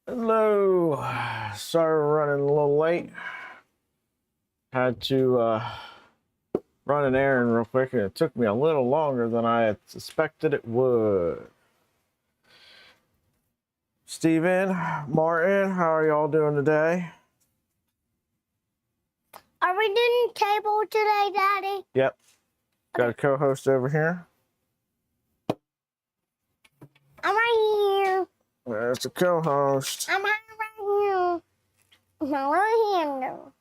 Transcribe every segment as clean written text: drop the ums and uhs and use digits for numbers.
Hello. Sorry we're running a little late. Had to run an errand real quick, and it took me a little longer than I had suspected it would. Steven, Martin, how are y'all doing today? Are we doing table today, Daddy? Yep. Got a co-host over here. I'm right here. There's a co-host. I'm right here. My little handle.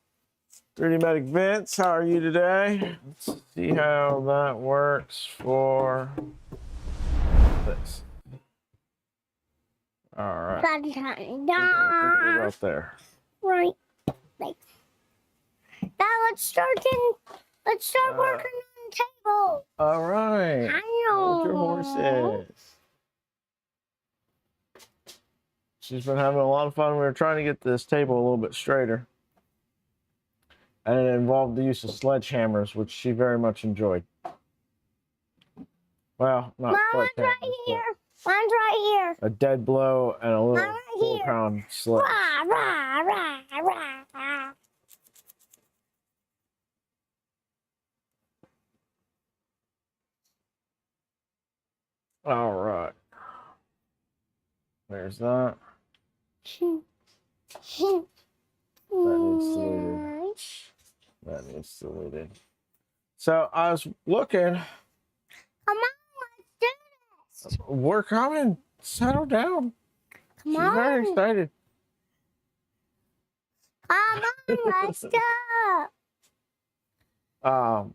3D Medic Vince, how are you today? Let's see how that works for this. All right. We're out there. Right. Like. Now let's start working on the table. All right. I know. What your horse is. She's been having a lot of fun. We were trying to get this table a little bit straighter. And it involved the use of sledgehammers, which she very much enjoyed. Well, not Mine's right here. Mine's right here. a dead blow and a little Right 4-pound sledge. Rah, rah, rah, rah, rah. All right. There's that. That needs deleted. That needs deleted. So I was looking. Come on, let's do this. We're coming. Settle down. Come She's on. very excited. Come on, let's go. All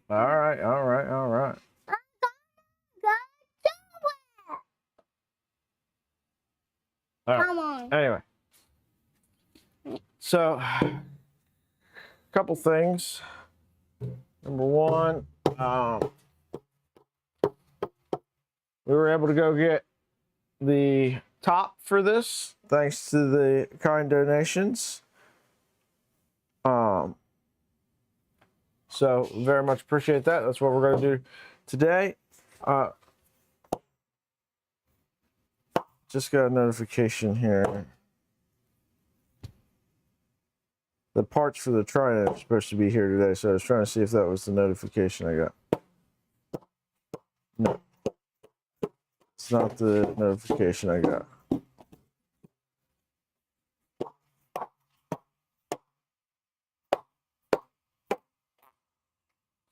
right. All right. Come on. Anyway, so a couple things. Number one, we were able to go get the top for this thanks to the kind donations. So very much appreciate that. That's what we're going to do today. Just got a notification here. The parts for the Trident are supposed to be here today, so I was trying to see if that was the notification I got. No. It's not the notification I got.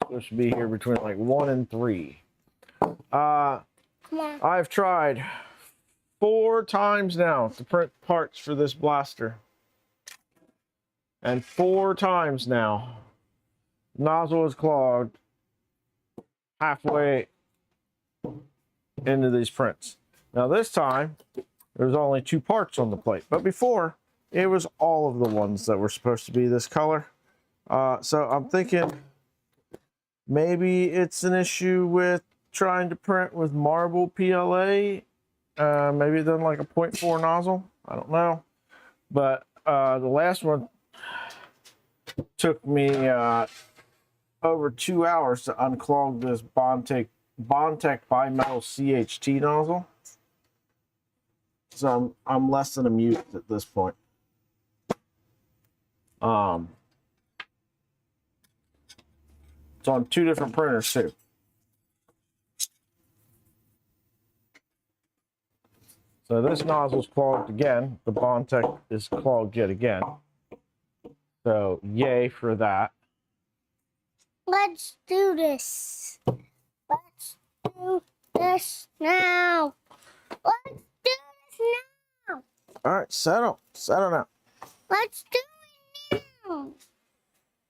Supposed to be here between like 1 and 3. Come on. I've tried 4 times now to print parts for this blaster. And 4 times now, nozzle is clogged halfway into these prints. Now this time, there's only 2 parts on the plate. But before, it was all of the ones that were supposed to be this color. So I'm thinking maybe it's an issue with trying to print with marble PLA. Maybe then like a 0.4 nozzle. I don't know. But the last one took me over 2 hours to unclog this Bondtech bimetal CHT nozzle. So I'm less than amused at this point. It's on 2 different printers too. So this nozzle's clogged again. The Bondtech is clogged yet again. So yay for that. Let's do this. Let's do this now. Let's do this now. All right, settle now. Let's do it now.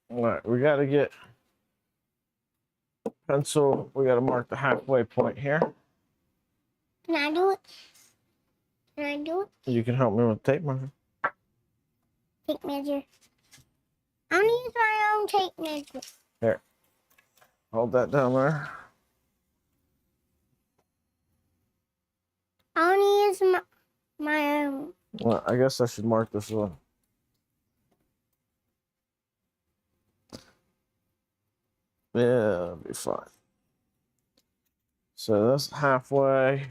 All right, we got to get pencil. We got to mark the halfway point here. Can I do it? Can I do it? You can help me with tape measure. Tape measure. I'm gonna use my own tape measure. Here, hold that down there. I want to use my own. Well, I guess I should mark this one. Yeah, that'll be fine. So that's halfway.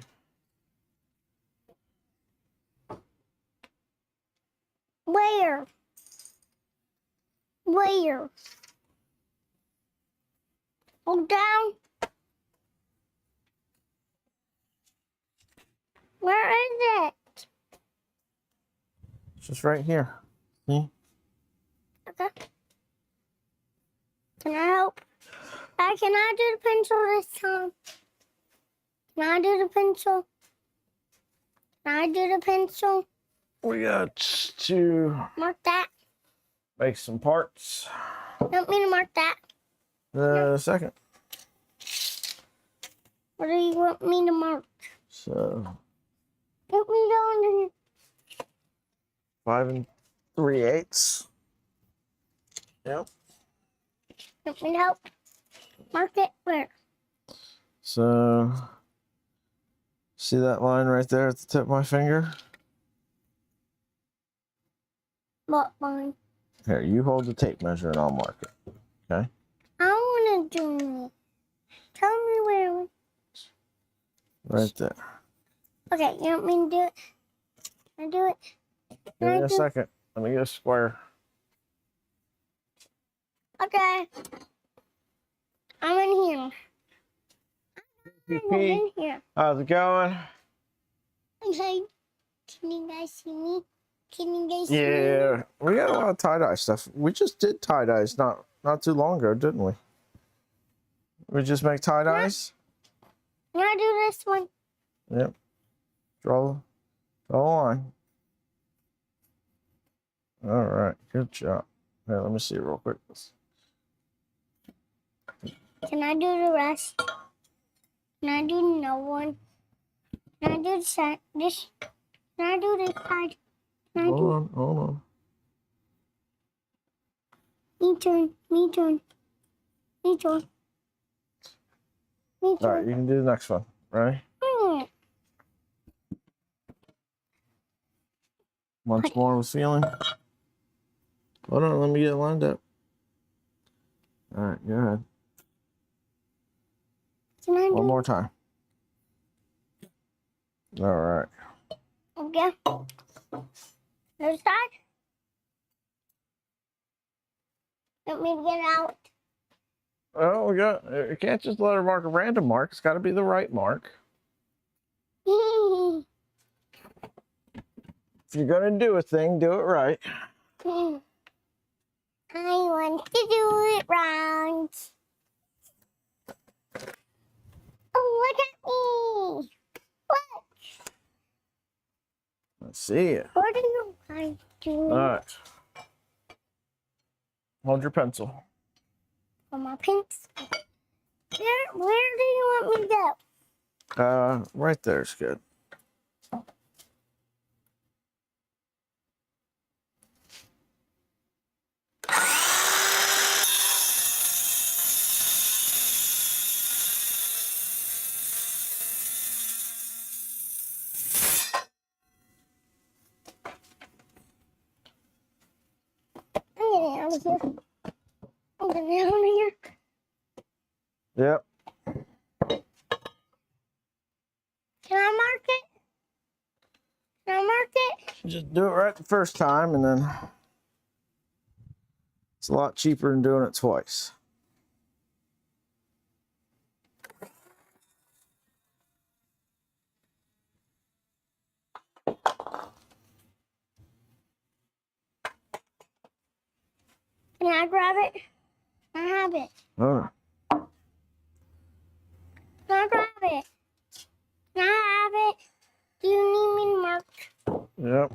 Where? Where? Hold down. Where is it? It's just right here. See? Okay. Can I help? Can I do the pencil this time? Can I do the pencil? Can I do the pencil? We got to Mark that. make some parts. Want me to mark that? Second. What do you want me to mark? So Want me down 5 3/8. Yep. Want me to help? Mark it where? So see that line right there at the tip of my finger? What line? Here, you hold the tape measure and I'll mark it. Okay? I want to do it. Tell me where. Right there. Okay, you want me to do it? Can I do it? Give me I a do- second. Let me get a square. Okay. I'm in here. I'm in here. How's it going? Okay. Can you guys see me? Can you guys see me? Yeah, we got a lot of tie-dye stuff. We just did tie-dyes not too long ago, didn't we? We just make tie-dyes? Can I do this one? Yep. Draw a line. All right, good job. Here, let me see real quick. Can I do the rest? Can I do no one? Can I do this? Can I do this side? Can I do Hold on. me turn? Me turn. Me turn. Me All right, turn. you can do the next one, right? Once more with feeling. Hold on, let me get it lined up. All right, go ahead. Can I One do? more time. All right. Okay. This side. Want me to get out? Oh, you can't just let her mark a random mark. It's got to be the right mark. I If you're going to do a thing, do it right. want to do it round. Oh, look at me. What? Let's see it. What do you want to do? All right. Hold your pencil. For my pinks. Where do you want me to go? Right there's good. I'm getting out of here. I'm getting out of here. Yep. Can I mark it? Can I mark it? Just do it right the first time, and then it's a lot cheaper than doing it twice. Can I grab it? Can I have it? All right. Can I grab it? Can I have it? Do you need me to mark? Yep.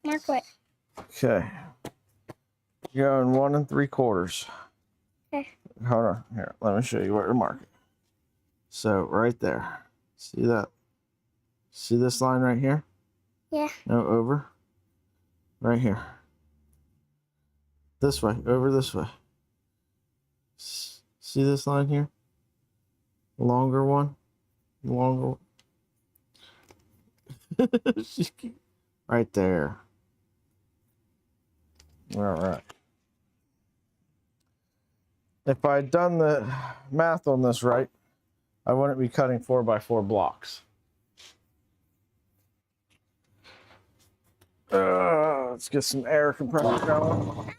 Mark what? Okay. You're going 1 3/4. Okay. Hold on. Here, let me show you where to mark it. So right there. See that? See this line right here? Yeah. No, over. Right here. This way. Over this way. See this line here? Longer one. Longer. Right there. All right. If I'd done the math on this right, I wouldn't be cutting 4 by 4 blocks. Let's get some air compressor going.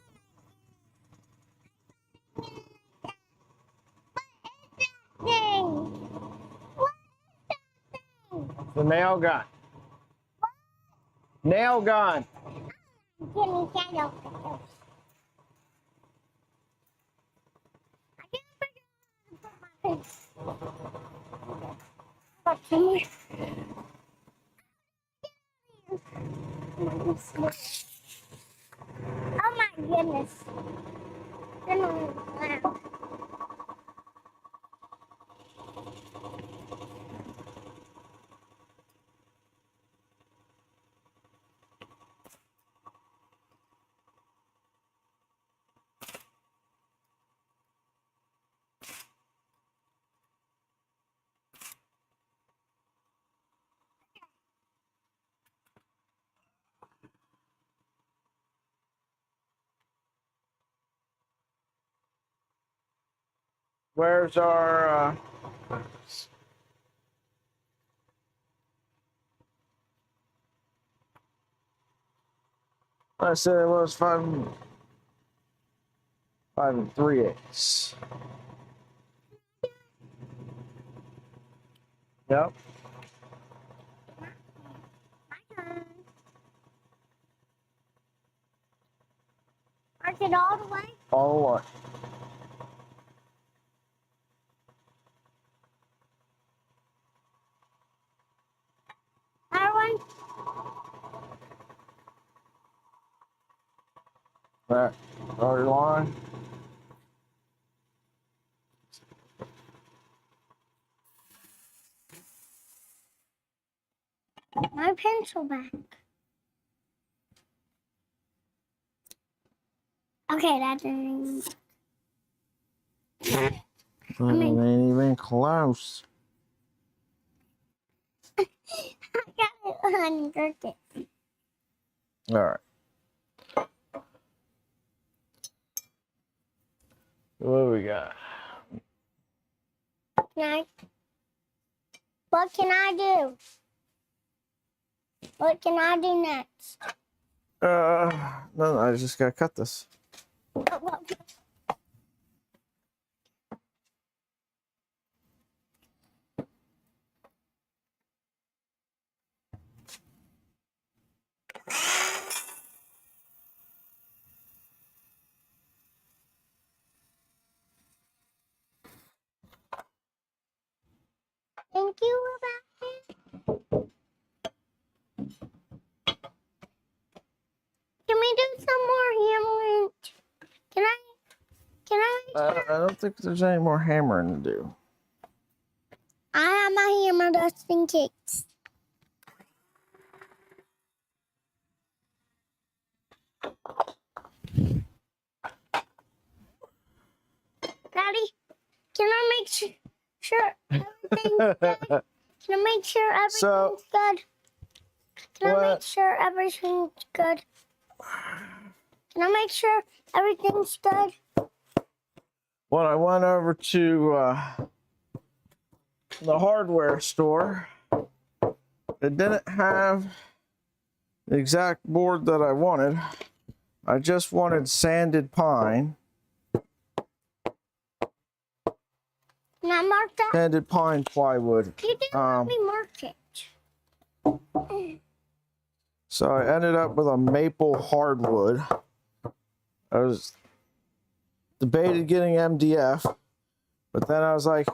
Dang. The nail gun. Nail gun. Give me shadow. I didn't figure out how to put my face. Oh my goodness. Wow. Where's our I said it was 5 3/8. Yep. My turn. Arch it all the way. All the way. Other one. Back. Our line. My pencil back. Okay, that didn't. Ain't even close. I got it on purpose. All right. What do we got? What can I do? What can I do next? No, I just gotta cut this. Thank you, Rebecca. Can we do some more hammering? Can I make I don't think there's any more hammering to do. I have my hammer just in case. Daddy, can I make sure everything's good? Can I make sure everything's So, good? Can I make what? sure everything's good? Can I make sure everything's good? When I went over to the hardware store, it didn't have the exact board that I wanted. I just wanted sanded pine. Can I mark that? Sanded pine plywood. You didn't let me mark it. So I ended up with a maple hardwood. I was debated getting MDF, but then I was like,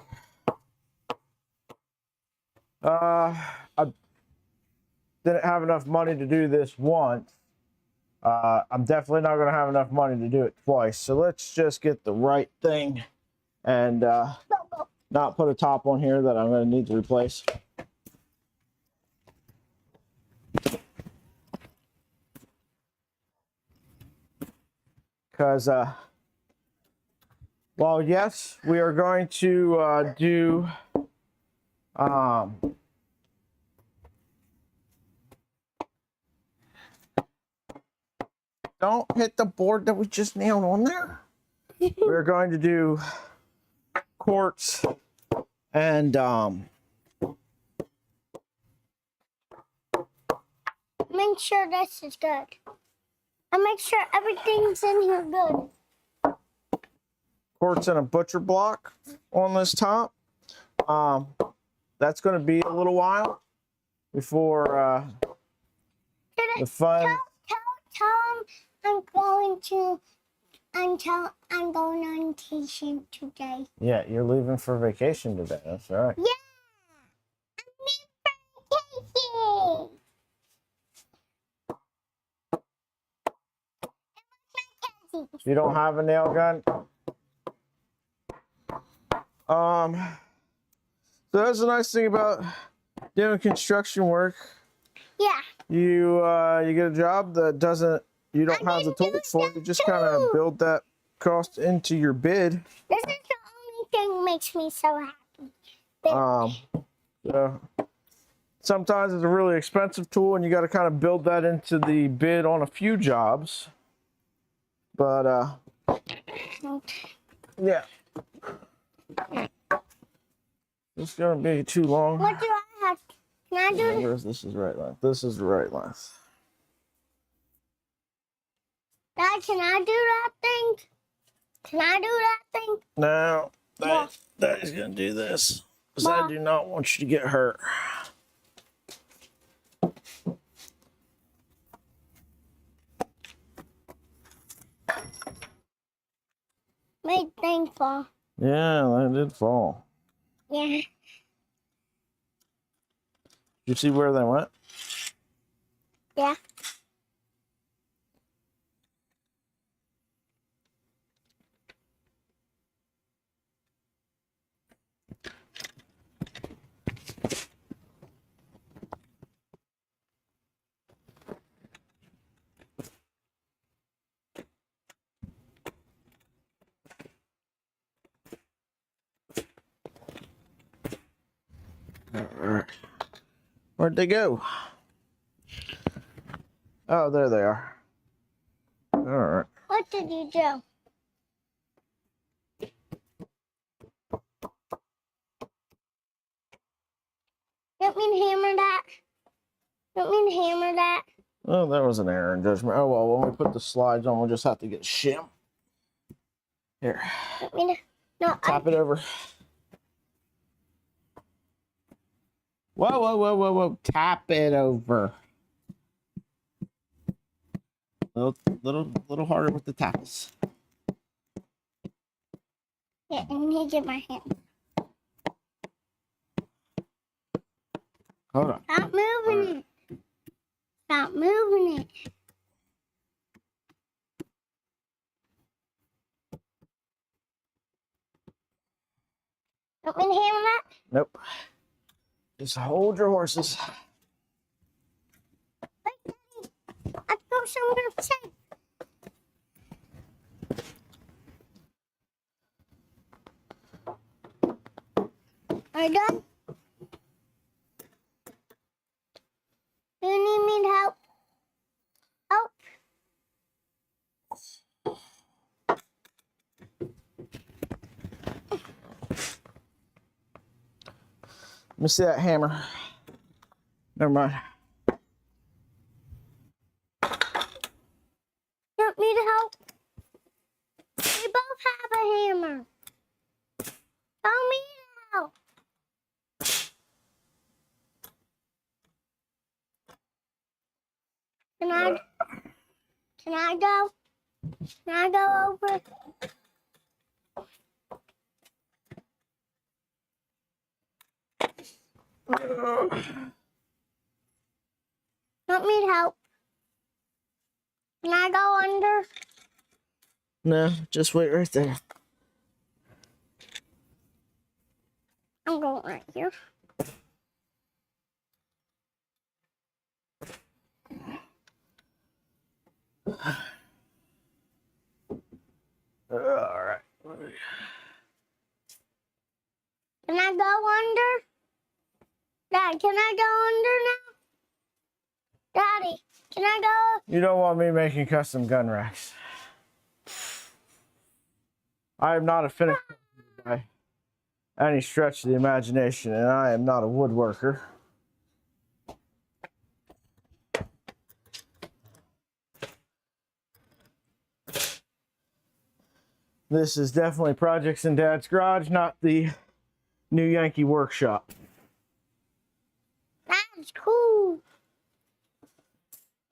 I didn't have enough money to do this once. I'm definitely not going to have enough money to do it twice. So let's just get the right thing and not put a top on here that I'm going to need to replace. Because, well, yes, we are going to do don't hit the board that we just nailed on there. We're going to do quartz and make sure this is good. I make sure everything's in here good. Quartz and a butcher block on this top. That's going to be a little while before the fun. Tell him I'm going on vacation today. Yeah, you're leaving for vacation today. That's right. Yeah, I'm on vacation. You don't have a nail gun? So that's the nice thing about doing construction work. Yeah. You get a job that you don't have the tools for. You just kind of build that cost into your bid. This is the only thing that makes me so happy. So sometimes it's a really expensive tool, and you got to kind of build that into the bid on a few jobs. But yeah, it's gonna be too long. What do I have? Can I do Remember, this is right length. This is the right length. Dad, can I do that thing? Can I do that thing? Now, Daddy's gonna do this because I do not want you to get hurt. Made thing fall. Yeah, that did fall. Yeah. You see where they went? Yeah. All right. Where'd they go? Oh, there they are. All right. What did you do? Don't mean hammer that. Don't mean hammer that. Oh, that was an error in judgment. Oh, well, when we put the slides on, we'll just have to get shim. Here. Don't mean to, no. Tap it over. Whoa, whoa, whoa, whoa, whoa. Tap it over. Little harder with the taps. Yeah, let me get my hand. Hold on. Stop moving it. Stop moving it. Don't mean to hammer that. Nope. Just hold your horses. Wait, I thought someone would say. Are you done? Do you need me to help? Help? Let me see that hammer. Never mind. Want me to help? We both have a hammer. Tell me to help. Can I go? Can I go over? Want me to help? Can I go under? No, just wait right there. I'm going right here. All right. Can I go under? Dad, can I go under now? Daddy, can I go? You don't want me making custom gun racks. I am not a finished by any stretch of the imagination, and I am not a woodworker. This is definitely Projects in Dad's Garage, not the New Yankee Workshop. That's cool.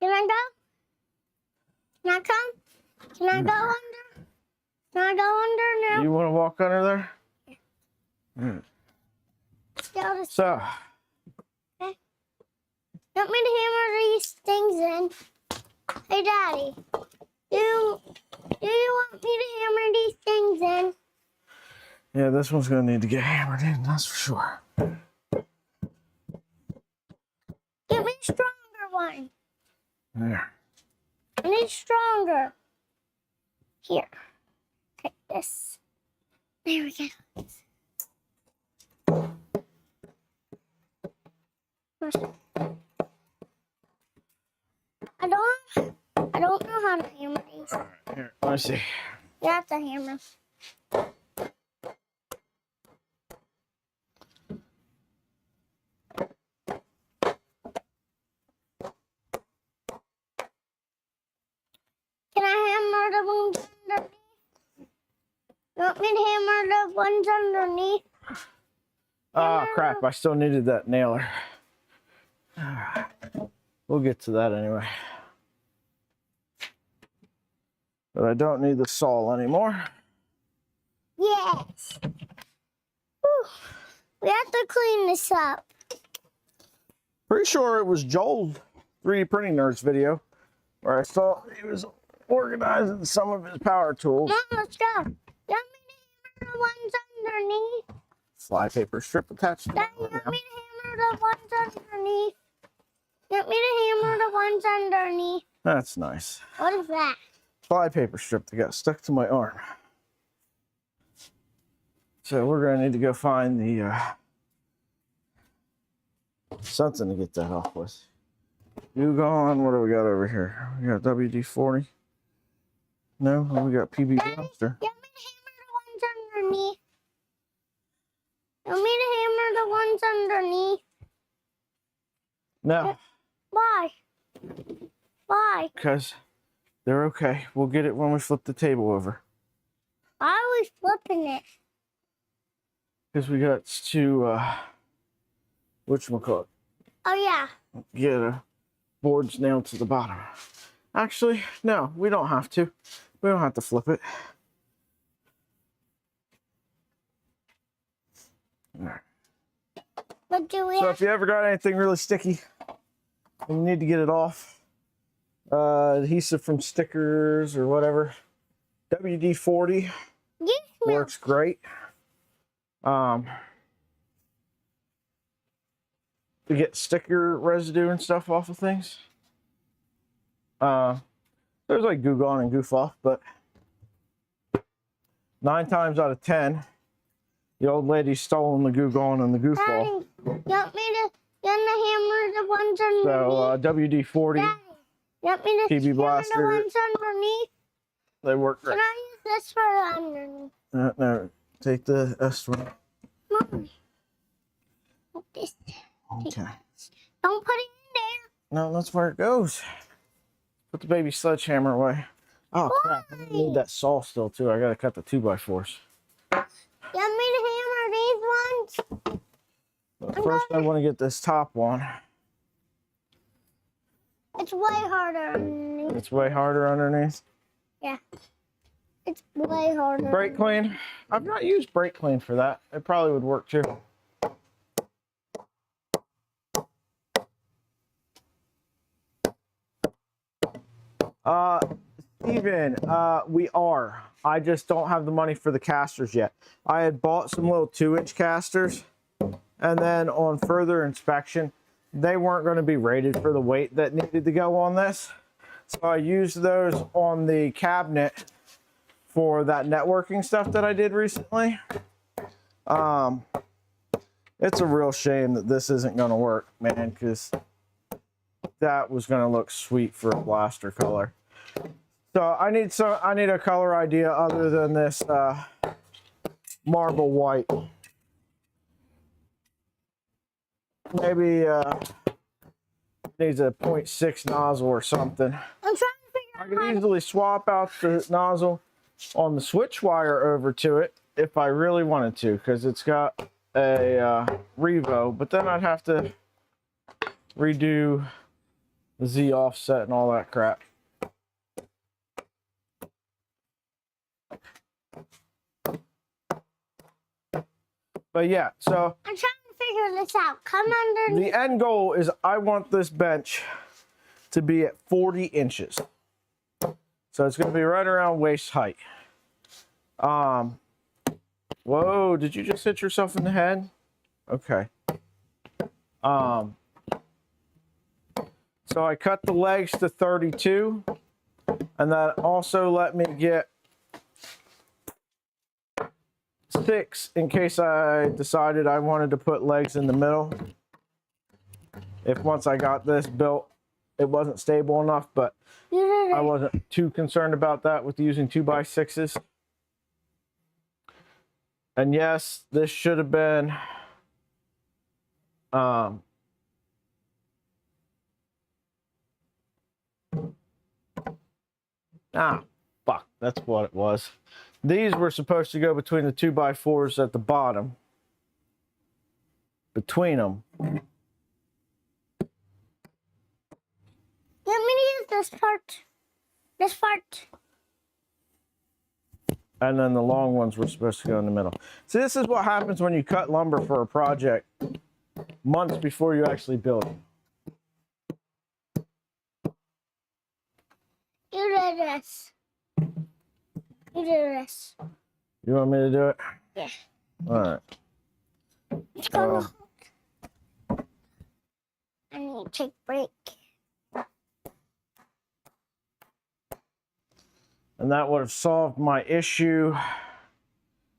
Can I go? Can I come? Can I go under? Can I go under now? You want to walk under there? Mm. So, Want me to hammer these things in? Hey, Daddy, do you want me to hammer these things in? yeah, this one's going to need to get hammered in, that's for sure. Give me a stronger one. There. I need stronger. Here. Take this. There we go. I don't know how to hammer these. All right, here, let me see. You have to hammer. Can I hammer the ones underneath? You want me to hammer the ones underneath? Oh, crap, I still needed that nailer. We'll get to that anyway. But I don't need the saw anymore. Yes. Whew. We have to clean this up. Pretty sure it was Joel's 3D Printing Nerds video where I saw he was organizing some of his power tools. Mom, let's go. You want me to hammer the ones underneath? Fly paper strip attached to Daddy, you want me to hammer the ones underneath? You want me to hammer the ones underneath? That's nice. What is that? Fly paper strip that got stuck to my arm. So we're gonna need to go find the something to get that off with. You gone? What do we got over here? We got WD-40. No, we got PB Daddy, Blaster. you want me to hammer the ones underneath? You want me to hammer the ones underneath? No, Why? Why? because they're okay. We'll get it when we flip the table over. Why are we flipping it? Because we got to whatchamacallit, Oh, yeah. get a boards nailed to the bottom. Actually, no, we don't have to. We don't have to flip it. All right. But do we So have if you ever got anything really sticky and you need to get it off, adhesive from stickers or whatever, WD-40 you smell? works great. To get sticker residue and stuff off of things. There's like Goof On and Goof Off, but 9 times out of 10, the old lady's stolen the Goof On and the Goof Daddy, Off. you want me to hammer the ones underneath? So WD-40, Daddy, you want me to PB hammer Blaster. the ones underneath? they work Can great. I use this for the underneath? No, take the S one. Mom. This. Okay. Don't put it in there. No, that's where it goes. Put the baby sledgehammer away. Oh crap! I need that saw still too. I gotta cut the 2x4s. You want me to hammer these ones? But first, I want to get this top one. It's way harder underneath. It's way harder underneath. Yeah. It's way harder. Brake clean. I've not used brake clean for that. It probably would work too. Steven, we are. I just don't have the money for the casters yet. I had bought some little 2-inch casters, and then on further inspection, they weren't going to be rated for the weight that needed to go on this. So I used those on the cabinet for that networking stuff that I did recently. It's a real shame that this isn't going to work, man, because that was going to look sweet for a blaster color. So I need a color idea other than this marble white. Maybe needs a 0.6 nozzle or something. I'm trying to figure I out could how to... easily swap out the nozzle on the switch wire over to it if I really wanted to, because it's got a Revo, but then I'd have to redo the Z offset and all that crap. But yeah, so I'm trying to figure this out. Come under. the end goal is I want this bench to be at 40 inches. So it's going to be right around waist height. Whoa, did you just hit yourself in the head? Okay. So I cut the legs to 32, and that also let me get 6 in case I decided I wanted to put legs in the middle. If once I got this built, it wasn't stable enough, but I wasn't too concerned about that with using 2x6s. And yes, this should have been fuck, that's what it was. These were supposed to go between the 2x4s at the bottom. Between them. Let me use this part. This part. And then the long ones were supposed to go in the middle. See, this is what happens when you cut lumber for a project months before you actually build it. You do this. You do this. You want me to do it? Yeah. All right. It's gonna I need to take a break. And that would have solved my issue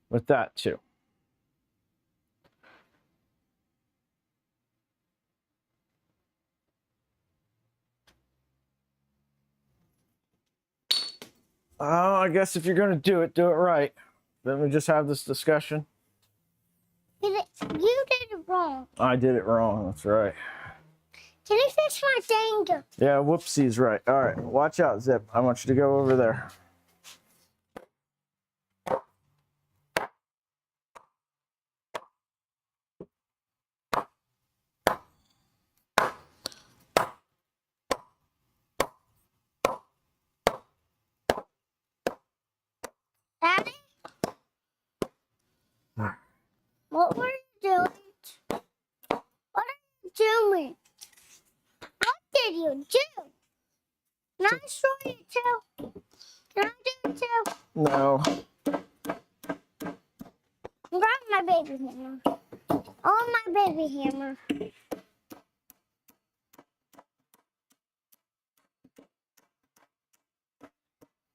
with that too. I guess if you're going to do it right. Then we just have this discussion. You did it wrong. I did it wrong. That's right. Can you fix my danger? Yeah, whoopsie's right. All right, watch out, Zip. I want you to go over there. Daddy? What were you doing? What are you doing? What did you do? Can I show you too? Can I do it too? No. Grab my baby hammer. Oh, my baby hammer.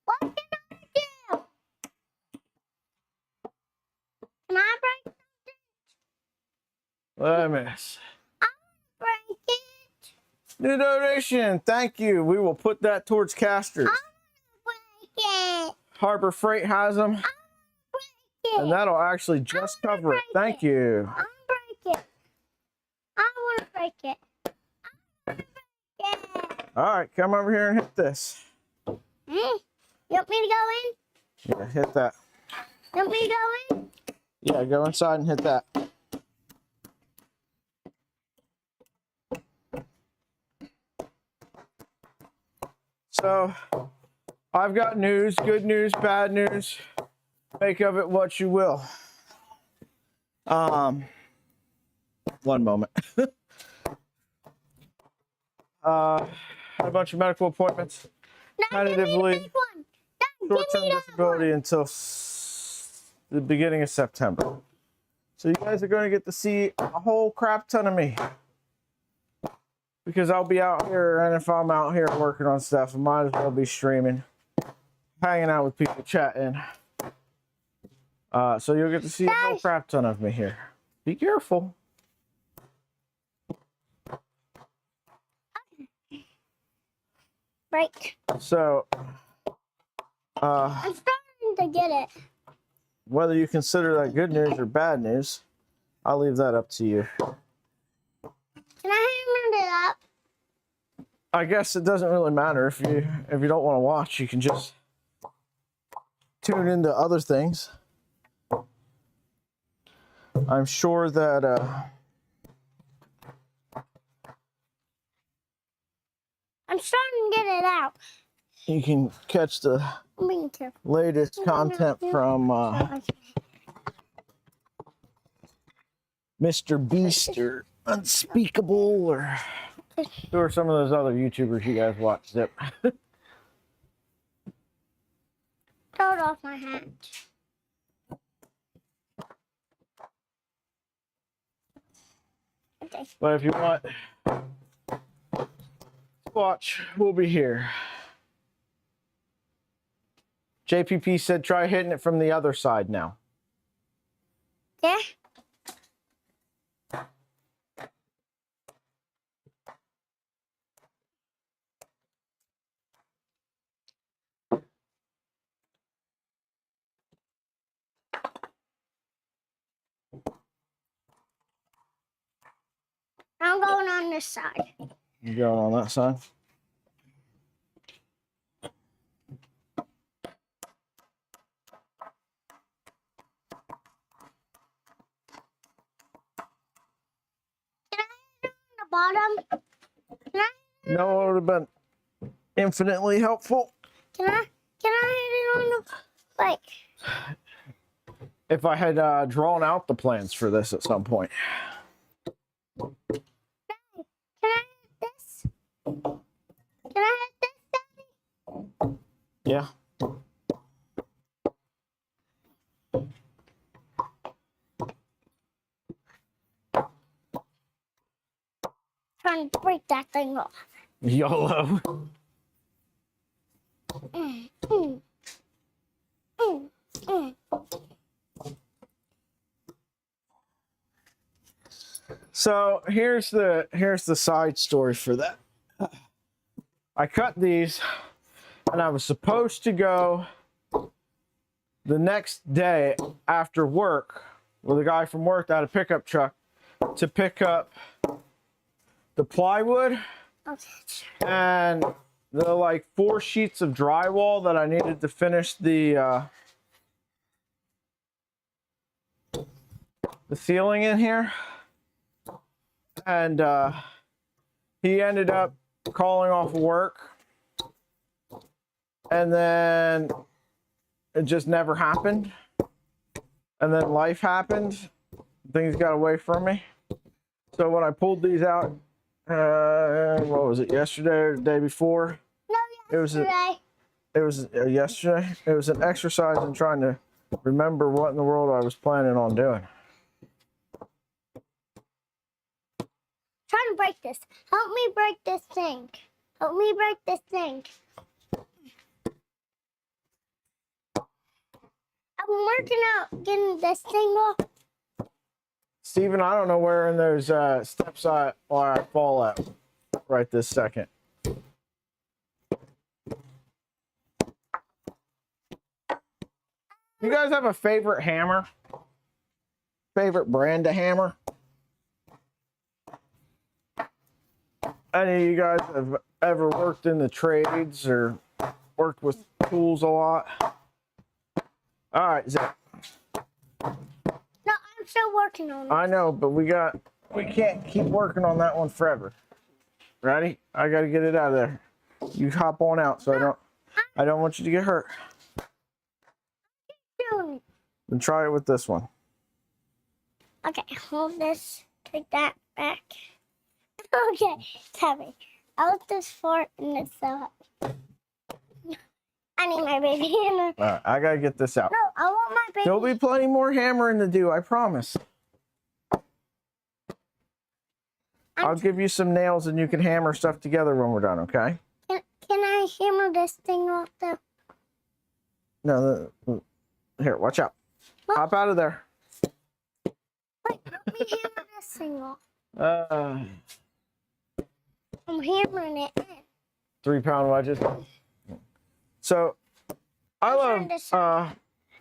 What can I do? Can I break something? Let me miss. I'll break it. New donation. Thank you. We will put that towards casters. I'll break it. Harbor Freight has them. I'll break it. And that'll actually just I wanna cover it. break Thank it. you. I'll break it. I want to break it. I want to break it. All right, come over here and hit this. You want me to go in? Yeah, hit that. You want me to go in? Yeah, go inside and hit that. So, I've got news, good news, bad news. Make of it what you will. One moment. Had a bunch of medical appointments. No, give me the Tentatively, big one. No, give short-term me that disability one. until the beginning of September. So you guys are going to get to see a whole crap ton of me. Because I'll be out here, and if I'm out here working on stuff, I might as well be streaming, hanging out with people, chatting. So you'll get to see a whole crap ton of me here. Be careful. Break. So, I'm starting to get it. whether you consider that good news or bad news, I'll leave that up to you. Can I hammer it up? I guess it doesn't really matter if you don't want to watch. You can just tune into other things. I'm sure that I'm starting to get it out. you can catch the I'm being careful. latest content from Mr. Beast or Unspeakable, or who are some of those other YouTubers you guys watch? Zip. Throw it off my hat. Okay. But if you want to watch, we'll be here. JPP said try hitting it from the other side now. Yeah. I'm going on this side. You going on that side? Can I hit it on the bottom? Can I? No, it would have been infinitely helpful Can I hit it on the like? if I had drawn out the plans for this at some point. Can I hit this? Can I hit this, Daddy? Yeah. Trying to break that thing off. YOLO. Mm, mm, mm, mm. So here's the side story for that. I cut these, and I was supposed to go the next day after work with a guy from work that had a pickup truck to pick up the plywood Okay. and the like 4 sheets of drywall that I needed to finish the ceiling in here. And he ended up calling off work, and then it just never happened. And then life happened. Things got away from me. So when I pulled these out, what was it, yesterday or the day before? No, yesterday. It was yesterday. It was an exercise in trying to remember what in the world I was planning on doing. Trying to break this. Help me break this thing. Help me break this thing. I'm working out getting this thing off. Steven, I don't know where in those steps I fall at right this second. You guys have a favorite hammer? Favorite brand of hammer? Any of you guys have ever worked in the trades or worked with tools a lot? All right, Zach. No, I'm still working on it. I know, but we can't keep working on that one forever. Ready? I gotta get it out of there. You hop on out so I don't want you to get hurt. Doing it. Then try it with this one. Okay, hold this. Take that back. Okay, it's heavy. I left this fort and it's so heavy. I need my baby hammer. All right, I gotta get this out. No, I want my baby. There'll be plenty more hammering to do, I promise. I'll give you some nails and you can hammer stuff together when we're done, okay? Can I hammer this thing off though? No, here, watch out. What? Hop out of there. Wait, let me hammer this thing off. I'm hammering it in. 3-pound wedges. So, I love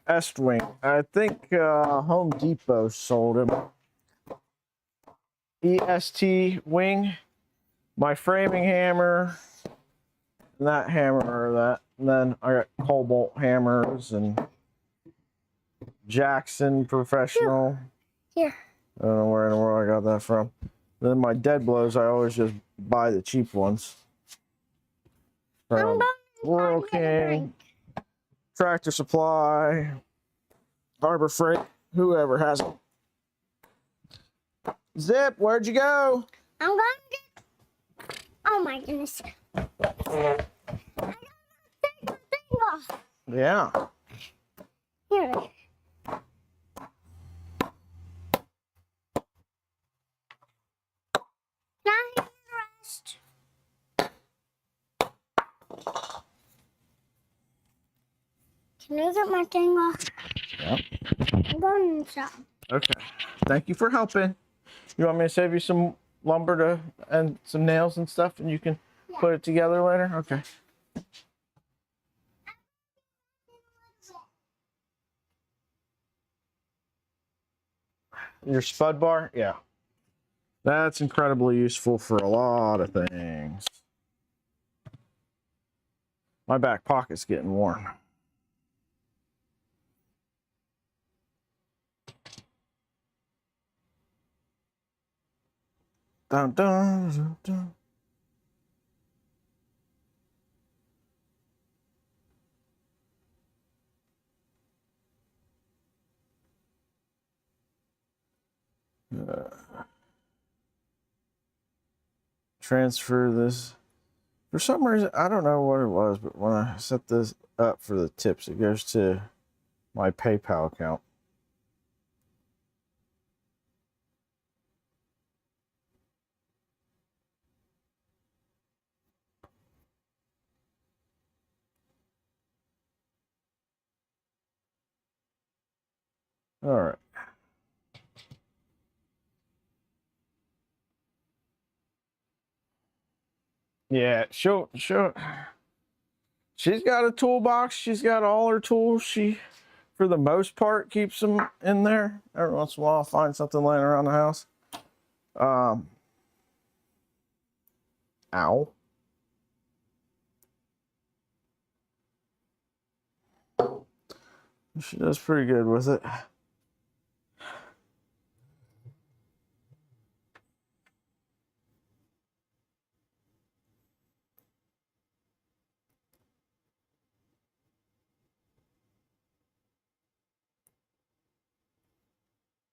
Est-Wing. I think Home Depot sold him. EST Wing. My framing hammer. And that hammer or that. And then I got Cobalt hammers and Jackson Professional. Here. I don't know where in the world I got that from. Then my dead blows, I always just buy the cheap ones. From Rural King, Tractor Supply, Harbor Freight, whoever has them. Zip, where'd you go? I'm going to get. Oh my goodness. I gotta take my thing off. Yeah. Here. Now here's the rest. Can you get my thing off? Yep. I'm going inside. Okay. Thank you for helping. You want me to save you some lumber and some nails and stuff, and you can put it together later? Okay. Your spud bar? Yeah. That's incredibly useful for a lot of things. My back pocket's getting warm. Dun, dun, dun, dun. Transfer this. For some reason, I don't know what it was, but when I set this up for the tips, it goes to my PayPal account. All right. Yeah, she's got a toolbox. She's got all her tools. She, for the most part, keeps them in there. Every once in a while, I'll find something laying around the house. Ow. She does pretty good with it.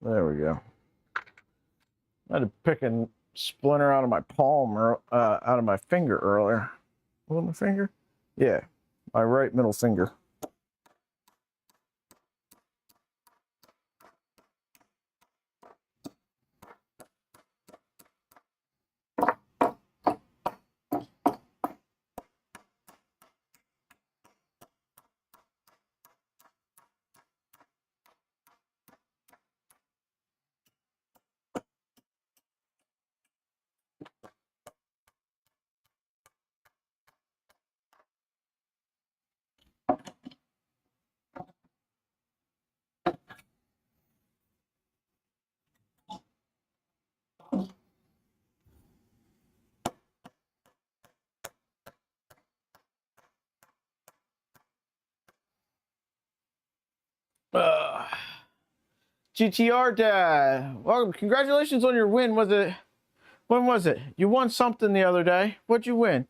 There we go. I had to pick a splinter out of my palm or out of my finger earlier. Was it my finger? Yeah, my right middle finger. GTR Dad, welcome. Congratulations on your win. When was it? You won something the other day. What'd you win?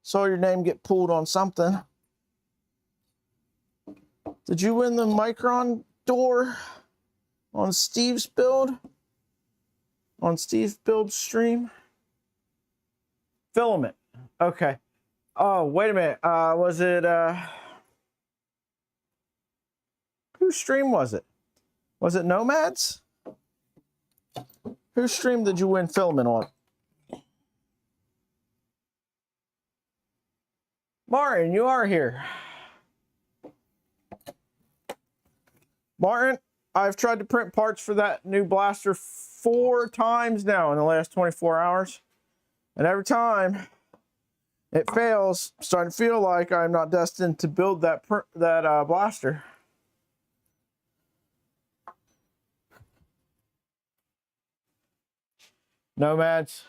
Saw your name get pulled on something. Did you win the Micron door on Steve's build? On Steve's build stream? Filament. Okay. Oh, wait a minute. Was it whose stream was it? Was it Nomad's? Whose stream did you win filament on? Martin, you are here. Martin, I've tried to print parts for that new blaster 4 times now in the last 24 hours. And every time it fails, I'm starting to feel like I'm not destined to build that blaster. Nomads.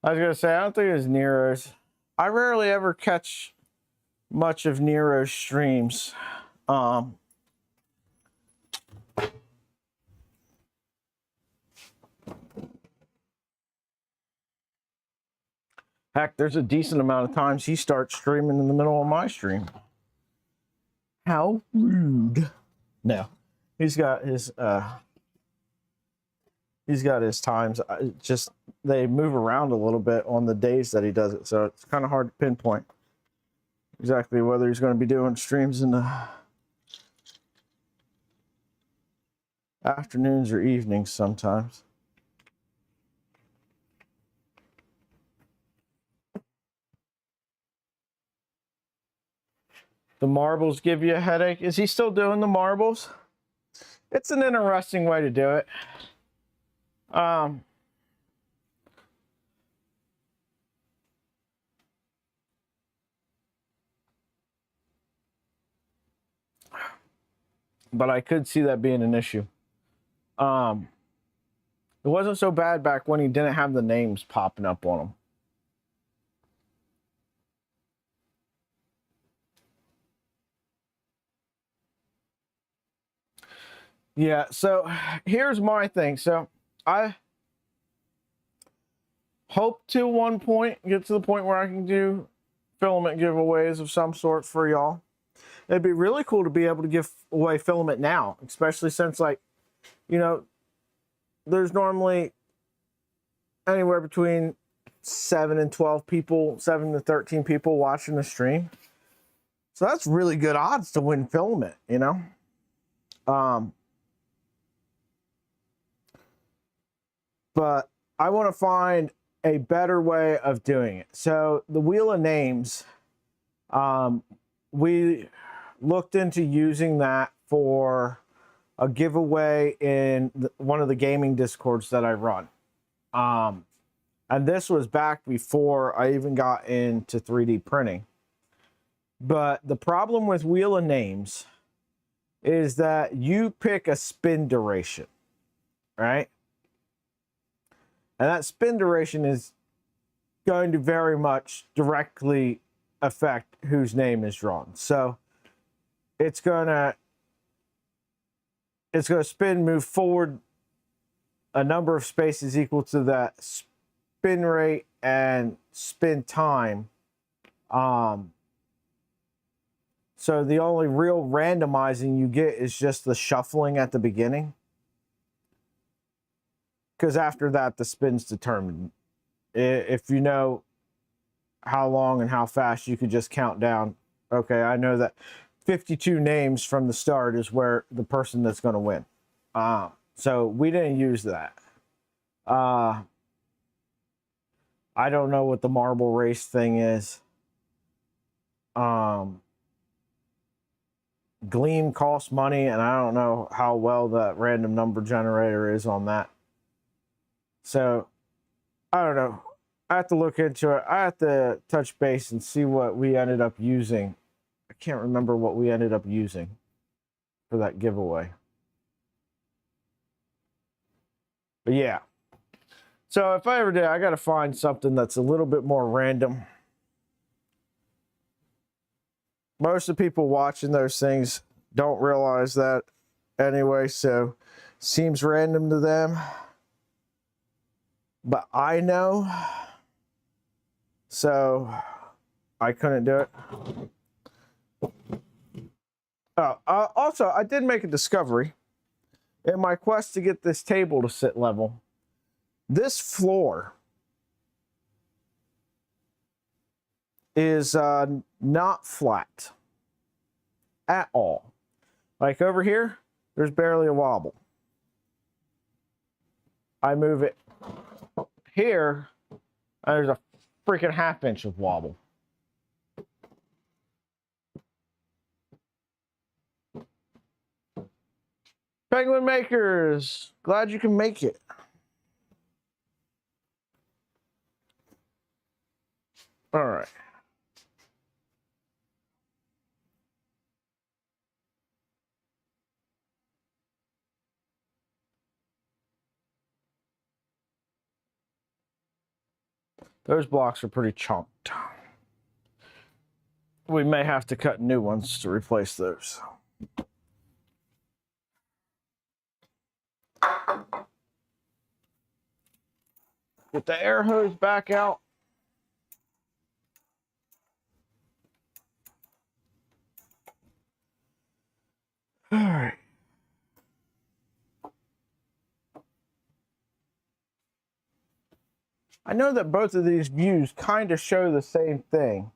I was gonna say, I don't think it was Nero's. I rarely ever catch much of Nero's streams. Heck, there's a decent amount of times he starts streaming in the middle of my stream. How rude. No. He's got his times. Just they move around a little bit on the days that he does it, so it's kind of hard to pinpoint exactly whether he's going to be doing streams in the afternoons or evenings sometimes. The marbles give you a headache. Is he still doing the marbles? It's an interesting way to do it. But I could see that being an issue. It wasn't so bad back when he didn't have the names popping up on him. Yeah, so here's my thing. So I hope to one point get to the point where I can do filament giveaways of some sort for y'all. It'd be really cool to be able to give away filament now, especially since, like, you know, there's normally anywhere between 7 and 12 people, 7 to 13 people watching the stream. So that's really good odds to win filament, you know? But I want to find a better way of doing it. So the Wheel of Names, we looked into using that for a giveaway in one of the gaming discords that I run. And this was back before I even got into 3D printing. But the problem with Wheel of Names is that you pick a spin duration, right? And that spin duration is going to very much directly affect whose name is drawn. So it's gonna spin, move forward a number of spaces equal to that spin rate and spin time. So the only real randomizing you get is just the shuffling at the beginning. Because after that, the spin's determined. If you know how long and how fast, you could just count down. Okay, I know that 52 names from the start is where the person that's going to win. So we didn't use that. I don't know what the marble race thing is. Gleam costs money, and I don't know how well that random number generator is on that. So, I don't know. I have to look into it. I have to touch base and see what we ended up using. I can't remember what we ended up using for that giveaway. But yeah. So if I ever did, I got to find something that's a little bit more random. Most of the people watching those things don't realize that anyway, so seems random to them. But I know, so I couldn't do it. Also, I did make a discovery in my quest to get this table to sit level. This floor is not flat at all. Like over here, there's barely a wobble. I move it here, there's a freaking ½ inch of wobble. Penguin Makers, glad you can make it. All right. Those blocks are pretty chunked. We may have to cut new ones to replace those. Get the air hose back out. All right. I know that both of these views kind of show the same thing.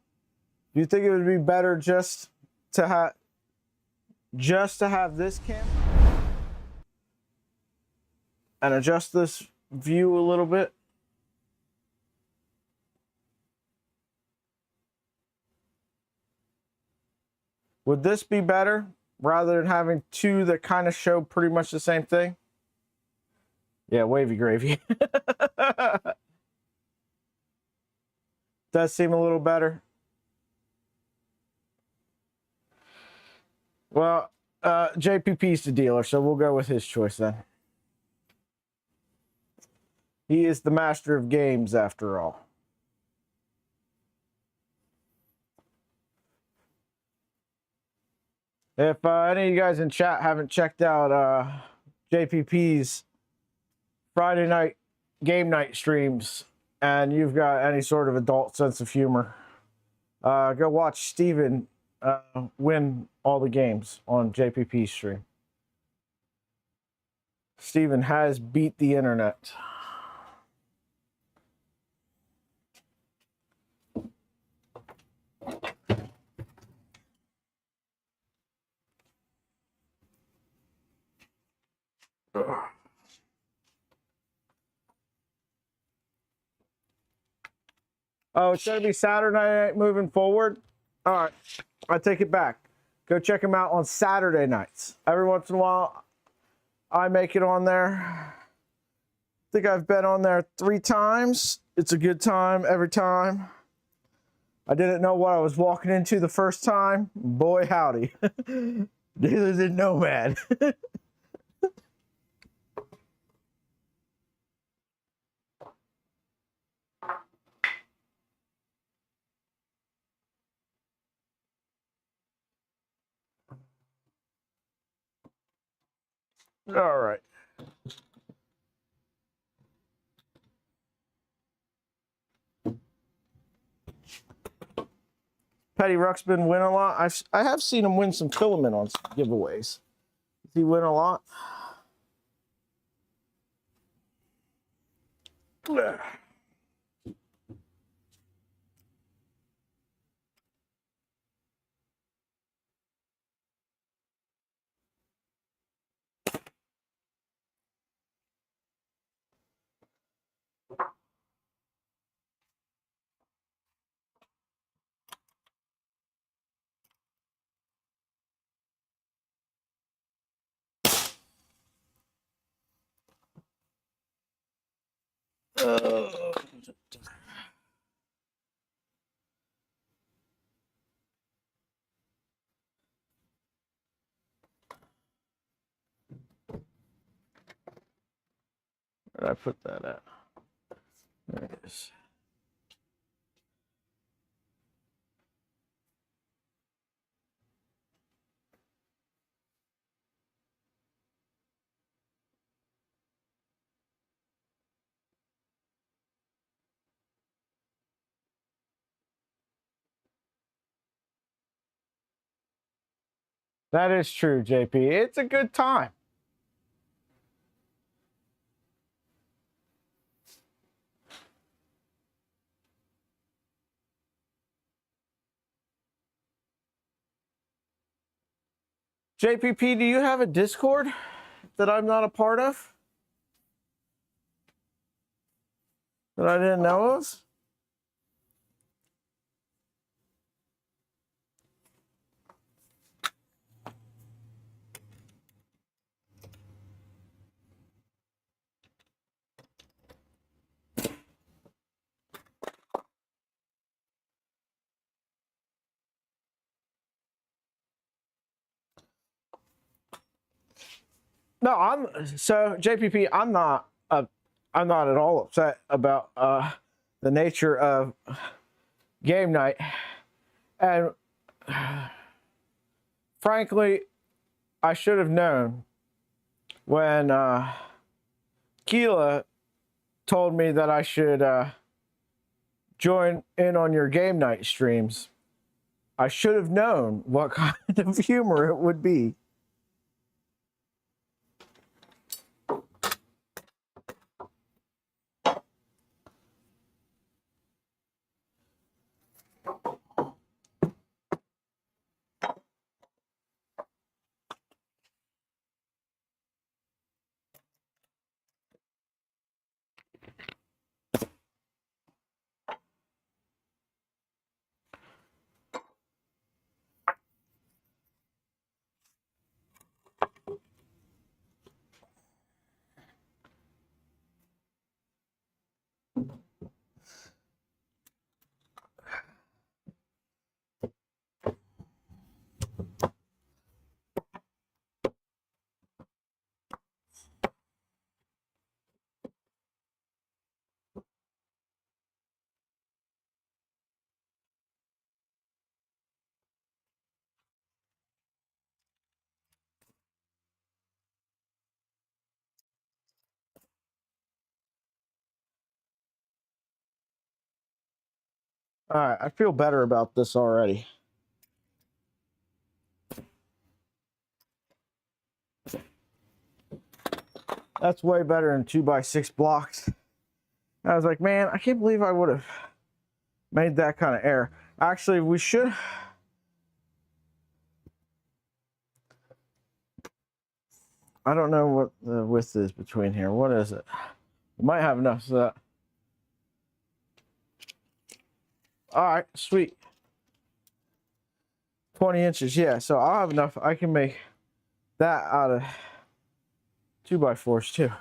Do you think it would be better just to have this camera and adjust this view a little bit? Would this be better rather than having two that kind of show pretty much the same thing? Yeah, wavy gravy. Does seem a little better. Well, JPP's the dealer, so we'll go with his choice then. He is the master of games after all. If any of you guys in chat haven't checked out JPP's Friday night game night streams and you've got any sort of adult sense of humor, go watch Steven win all the games on JPP's stream. Steven has beat the internet. Oh, it's going to be Saturday night moving forward? All right, I take it back. Go check them out on Saturday nights. Every once in a while, I make it on there. I think I've been on there 3 times. It's a good time every time. I didn't know what I was walking into the first time. Boy, howdy. Neither did Nomad. All right. Petty Ruxpin win a lot. I have seen him win some filament on giveaways. Does he win a lot? Where did I put that at? There it is. That is true, JP. It's a good time. JPP, do you have a Discord that I'm not a part of? That I didn't know of? No, so JPP, I'm not at all upset about the nature of game night. And frankly, I should have known when Keela told me that I should join in on your game night streams. I should have known what kind of humor it would be. All right, I feel better about this already. That's way better than 2x6 blocks. I was like, man, I can't believe I would have made that kind of error. Actually, we should. I don't know what the width is between here. What is it? We might have enough so that. All right, sweet. 20 inches, yeah. So I'll have enough. I can make that out of 2x4s too.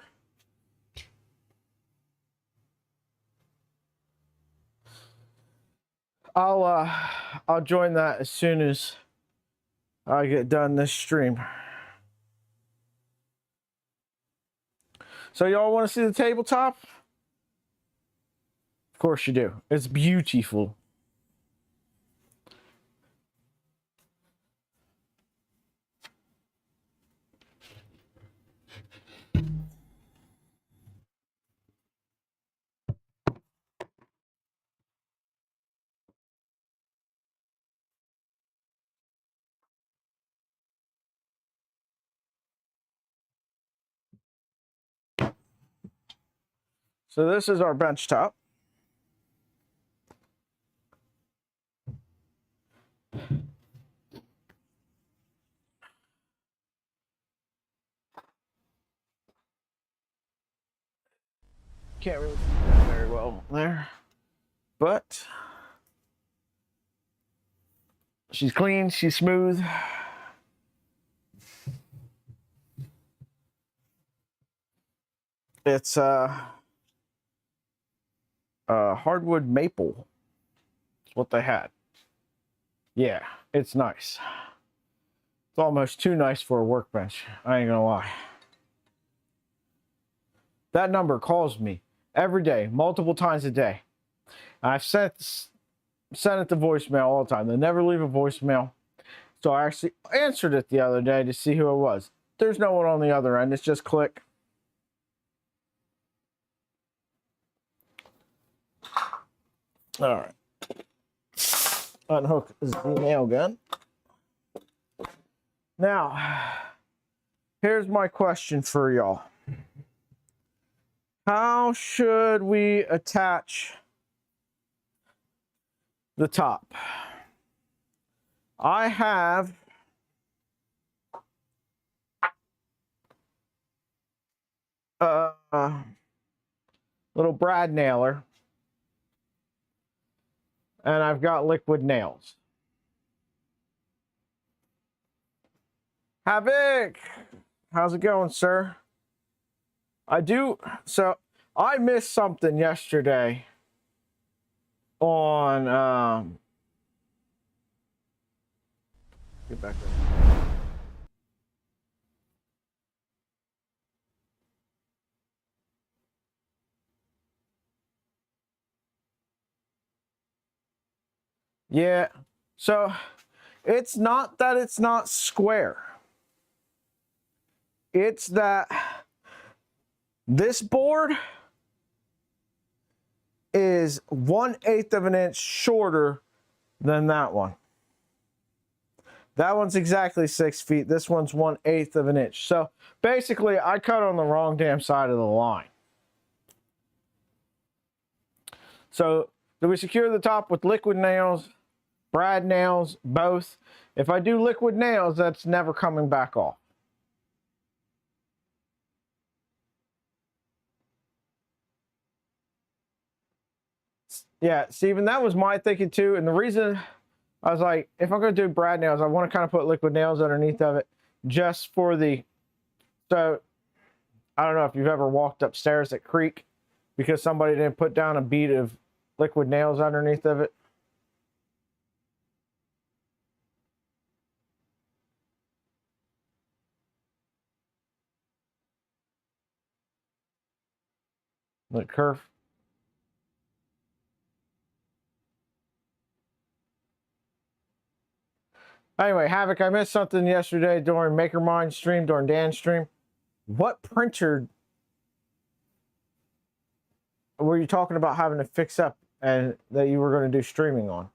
I'll join that as soon as I get done this stream. So y'all want to see the tabletop? Of course you do. It's beautiful. So this is our bench top. Can't really see that very well there, but she's clean, she's smooth. It's hardwood maple. That's what they had. Yeah, it's nice. It's almost too nice for a workbench. I ain't gonna lie. That number calls me every day, multiple times a day. I've sent it to voicemail all the time. They never leave a voicemail. So I actually answered it the other day to see who it was. There's no one on the other end. It's just click. All right. Unhook the nail gun. Now, here's my question for y'all. How should we attach the top? I have a little brad nailer, and I've got liquid nails. Havoc, how's it going, sir? So I missed something yesterday on get back there. Yeah, so it's not that it's not square. It's that this board is 1/8 of an inch shorter than that one. That one's exactly 6 feet. This one's 1/8 of an inch. So basically, I cut on the wrong damn side of the line. So do we secure the top with liquid nails, brad nails, both? If I do liquid nails, that's never coming back off. Yeah, Steven, that was my thinking too. And the reason I was like, if I'm going to do brad nails, I want to kind of put liquid nails underneath of it just for the, so I don't know if you've ever walked upstairs at Creek because somebody didn't put down a bead of liquid nails underneath of it. The curve. Anyway, Havoc, I missed something yesterday during MakerMind stream, during Dan's stream. What printer were you talking about having to fix up and that you were going to do streaming on?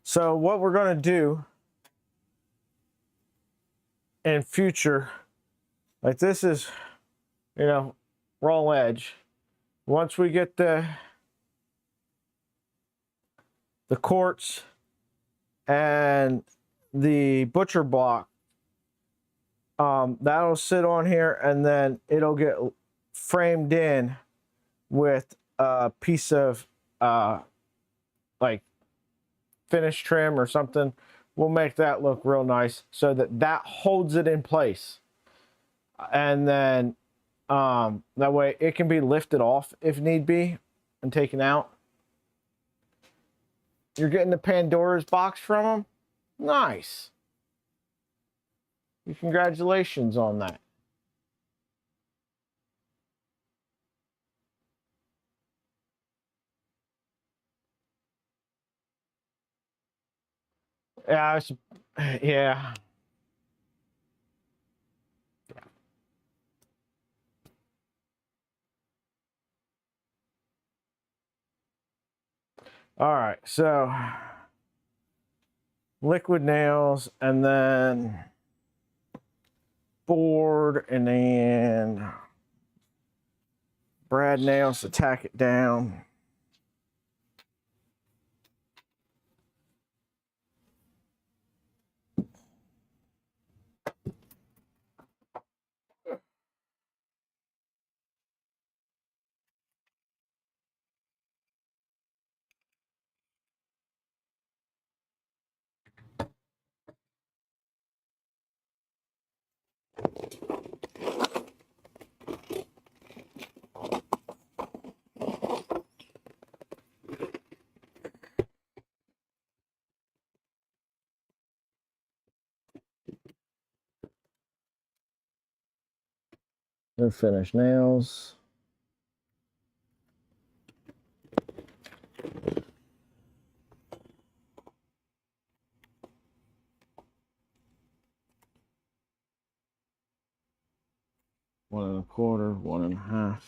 So what we're going to do in future, like this is, you know, raw edge. Once we get the quartz and the butcher block, that'll sit on here and then it'll get framed in with a piece of like finish trim or something. We'll make that look real nice so that that holds it in place, and then that way it can be lifted off if need be and taken out. You're getting the Pandora's box from them? Nice. Congratulations on that. Yeah, yeah. All right, so liquid nails and then board and then brad nails to tack it down. Then finish nails. One and a quarter, 1.5.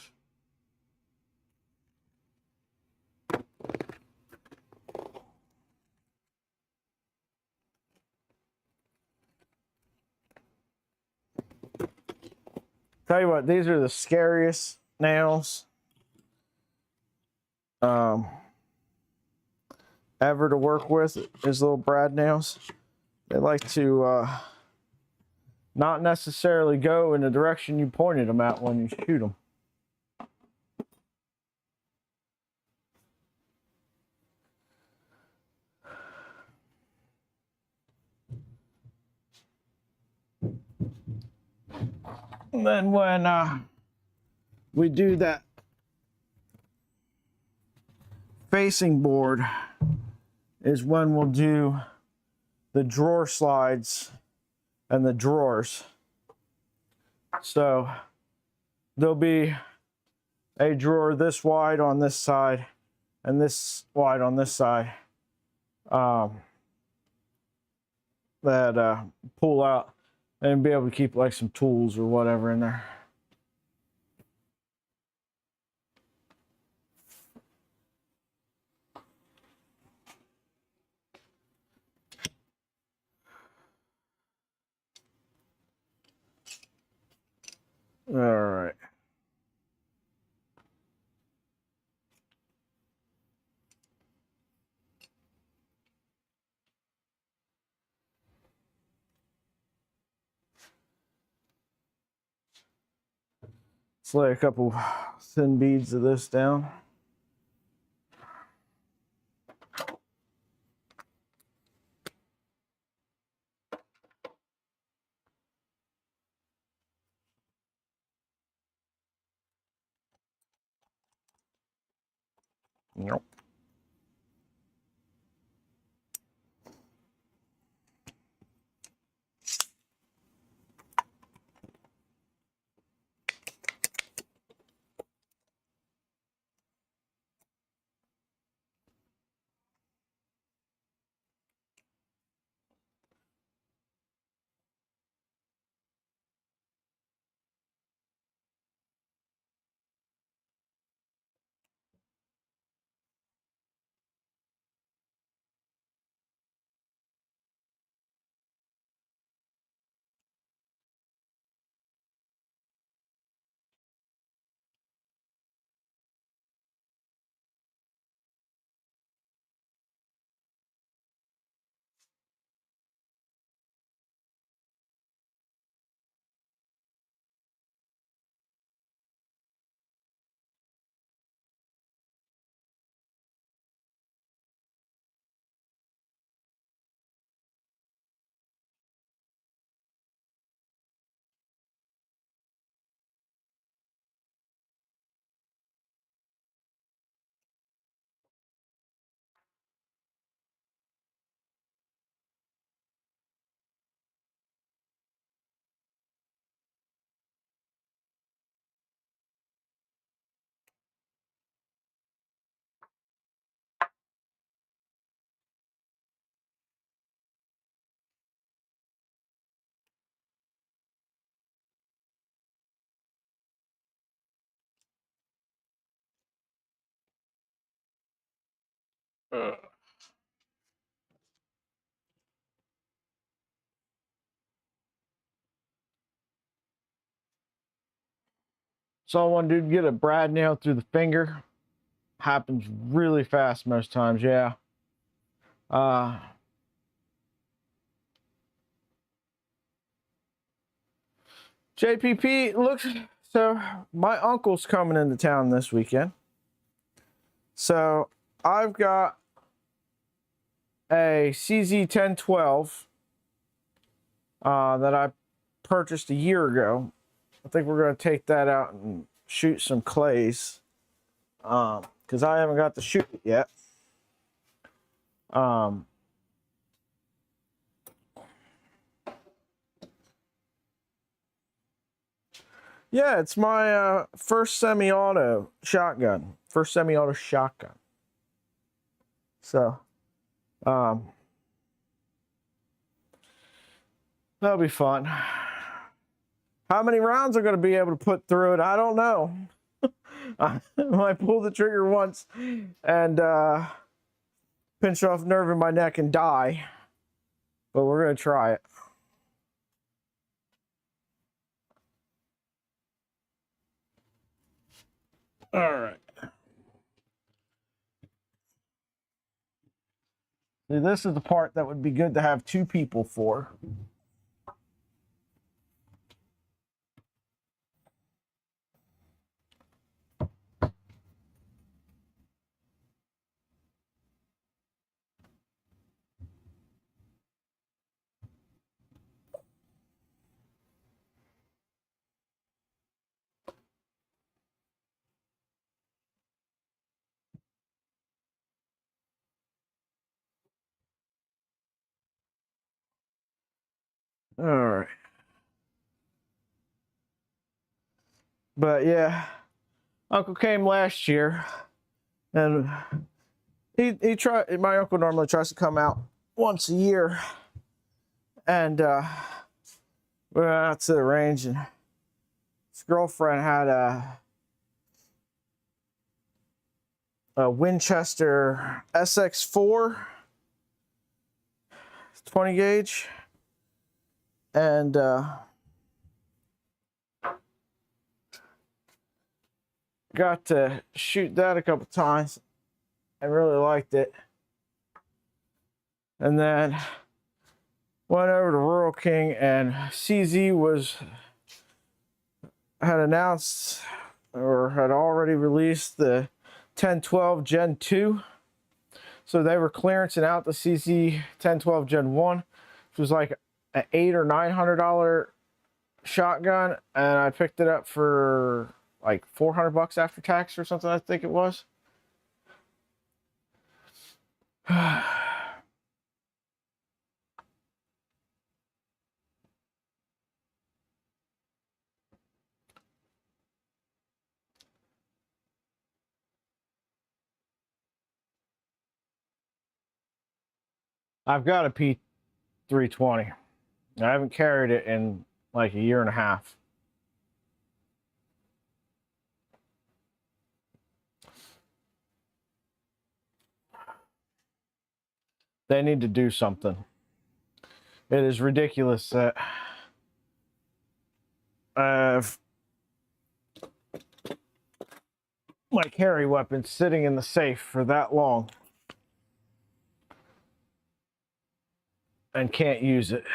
Tell you what, these are the scariest nails ever to work with, is little brad nails. They like to not necessarily go in the direction you pointed them at when you shoot them. And then when we do that facing board is when we'll do the drawer slides and the drawers. So there'll be a drawer this wide on this side and this wide on this side that pull out and be able to keep like some tools or whatever in there. All right. Let's lay a couple thin beads of this down. Nope. Saw one dude get a brad nail through the finger. Happens really fast most times, yeah. JPP, looks, so my uncle's coming into town this weekend. So I've got a CZ1012 that I purchased a year ago. I think we're going to take that out and shoot some clays because I haven't got to shoot it yet. Yeah, it's my first semi-auto shotgun. First semi-auto shotgun. So, that'll be fun. How many rounds I'm going to be able to put through it, I don't know. I might pull the trigger once and pinch off nerve in my neck and die. But we're going to try it. All right. See, this is the part that would be good to have two people for. All right. But yeah, Uncle came last year, and he tried. My uncle normally tries to come out once a year, and we went out to the range, and his girlfriend had a Winchester SX4 20 gauge, and got to shoot that a couple times and really liked it. And then went over to Rural King, and CZ had announced or had already released the 1012 Gen 2. So they were clearancing out the CZ 1012 Gen 1, which was like an $800 or $900 shotgun, and I picked it up for like $400 after tax or something, I think it was. I've got a P320. I haven't carried it in like a year and a half. They need to do something. It is ridiculous that I've my carry weapon sitting in the safe for that long and can't use it.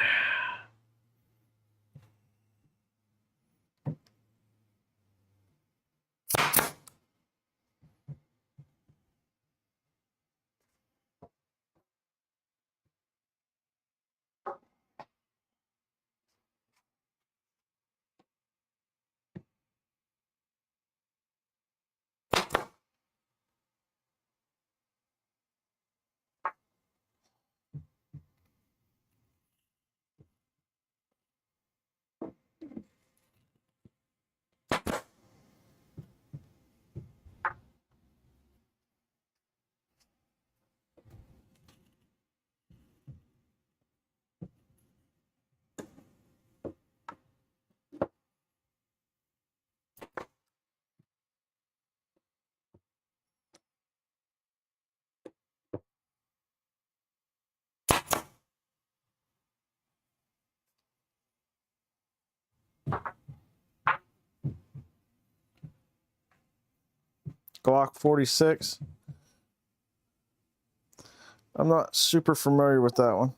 Glock 46. I'm not super familiar with that one.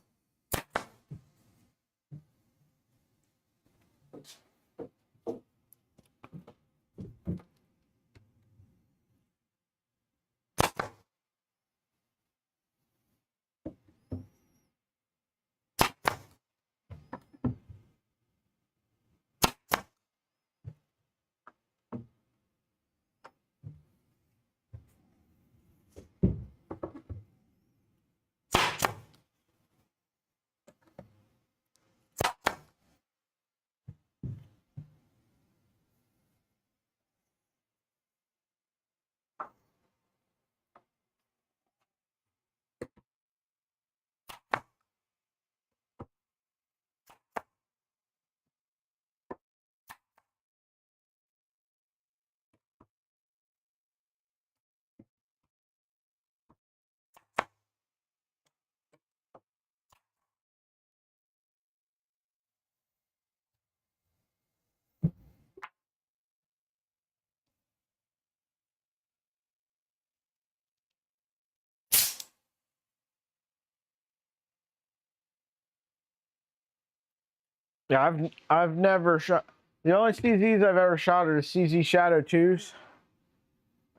Yeah, I've never shot. The only CZs I've ever shot are the CZ Shadow 2s,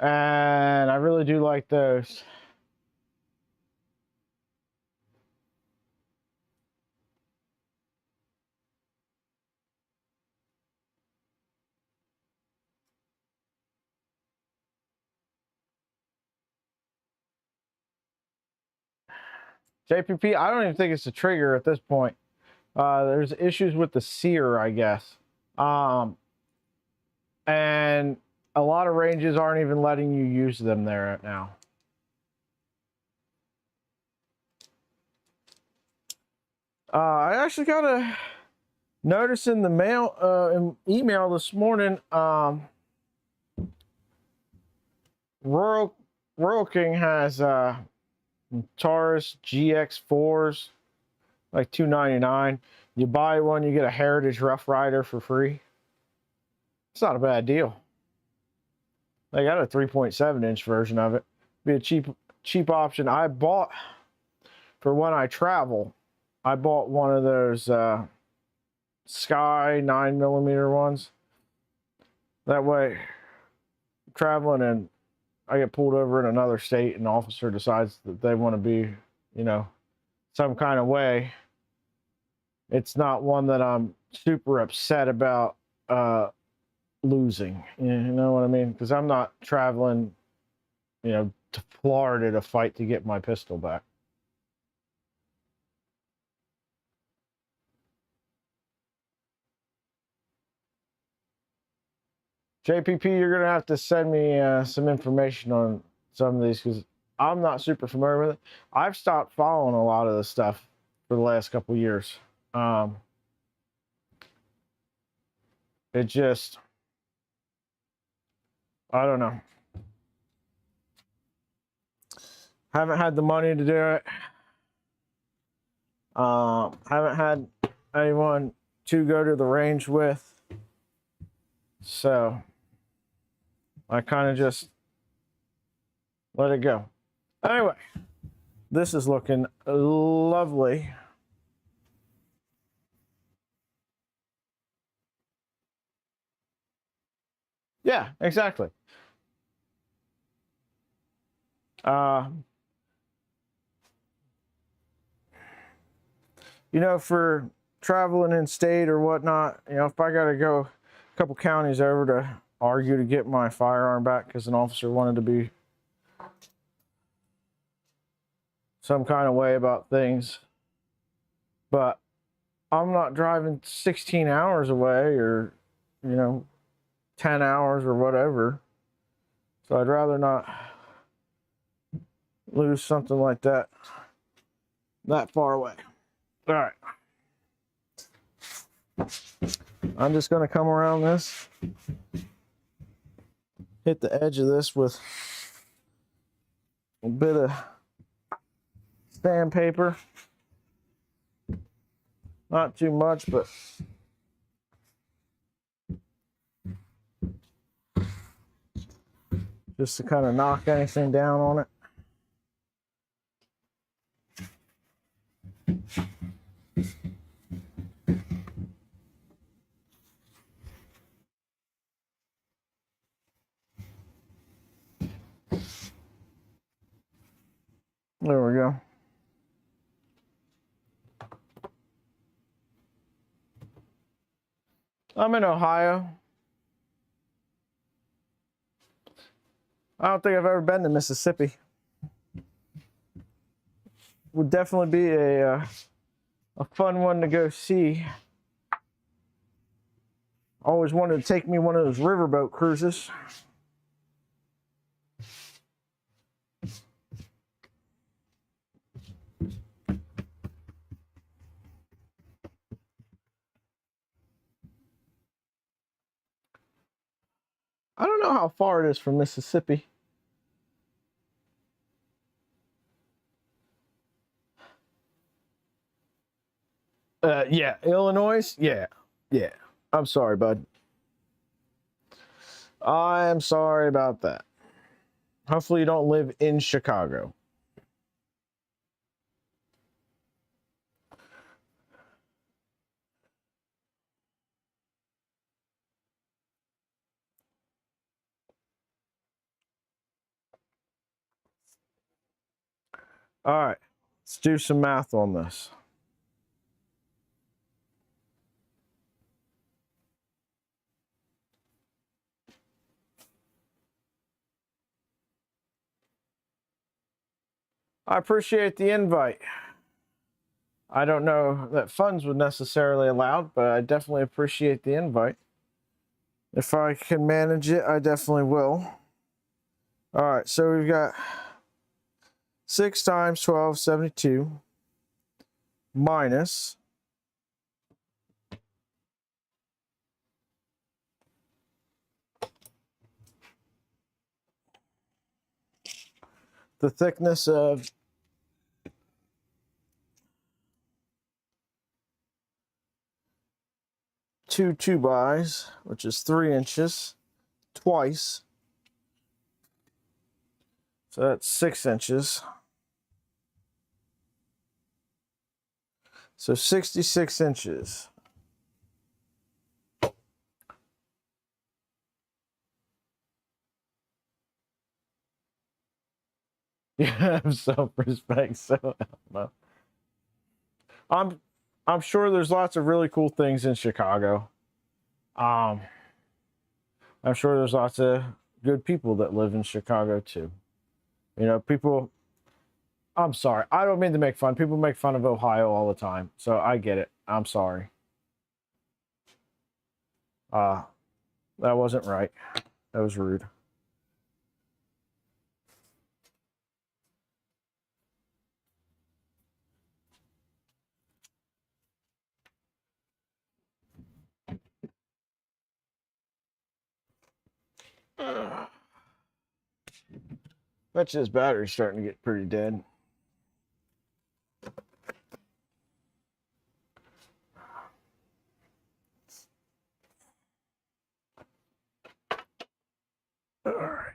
and I really do like those. JPP, I don't even think it's a trigger at this point. There's issues with the sear, I guess. And a lot of ranges aren't even letting you use them there now. I actually got a notice in the mail, email this morning. Rural King has Taurus GX4s, like $2.99. You buy one, you get a Heritage Rough Rider for free. It's not a bad deal. They got a 3.7-inch version of it. Be a cheap option. I bought, for when I travel, I bought one of those Sky 9mm ones. That way, traveling and I get pulled over in another state and the officer decides that they want to be, you know, some kind of way. It's not one that I'm super upset about losing. You know what I mean? Because I'm not traveling, you know, to Florida to fight to get my pistol back. JPP, you're going to have to send me some information on some of these because I'm not super familiar with it. I've stopped following a lot of this stuff for the last couple of years. It just, I don't know. Haven't had the money to do it. Haven't had anyone to go to the range with. So I kind of just let it go. Anyway, this is looking lovely. Yeah, exactly. You know, for traveling in state or whatnot, you know, if I got to go a couple counties over to argue to get my firearm back because an officer wanted to be some kind of way about things, but I'm not driving 16 hours away or, you know, 10 hours or whatever. So I'd rather not lose something like that far away. All right. I'm just going to come around this, hit the edge of this with a bit of sandpaper. Not too much, but just to kind of knock anything down on it. There we go. I'm in Ohio. I don't think I've ever been to Mississippi. Would definitely be a fun one to go see. Always wanted to take me one of those riverboat cruises. I don't know how far it is from Mississippi. Yeah, Illinois. Yeah. I'm sorry, bud. I am sorry about that. Hopefully you don't live in Chicago. All right, let's do some math on this. I appreciate the invite. I don't know that funds would necessarily allowed, but I definitely appreciate the invite. If I can manage it, I definitely will. All right, so we've got 6 times 12, 72, minus the thickness of 2 2-bys, which is 3 inches, twice. So that's 6 inches. So 66 inches. You have self-respect, so no. I'm sure there's lots of really cool things in Chicago. I'm sure there's lots of good people that live in Chicago too. You know, people, I'm sorry, I don't mean to make fun. People make fun of Ohio all the time, so I get it. I'm sorry. That wasn't right. That was rude. Bet you this battery's starting to get pretty dead. All right.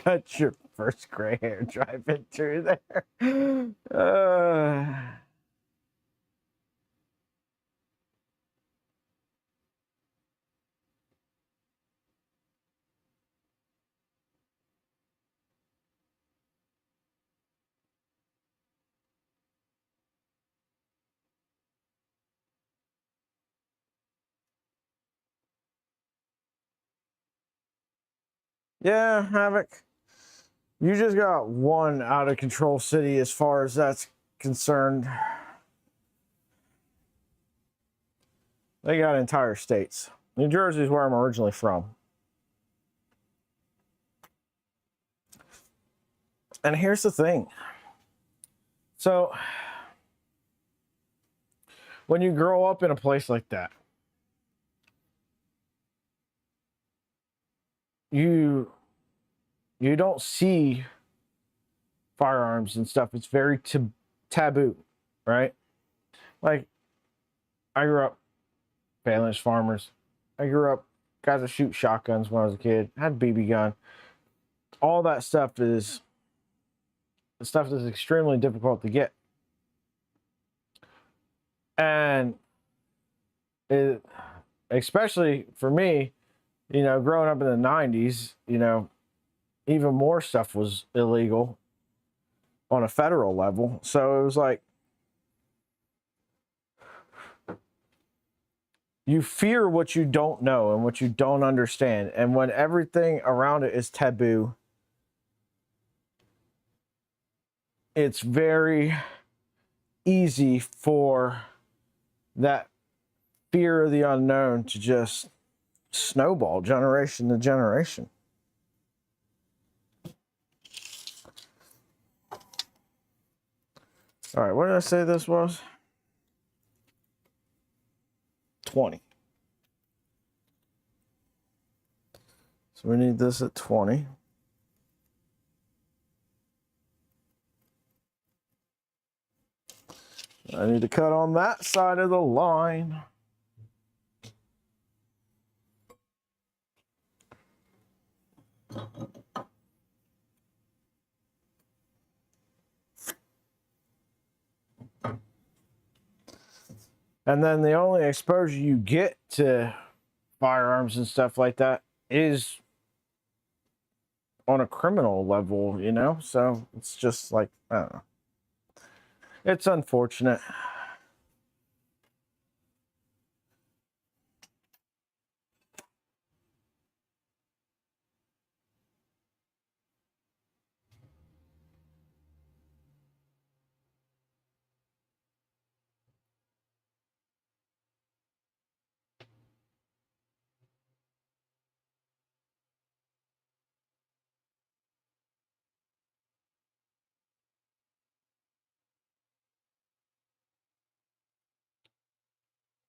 Got your first gray hair driving through there. Yeah, Havoc. You just got one out of control city as far as that's concerned. They got entire states. New Jersey is where I'm originally from. And here's the thing. So, when you grow up in a place like that, you don't see firearms and stuff. It's very taboo, right? Like, I grew up family's farmers. I grew up guys that shoot shotguns when I was a kid. Had a BB gun. All that stuff is extremely difficult to get. And it, especially for me, you know, growing up in the 90s, you know, even more stuff was illegal on a federal level. So it was like, you fear what you don't know and what you don't understand. And when everything around it is taboo, it's very easy for that fear of the unknown to just snowball generation to generation. All right, what did I say this was? 20. So we need this at 20. I need to cut on that side of the line. And then the only exposure you get to firearms and stuff like that is on a criminal level, you know? So it's just like, I don't know. It's unfortunate.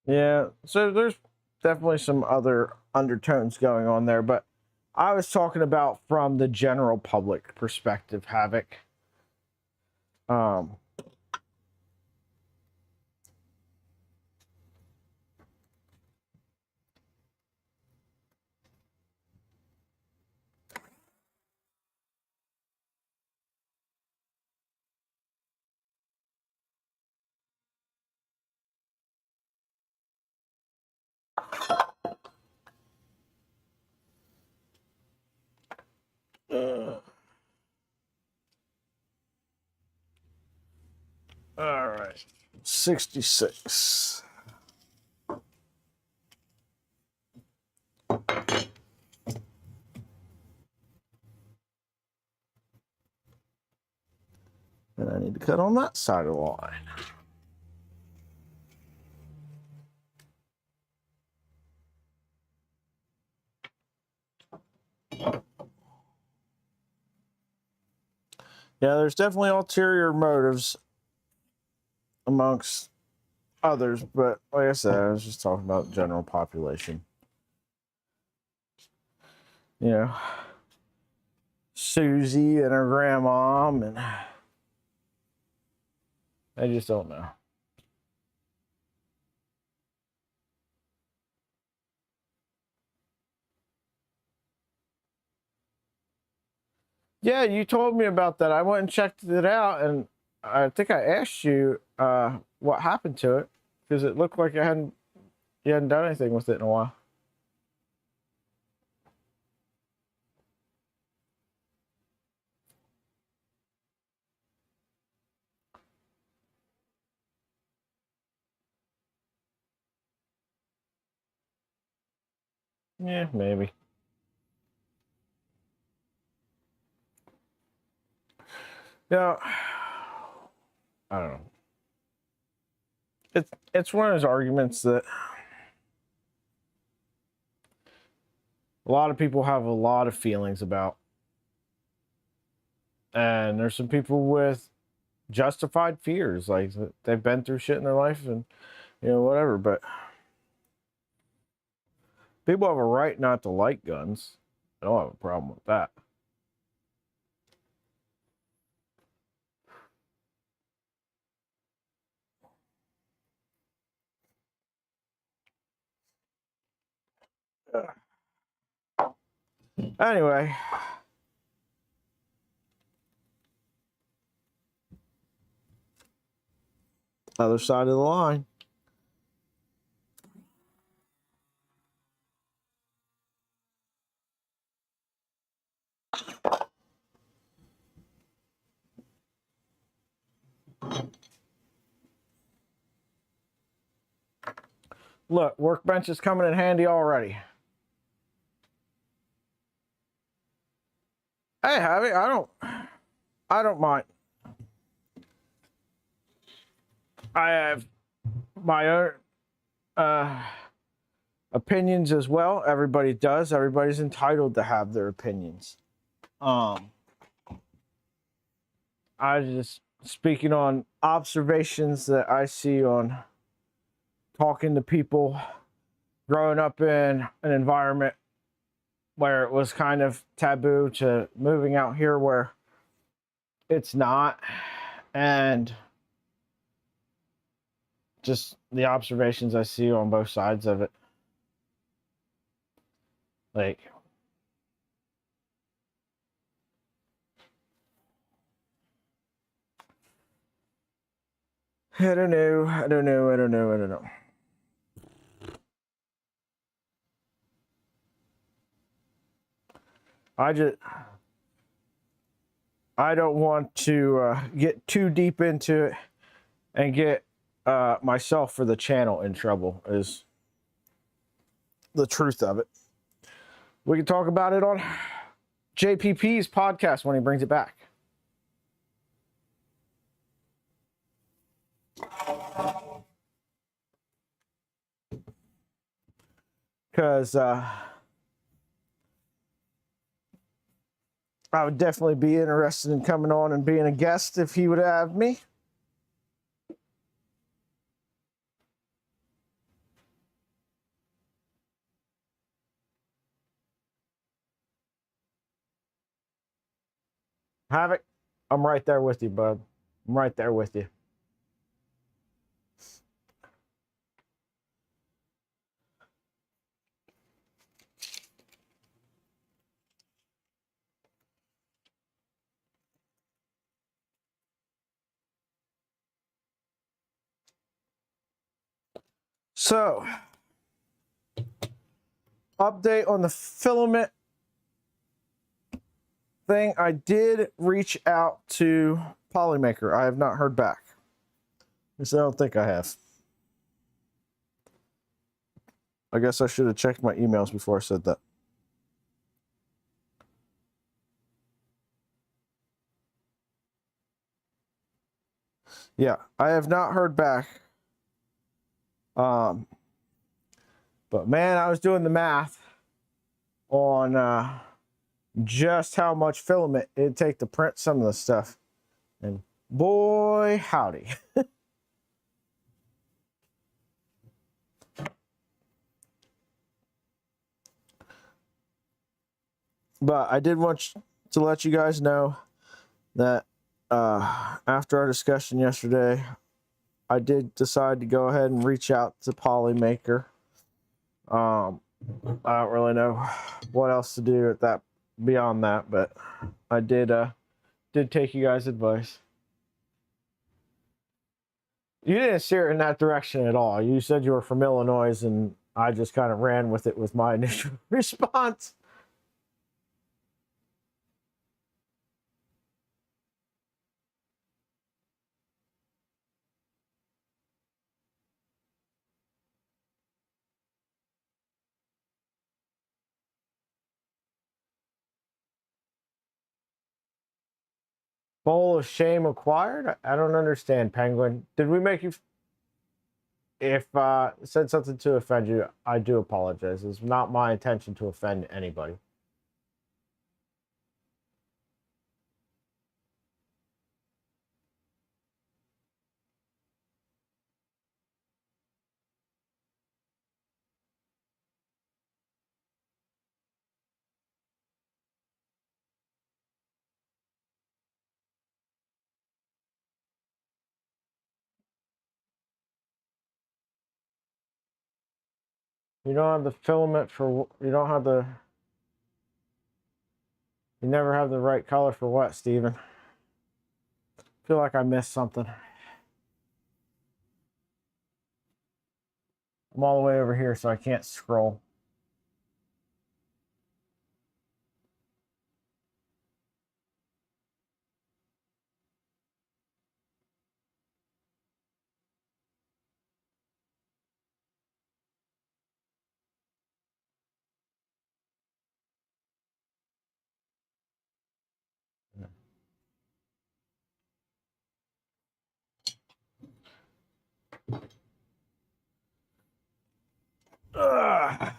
Yeah, so there's definitely some other undertones going on there, but I was talking about from the general public perspective, Havoc. Um, all right, 66. And I need to cut on that side of the line. Yeah, there's definitely ulterior motives amongst others, but like I said, I was just talking about general population. You know, Susie and her grandmom, and I just don't know. Yeah, you told me about that. I went and checked it out, and I think I asked you what happened to it because it looked like you hadn't done anything with it in a while. Yeah, maybe. Yeah, I don't know. It's one of those arguments that a lot of people have a lot of feelings about, and there's some people with justified fears, like they've been through shit in their life, and whatever. But people have a right not to like guns. I don't have a problem with that. Anyway, other side of the line. Look, Workbench is coming in handy already. Hey, Javi, I don't mind. I have my own opinions as well. Everybody does. Everybody's entitled to have their opinions. I just speaking on observations that I see on talking to people growing up in an environment where it was kind of taboo to moving out here where it's not, and just the observations I see on both sides of it. Like, I don't know. I don't want to get too deep into it and get myself for the channel in trouble, is the truth of it. We can talk about it on JPP's podcast when he brings it back. Because I would definitely be interested in coming on and being a guest if he would have me. Havoc, I'm right there with you, bud. I'm right there with you. So, update on the filament thing. I did reach out to Polymaker. I have not heard back. At least I don't think I have. I guess I should have checked my emails before I said that. Yeah, I have not heard back. But man, I was doing the math on just how much filament it'd take to print some of the stuff. And boy, howdy. But I did want to let you guys know that after our discussion yesterday, I did decide to go ahead and reach out to Polymaker. I don't really know what else to do at that beyond that, but I did take you guys' advice. You didn't steer in that direction at all. You said you were from Illinois, and I just kind of ran with it with my initial response. Bowl of shame acquired? I don't understand, Penguin. Did we make you... If said something to offend you, I do apologize. It's not my intention to offend anybody. You don't have the filament for... You don't have the... You never have the right color for what, Steven? I feel like I missed something. I'm all the way over here, so I can't scroll. Ugh.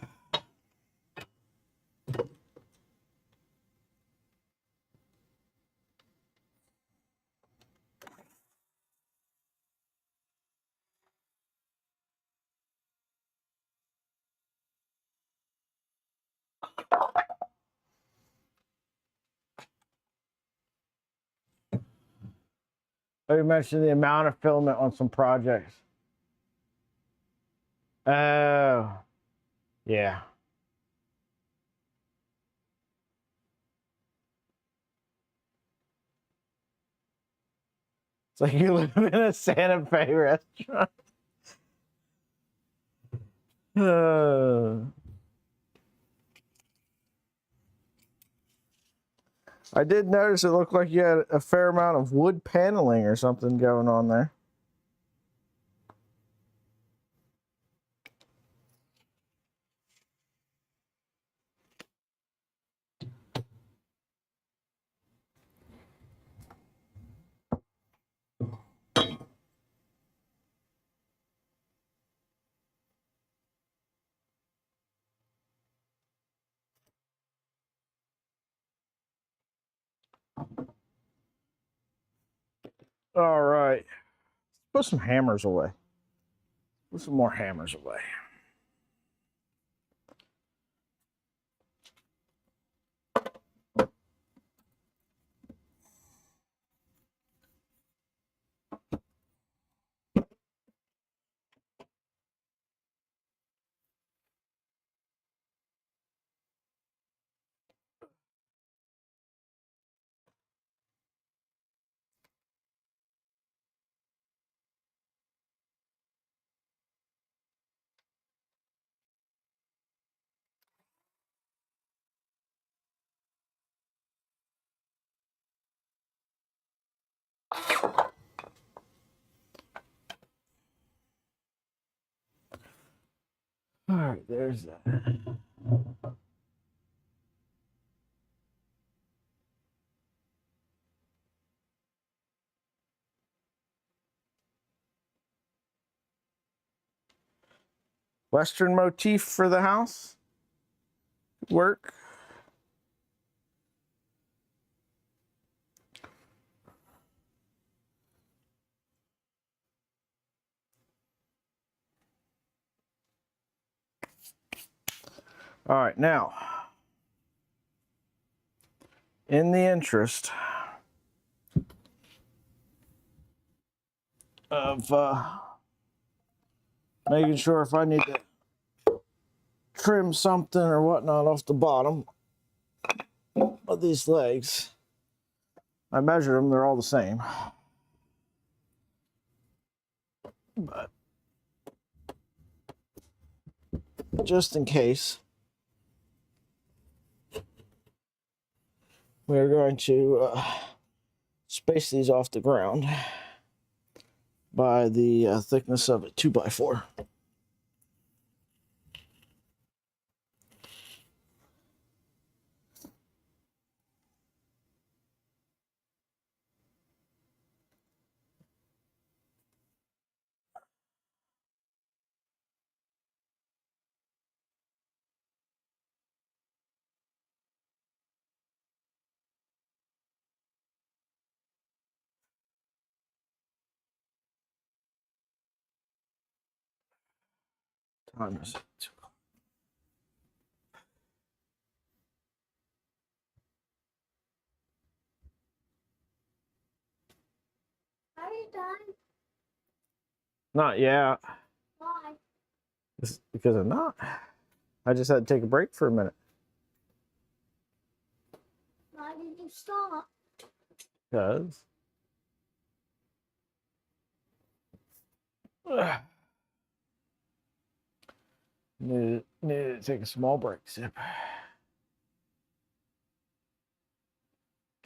You mentioned the amount of filament on some projects. Oh, yeah. It's like you live in a Santa Fe restaurant. I did notice it looked like you had a fair amount of wood paneling or something going on there. All right. Put some hammers away. Put some more hammers away. All right, there's that. Western motif for the house. Work. All right, now, in the interest of making sure if I need to trim something or whatnot off the bottom of these legs, I measured them, they're all the same. But just in case, we're going to space these off the ground by the thickness of a 2x4. Time is it? Are you done? Not yet. Why? It's because I'm not. I just had to take a break for a minute. Why did you stop? Because needed to take a small break. Zip.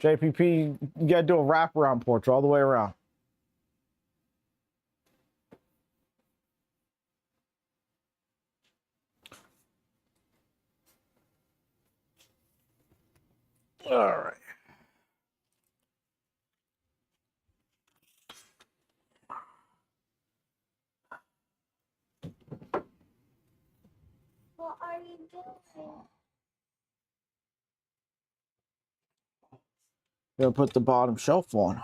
JPP, you gotta do a wraparound porch all the way around. All right. What are you doing? Gonna put the bottom shelf on.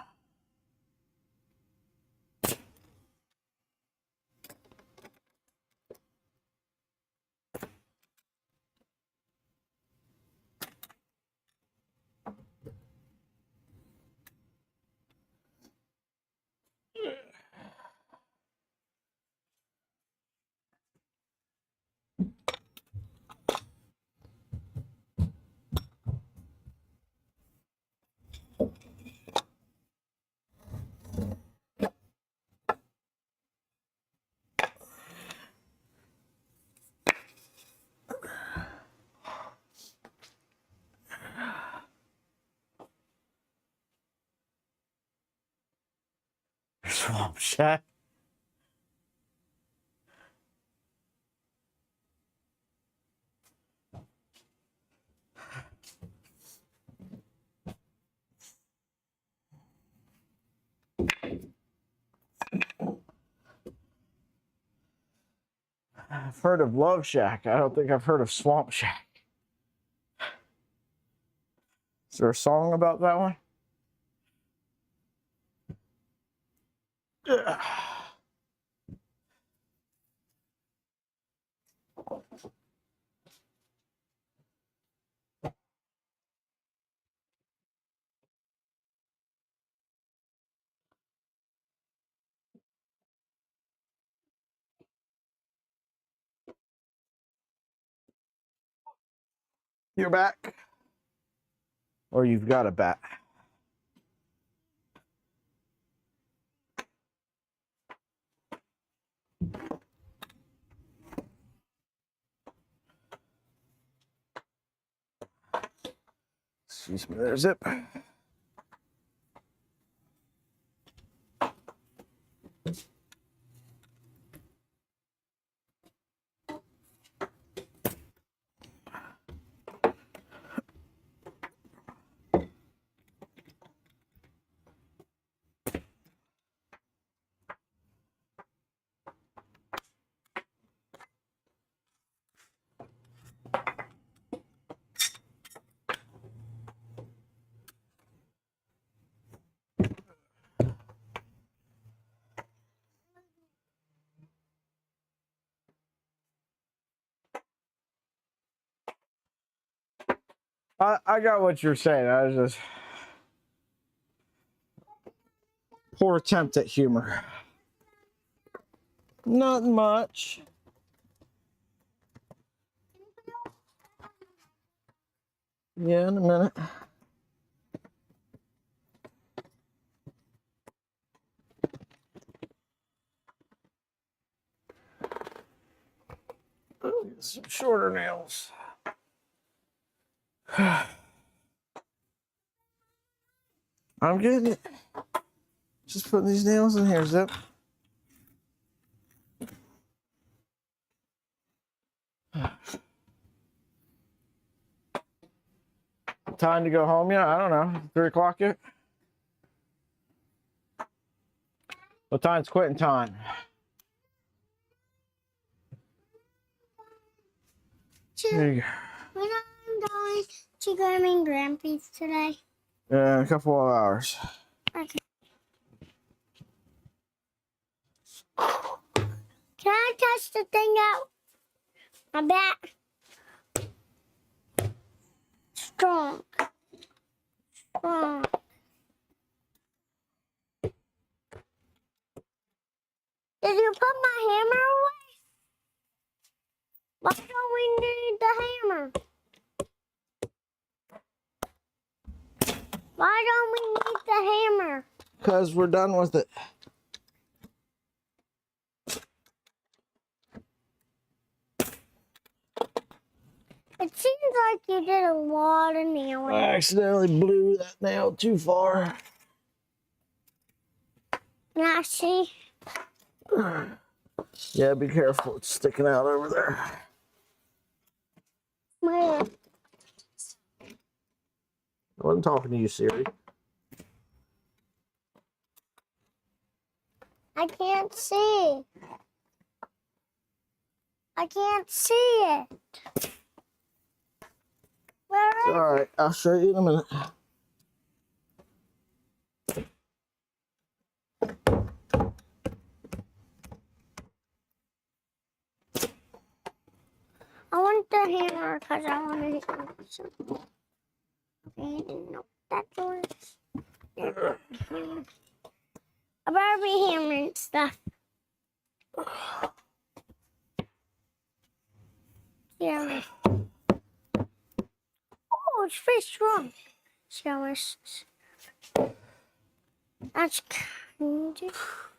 Swamp Shack. I've heard of Love Shack. I don't think I've heard of Swamp Shack. Is there a song about that one? Ugh. You're back. Or you've got a bat. Excuse me, there's Zip. I got what you're saying. I was just poor attempt at humor. Not much. Yeah, in a minute. Ooh, some shorter nails. I'm getting it. Just putting these nails in here, Zip. Time to go home yet? I don't know. 3 o'clock yet? What time's quitting time? There you go. When I'm going to Grandma and Grandpa's today. Yeah, in a couple of hours. Okay. Can I touch the thing out? My back. Strong. Strong. Did you put my hammer away? Why don't we need the hammer? Why don't we need the hammer? Because we're done with it. It seems like you did a lot of nailing. I accidentally blew that nail too far. Can I see? Yeah, be careful. It's sticking out over there. Where? I wasn't talking to you, Siri. I can't see. I can't see it. Where It's is all right. I'll show you in a minute. I want the hammer because I want to hit something. I didn't know that was. A Barbie hammer and stuff. Yeah. Oh, it's pretty strong. Jealous. That's kind of.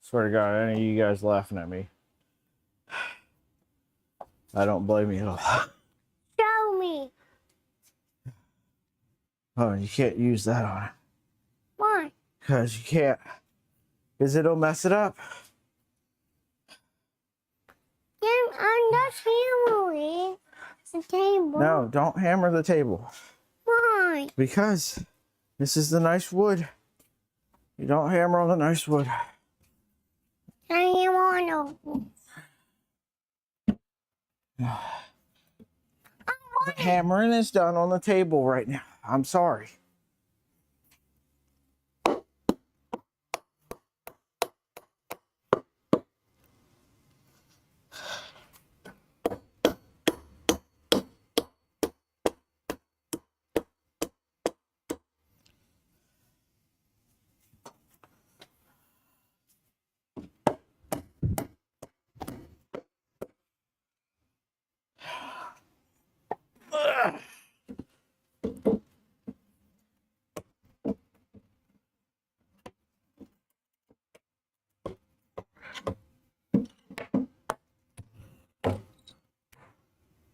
Swear to God, any of you guys laughing at me. I don't blame you at all. Show me. Oh, you can't use that on it. Why? Because you can't because it'll mess it up. Yeah, I'm just hammering the table. No, don't hammer the table. Why? Because this is the nice wood. You don't hammer on the nice wood. I am on The hammering is done on the table right now. I'm sorry.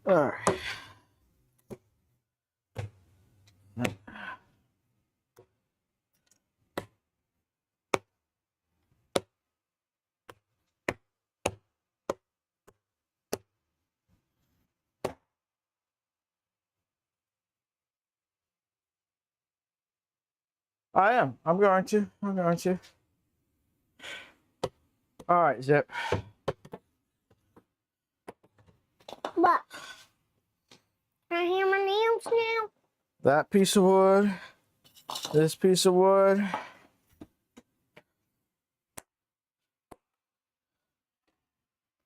All right. I am. I'm going to. All right, Zip. But can I hammer nails now? That piece of wood. This piece of wood.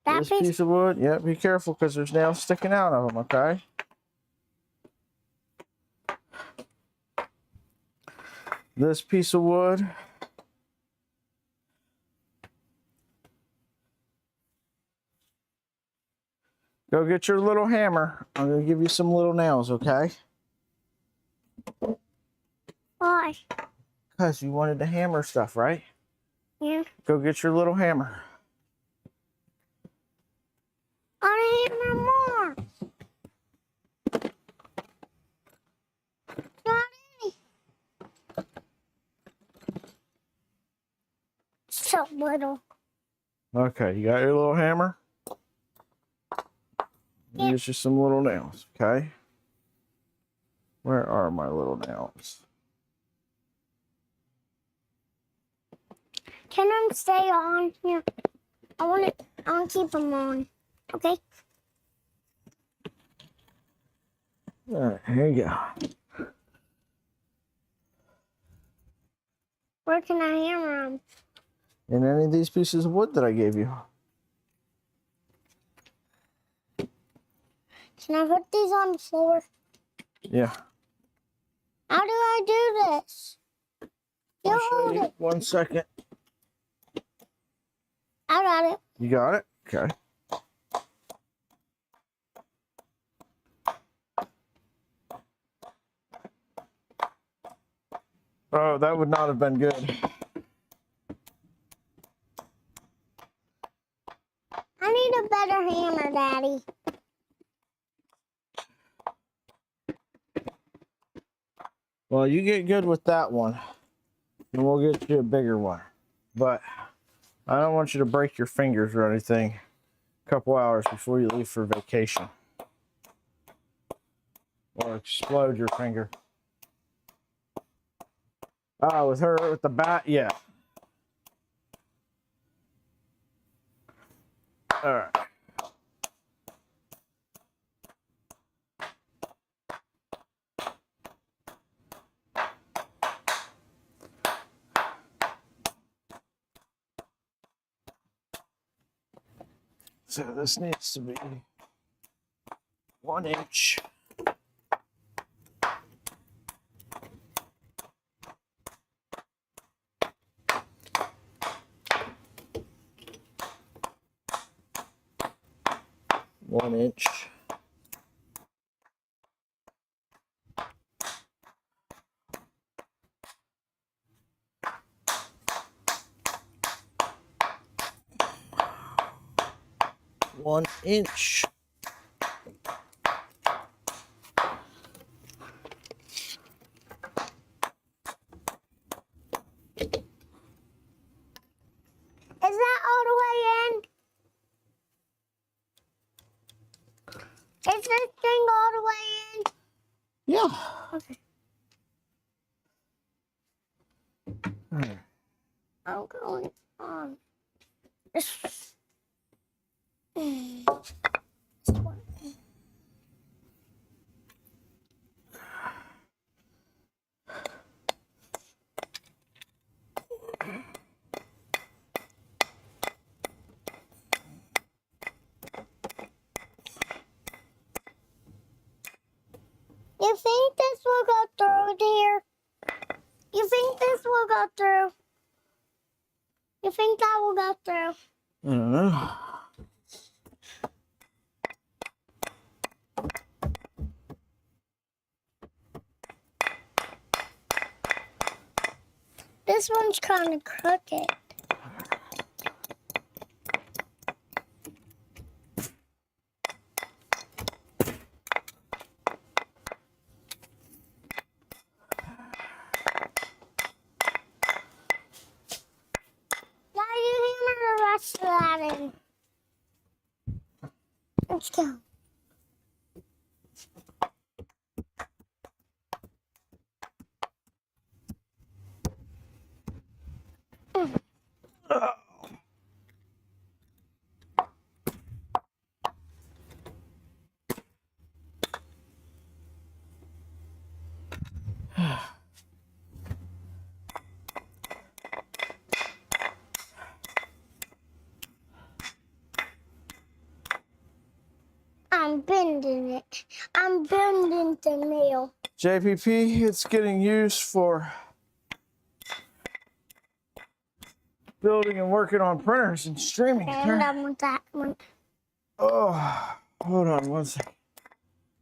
That This piece of wood. Yeah, be careful because there's nails sticking out of them, okay? This piece of wood. Go get your little hammer. I'm going to give you some little nails, okay? Why? Because you wanted to hammer stuff, right? Yeah. Go get your little hammer. I hammer more. Not any. So little. Okay, you got your little hammer? Yeah. Here's just some little nails, okay? Where are my little nails? Can them stay on here? I want to keep them on. Okay. All right, here you go. Where can I hammer them? And any of these pieces of wood that I gave you. Can I put these on the floor? Yeah. How do I do this? You I'll show hold you. it. 1 second. I got it. You got it? Okay. Oh, that would not have been good. I need a better hammer, Daddy. Well, you get good with that one, and we'll get you a bigger one. But I don't want you to break your fingers or anything a couple hours before you leave for vacation. Or explode your finger. Oh, with her, with the bat, yeah. All right. So this needs to be 1 inch. One inch. One inch. I'm going on this one. You think this will go through, dear? You think this will go through? You think that will go through? I don't know. This one's kind of crooked. Now you hammer the rest of that in. Let's go. I'm bending it. I'm bending the nail. JPP, it's getting used for building and working on printers and streaming. Okay, I'm done with that one. Oh, hold on one second.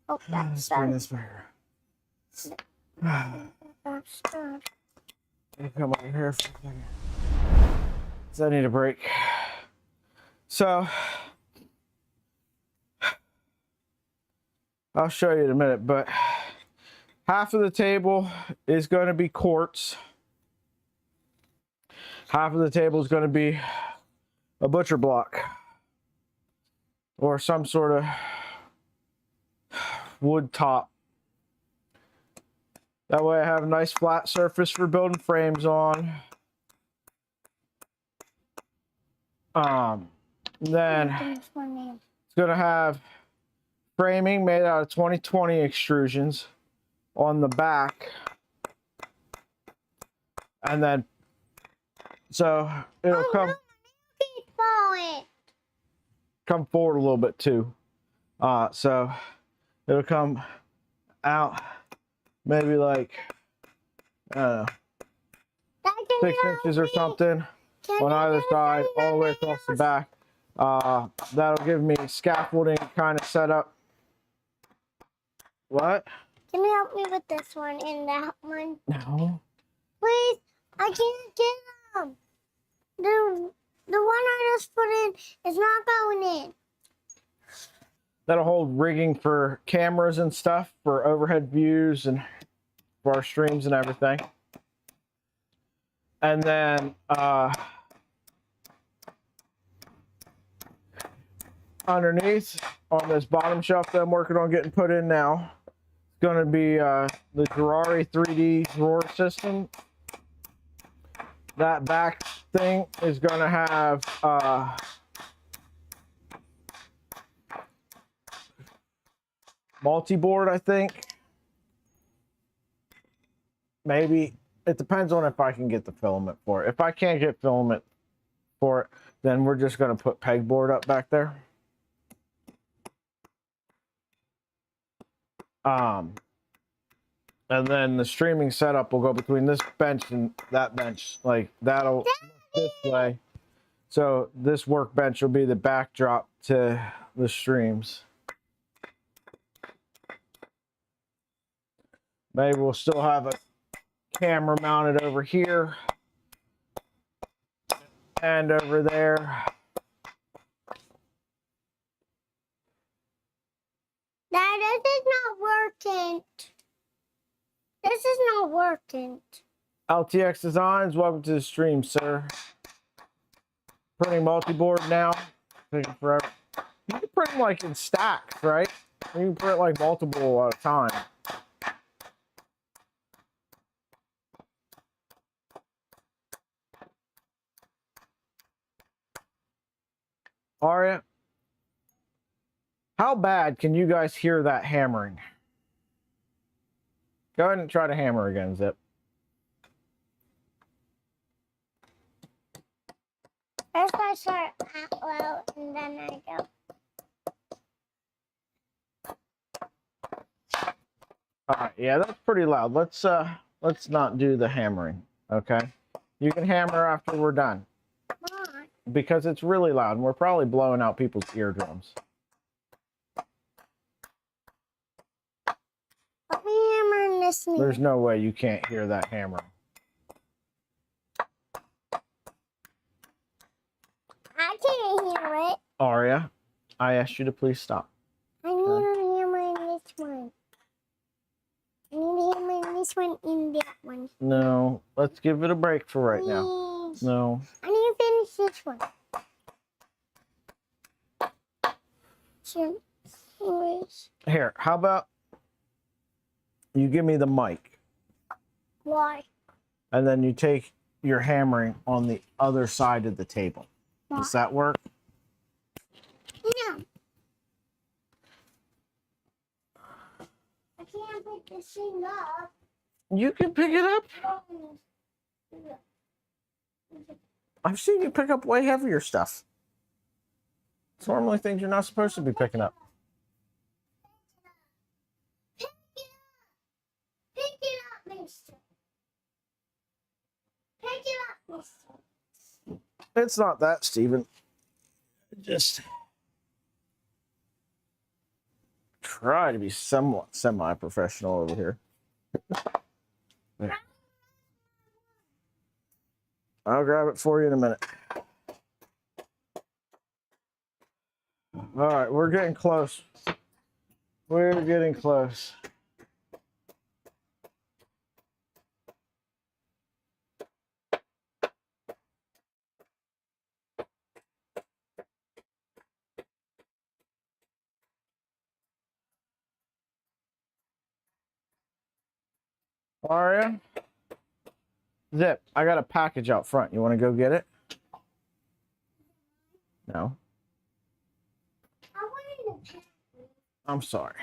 Oh, Let's that's bring done. this back here. That's done. Let me come over here for a second. 'Cause I need a break. So, I'll show you in a minute, but half of the table is going to be quartz. Half of the table is going to be a butcher block or some sort of wood top. That way I have a nice flat surface for building frames on. Then This one in. it's going to have framing made out of 2020 extrusions on the back. And then, so it'll Keep falling. come forward a little bit too. So it'll come out maybe like, I don't know, That can 6 help inches or me. something Can on you either do side, something all the way else? across the back. That'll give me scaffolding kind of set up. What? Can you help me with this one and that one? No. Please, I can't get them. The one I just put in is not going in. That'll hold rigging for cameras and stuff, for overhead views and for our streams and everything. And then underneath on this bottom shelf that I'm working on getting put in now, it's going to be the Ferrari 3D drawer system. That back thing is going to have multi-board, I think. Maybe. It depends on if I can get the filament for it. If I can't get filament for it, then we're just going to put pegboard up back there. And then the streaming setup will go between this bench and that bench. Like that'll this way. So this workbench will be the backdrop to the streams. Maybe we'll still have a camera mounted over here and over there. Dad, this is not working. This is not working. LTX Designs, welcome to the stream, sir. Printing multi-board now. Taking forever. You can print like in stacks, right? You can print like multiple at a time. Aria, how bad can you guys hear that hammering? Go ahead and try to hammer again, Zip. First I start out loud and then I go. All right, yeah, that's pretty loud. Let's not do the hammering, okay? You can hammer after we're done Why? because it's really loud and we're probably blowing out people's eardrums. Let me hammer in this mirror. There's no way you can't hear that hammering. I can't hear it. Aria, I asked you to please stop. I need a hammer in this one. I need a hammer in this one and that one. No, let's give it a break for right now. Please. No. I need to finish this one. Sure. Anyways. Here, how about you give me the mic Why? and then you take your hammering on the other side of the table. Why? Does that work? No. I can't pick this thing up. You can pick it up. I've seen you pick up way heavier stuff. It's normally things you're not supposed to be picking up. Pick it up. Pick it up, mister. Pick it up, mister. It's not that, Steven. Just try to be somewhat semi-professional over here. There. I'll grab it for you in a minute. All right, we're getting close. We're getting close. Aria? Zip, I got a package out front. You want to go get it? No? I wanted to pack it. I'm sorry.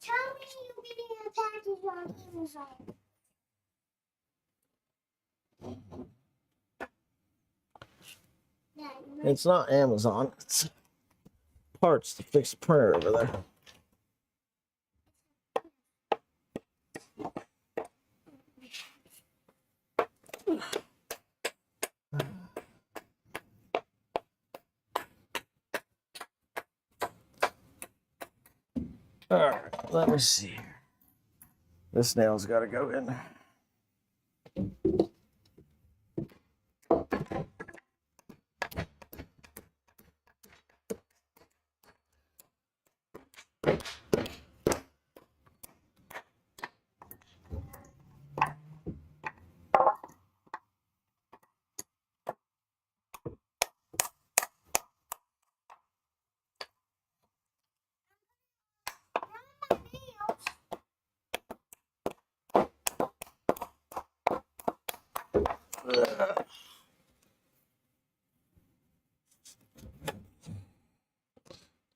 Tell me you're getting a package on Amazon. Yeah, you know. It's not Amazon. It's parts to fix the printer over there. All right, let me see. This nail's got to go in.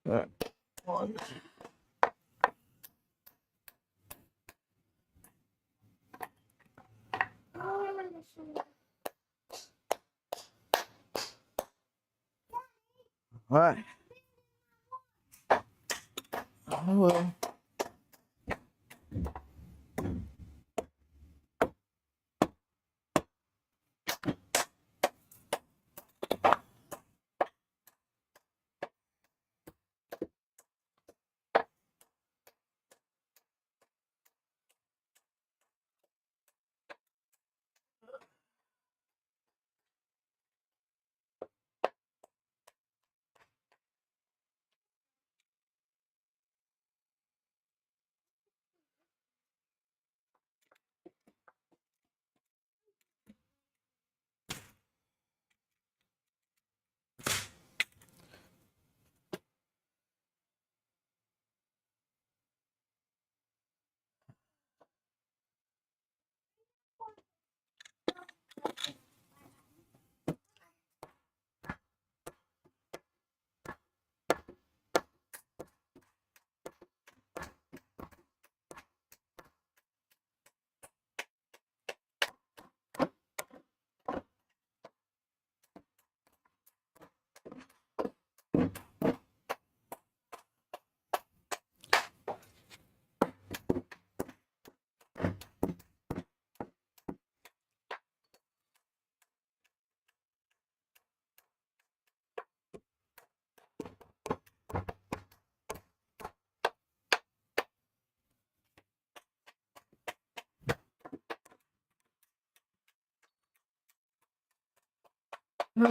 All right, one. All right. I will. All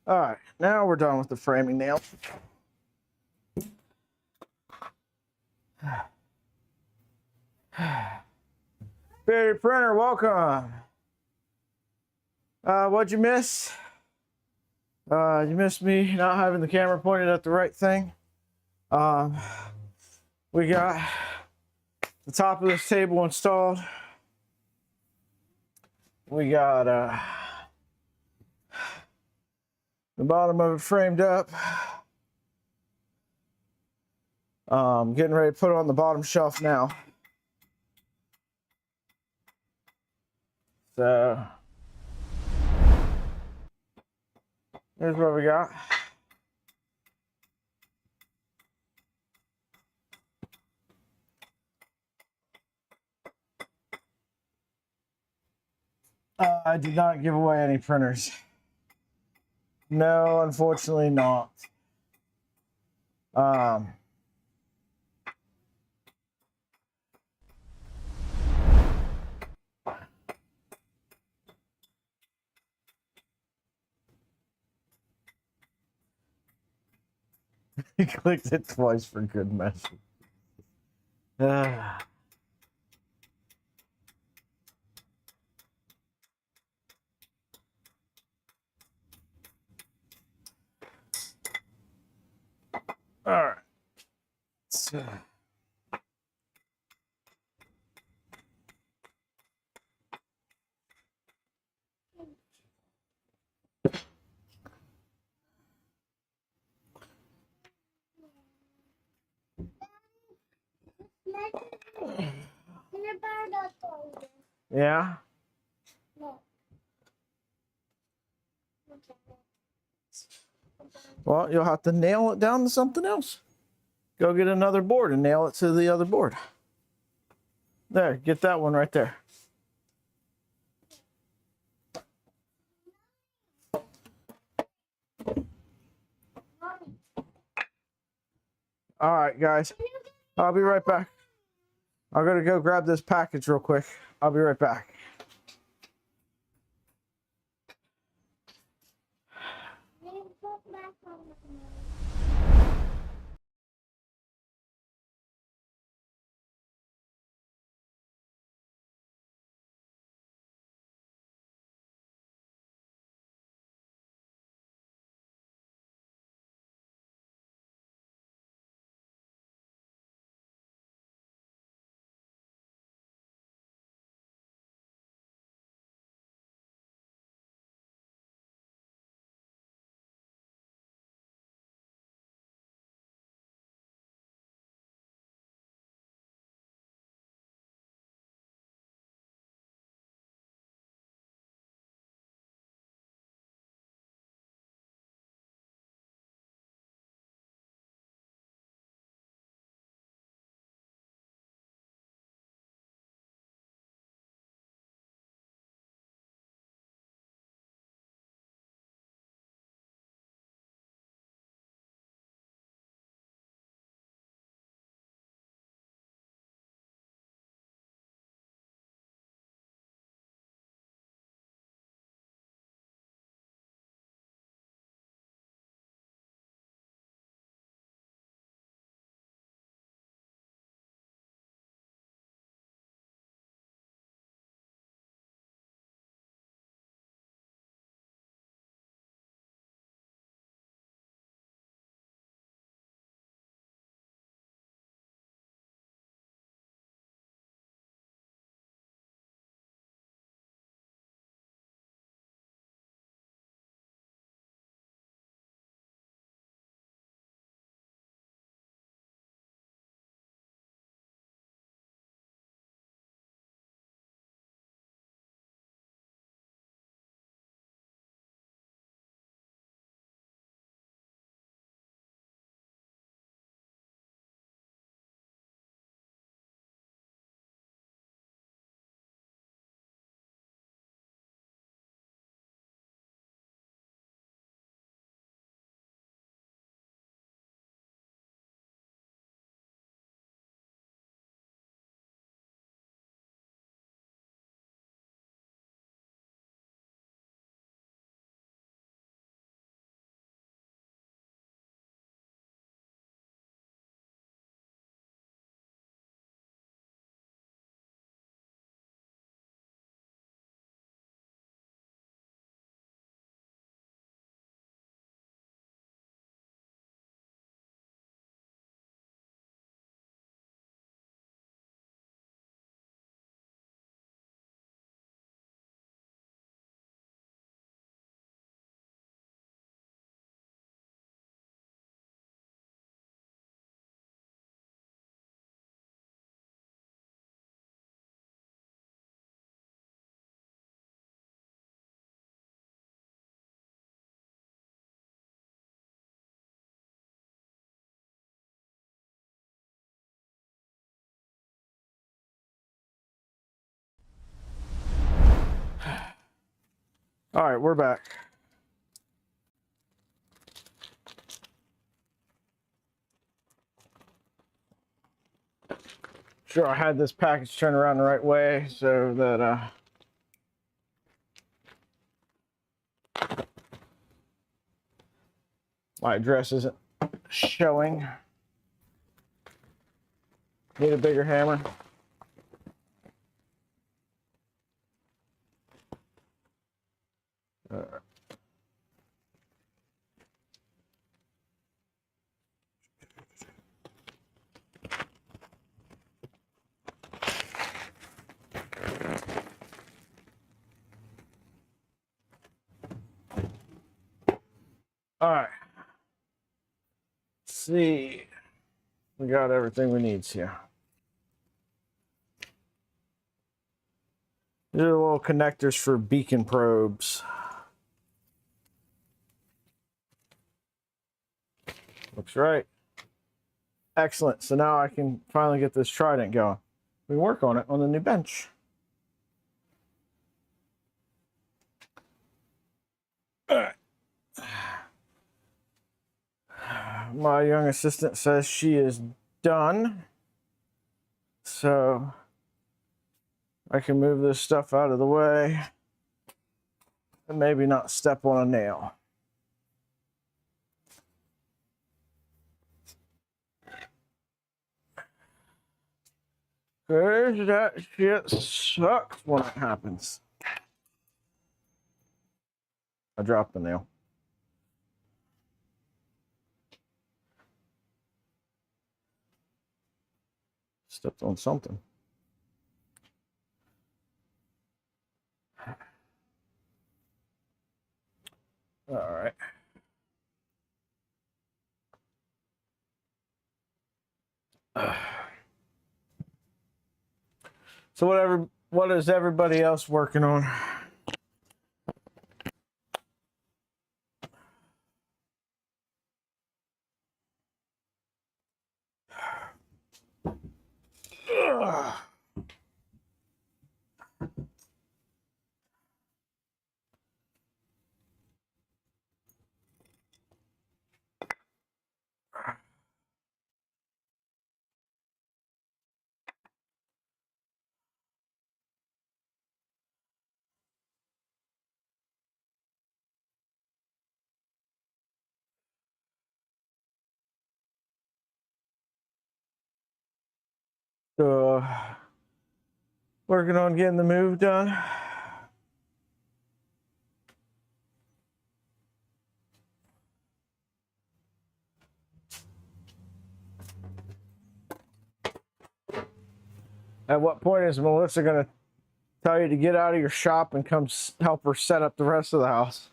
right, now we're done with the framing nails. Bearded printer, welcome. What'd you miss? You missed me not having the camera pointed at the right thing. We got the top of this table installed. We got the bottom of it framed up. Getting ready to put it on the bottom shelf now. So here's what we got. I did not give away any printers. No, unfortunately not. He clicked it twice for good measure. All right. So. Yeah. Well, you'll have to nail it down to something else. Go get another board and nail it to the other board. There, get that one right there. All right, guys. I'll be right back. I'm going to go grab this package real quick. I'll be right back. All right, we're back. Sure, I had this package turned around the right way so that my address isn't showing. Need a bigger hammer. All right. Let's see. We got everything we need here. These are the little connectors for beacon probes. Looks right. Excellent. So now I can finally get this trident going. We can work on it on the new bench. All right. My young assistant says she is done. So I can move this stuff out of the way and maybe not step on a nail. Cause that shit sucks when it happens. I dropped the nail. Stepped on something. All right. So what is everybody else working on? Ugh. So, working on getting the move done. At what point is Melissa going to tell you to get out of your shop and come help her set up the rest of the house?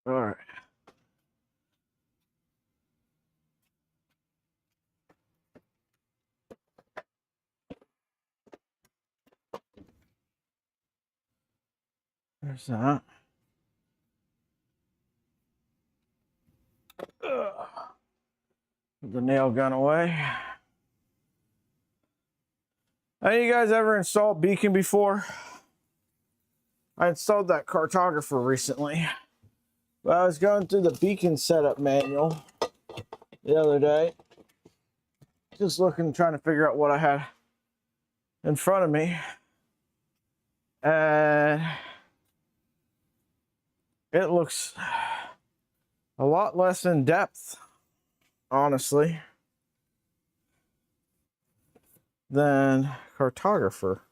All right. There's that. Ugh. Put the nail gun away. Have you guys ever installed Beacon before? I installed that cartographer recently. But I was going through the Beacon setup manual the other day. Just looking, trying to figure out what I had in front of me. And it looks a lot less in depth, honestly, than cartographer.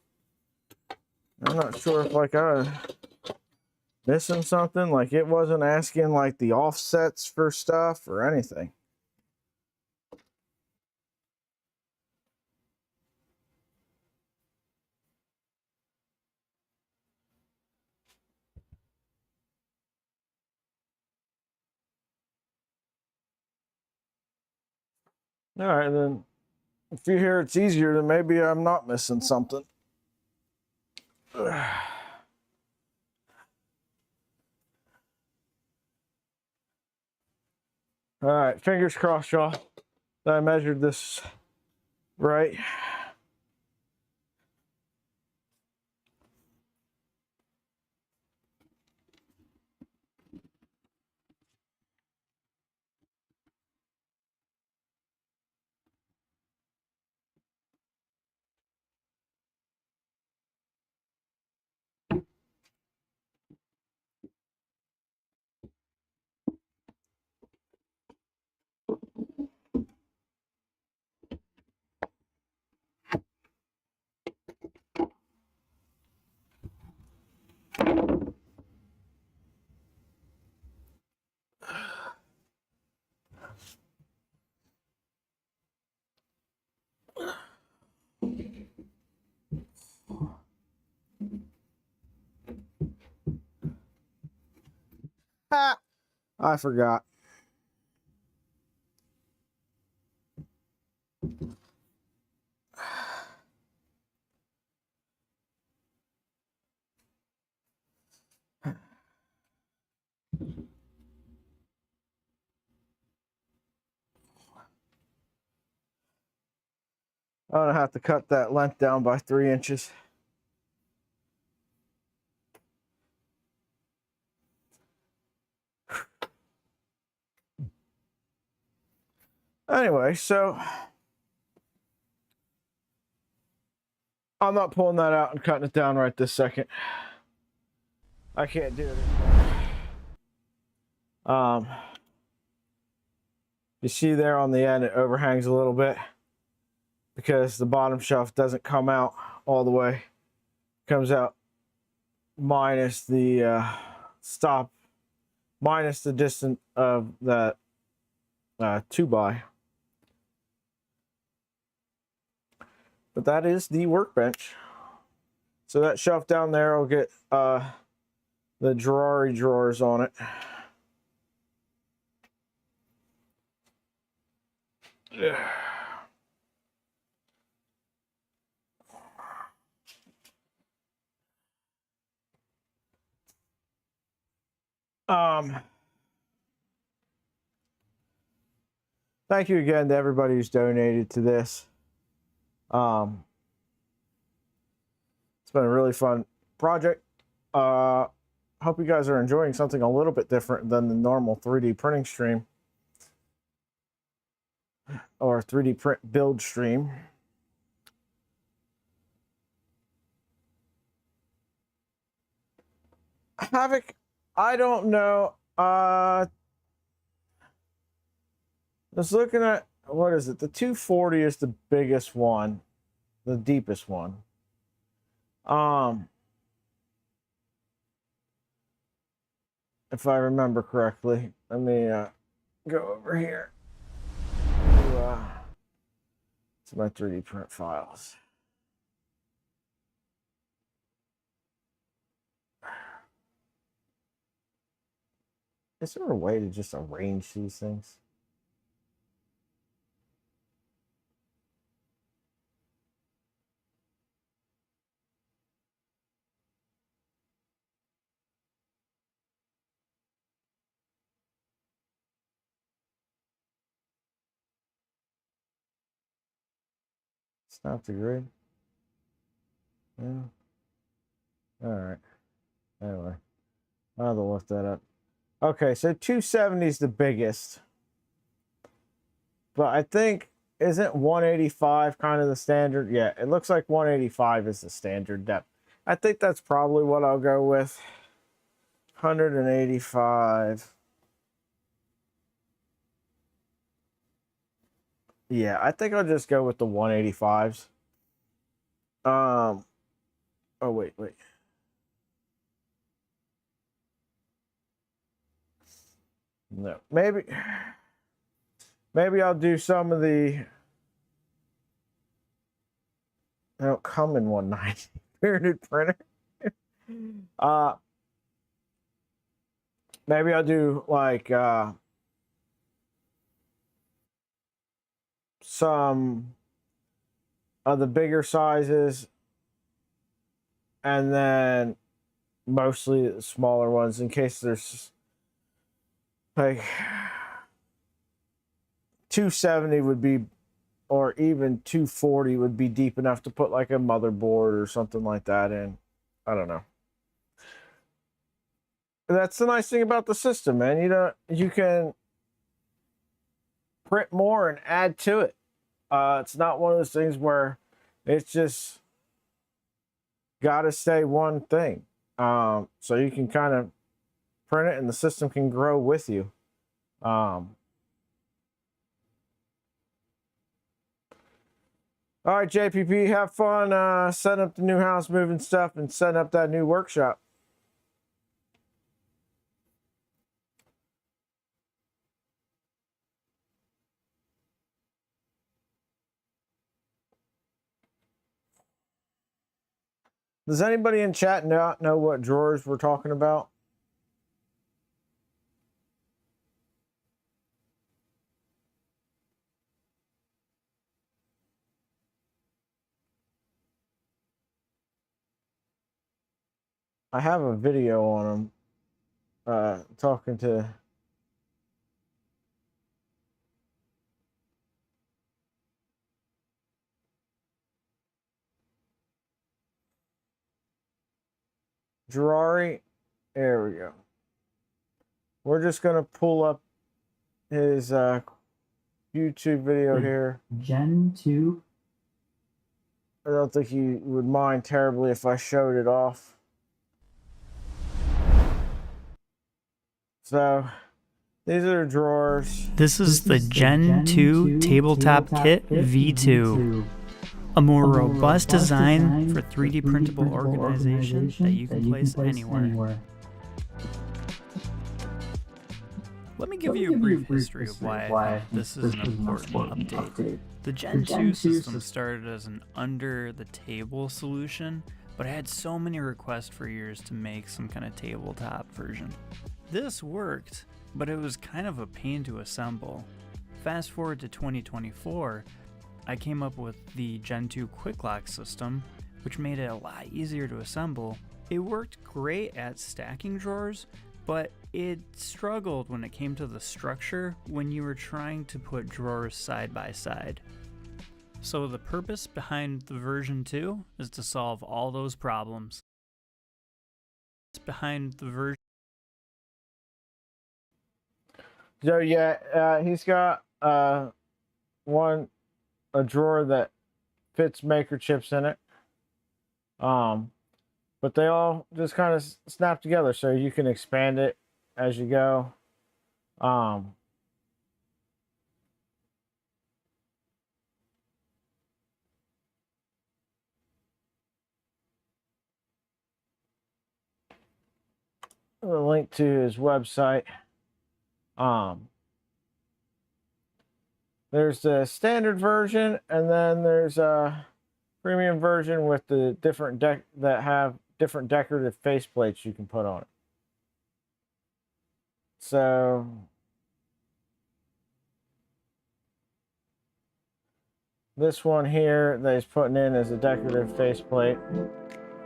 I'm not sure if like I was missing something, like it wasn't asking like the offsets for stuff or anything. All right, then if you hear it's easier, then maybe I'm not missing something. All right, fingers crossed, y'all, that I measured this right. Ah, I forgot. I'm gonna have to cut that length down by 3 inches. Anyway, so I'm not pulling that out and cutting it down right this second. I can't do it anymore. You see there on the end, it overhangs a little bit because the bottom shelf doesn't come out all the way. It comes out minus the stop, minus the distance of that 2x. But that is the workbench. So that shelf down there will get the drawers on it. Thank you again to everybody who's donated to this. It's been a really fun project. Hope you guys are enjoying something a little bit different than the normal 3D printing stream or 3D print build stream. Havoc, I don't know. Just looking at, what is it? The 240 is the biggest one, the deepest one. If I remember correctly, let me go over here to my 3D print files. Is there a way to just arrange these things? Snap the grid. Yeah. All right. Anyway, I'll have to look that up. Okay, so 270 is the biggest. But I think, isn't 185 kind of the standard? Yeah, it looks like 185 is the standard depth. I think that's probably what I'll go with. 185. Yeah, I think I'll just go with the 185s. Oh, wait. No, maybe I'll do some of the, they don't come in 190 printed printer. Maybe I'll do like some of the bigger sizes, and then mostly the smaller ones in case there's like 270 would be, or even 240 would be deep enough to put like a motherboard or something like that in. I don't know. That's the nice thing about the system, man. You can print more and add to it. It's not one of those things where it's just got to stay one thing. So you can kind of print it and the system can grow with you. All right, JPP, have fun setting up the new house, moving stuff, and setting up that new workshop. Does anybody in chat not know what drawers we're talking about? I have a video on them talking to Gerari. There we go. We're just going to pull up his YouTube video here. Gen 2. I don't think he would mind terribly if I showed it off. So these are the drawers. This is the Gen 2 Tabletop Kit V2. A more robust design for 3D printable organization that you can place anywhere. Let me give you a brief history of why this is an important update. The Gen 2 system started as an under-the-table solution, but I had so many requests for years to make some kind of tabletop version. This worked, but it was kind of a pain to assemble. Fast forward to 2024, I came up with the Gen 2 Quick Lock system, which made it a lot easier to assemble. It worked great at stacking drawers, but it struggled when it came to the structure when you were trying to put drawers side by side. So the purpose behind the version 2 is to solve all those problems. So yeah, he's got a drawer that fits maker chips in it. But they all just kind of snap together, so you can expand it as you go. A link to his website. There's the standard version, and then there's a premium version with the different that have different decorative faceplates you can put on it. So this one here that he's putting in is a decorative faceplate.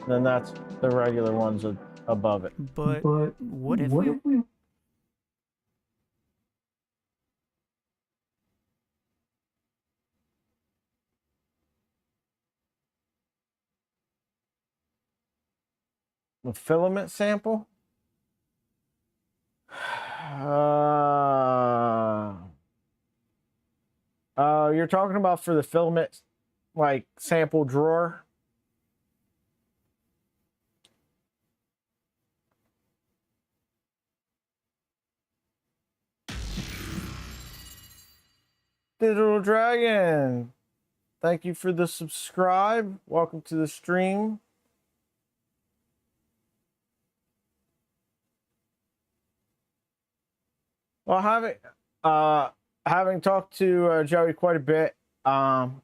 Then that's the regular ones above it. But what if we... A filament sample? You're talking about for the filament, like, sample drawer? Digital Dragon, thank you for the subscribe. Welcome to the stream. Well, having talked to Joey quite a bit, and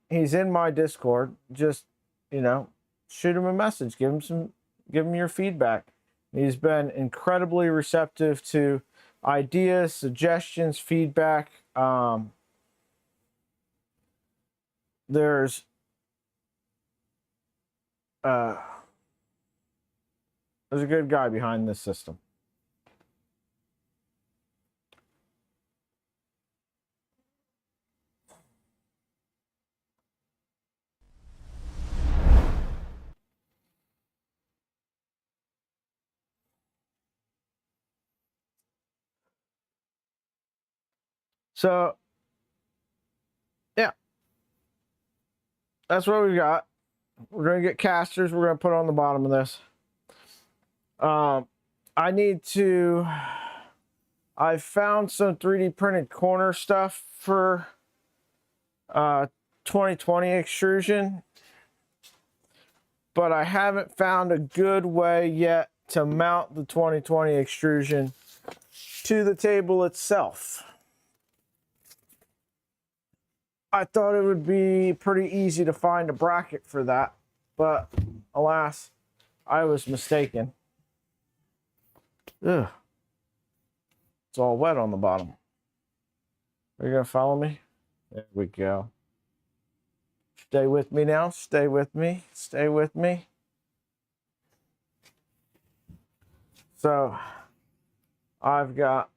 he's in my Discord. Just, shoot him a message, give him your feedback. He's been incredibly receptive to ideas, suggestions, feedback. There's a good guy behind this system. So, yeah, that's what we got. We're going to get casters. We're going to put on the bottom of this. I found some 3D printed corner stuff for 2020 extrusion, but I haven't found a good way yet to mount the 2020 extrusion to the table itself. I thought it would be pretty easy to find a bracket for that, but alas, I was mistaken. Ugh. It's all wet on the bottom. Are you gonna follow me? There we go. Stay with me now. Stay with me. Stay with me. So, I've got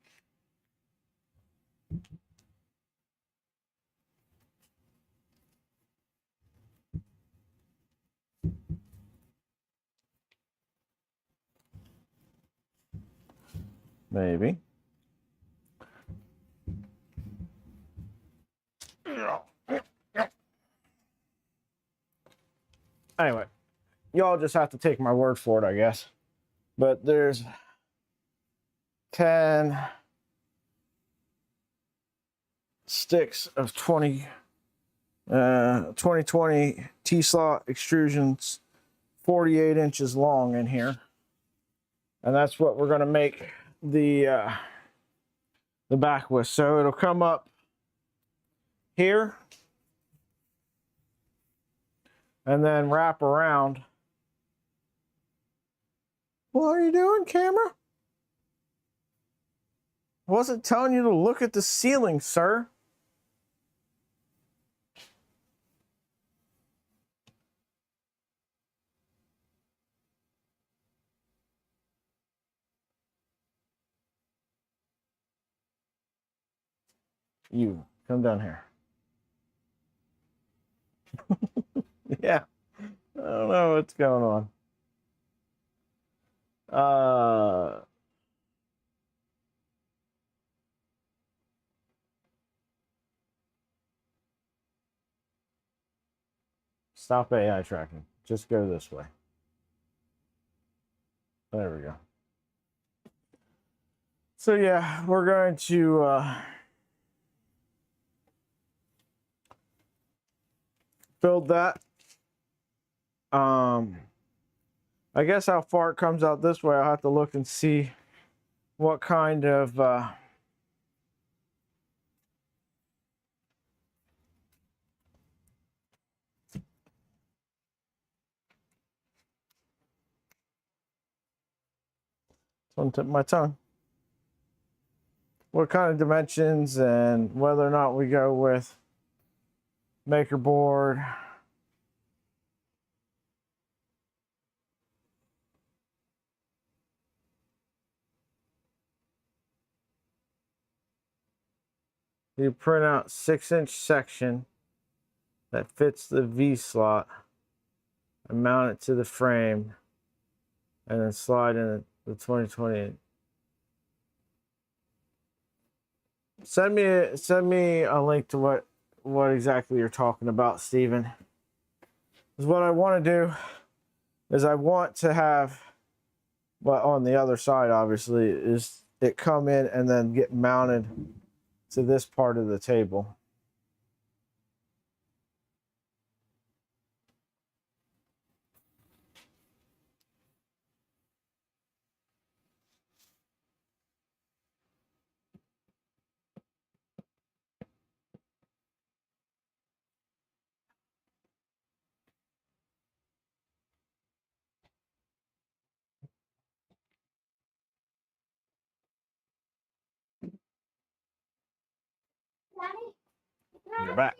maybe. Anyway, y'all just have to take my word for it, I guess. But there's 10 sticks of 2020 T-slot extrusions, 48 inches long in here. And that's what we're going to make the back with. So it'll come up here and then wrap around. What are you doing, camera? I wasn't telling you to look at the ceiling, sir. You, come down here. Yeah, I don't know what's going on. Stop AI tracking. Just go this way. There we go. So yeah, we're going to build that. I guess how far it comes out this way, I'll have to look and see what kind of on tip of my tongue. What kind of dimensions and whether or not we go with maker board. You print out 6-inch section that fits the V slot and mount it to the frame and then slide in the 2020. Send me a link to what exactly you're talking about, Steven. Because what I want to do is I want to have, well, on the other side, obviously, is it come in and then get mounted to this part of the table. You're back.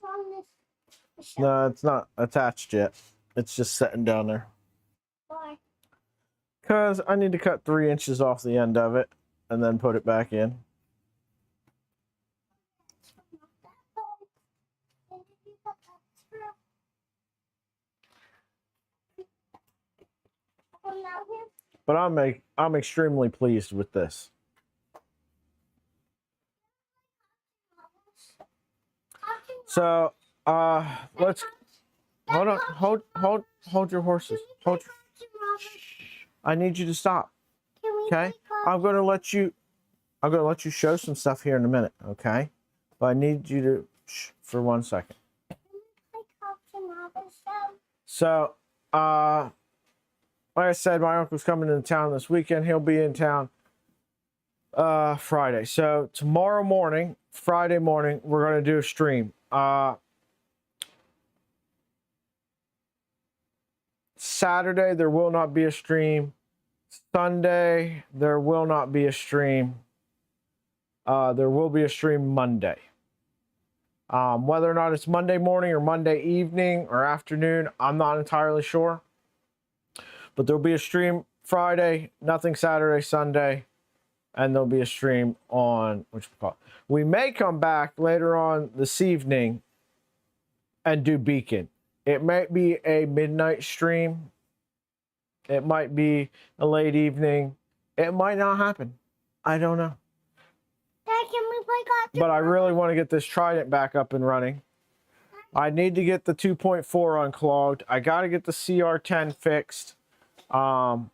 From this. No, it's not attached yet. It's just sitting down there. Why? Because I need to cut 3 inches off the end of it and then put it back in. But I'm extremely pleased with this. So let's hold on, hold your horses. I need you to stop. Okay? I'm gonna let you show some stuff here in a minute, okay? But I need you to for 1 second. So like I said, my uncle's coming into town this weekend. He'll be in town Friday. So tomorrow morning, Friday morning, we're gonna do a stream. Saturday there will not be a stream. Sunday there will not be a stream. There will be a stream Monday. Whether or not it's Monday morning or Monday evening or afternoon, I'm not entirely sure. But there'll be a stream Friday, nothing Saturday, Sunday, and there'll be a stream on we may come back later on this evening and do Beacon. It might be a midnight stream. It might be a late evening. It might not happen. I don't know. Dad, can we play Captain But I really want to get this Trident back up and running. I need to get the 2.4 unclogged. I got to get the CR10 fixed. I'm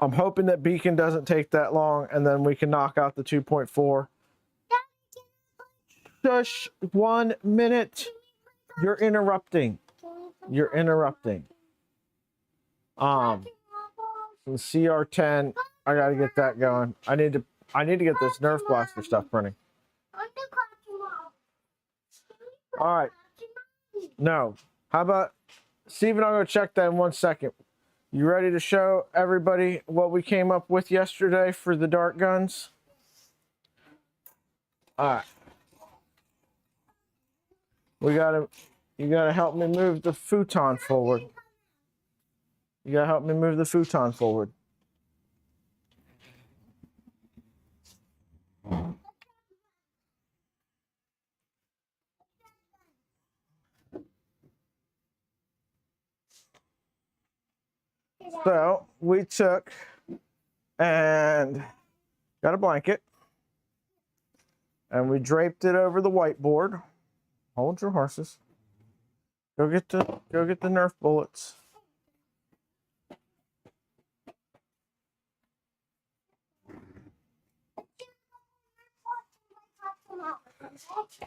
hoping that Beacon doesn't take that long, and then we can knock out the 2.4. Just 1 minute. You're interrupting. You're interrupting. The CR10, I gotta get that going. I need to get this Nerf Blaster stuff printing. All right. No. How about Steven? I'm gonna check that in 1 second. You ready to show everybody what we came up with yesterday for the dart guns? All right. You gotta help me move the futon forward. You gotta help me move the futon forward. So we took and got a blanket and we draped it over the whiteboard. Hold your horses. Go get the Nerf bullets.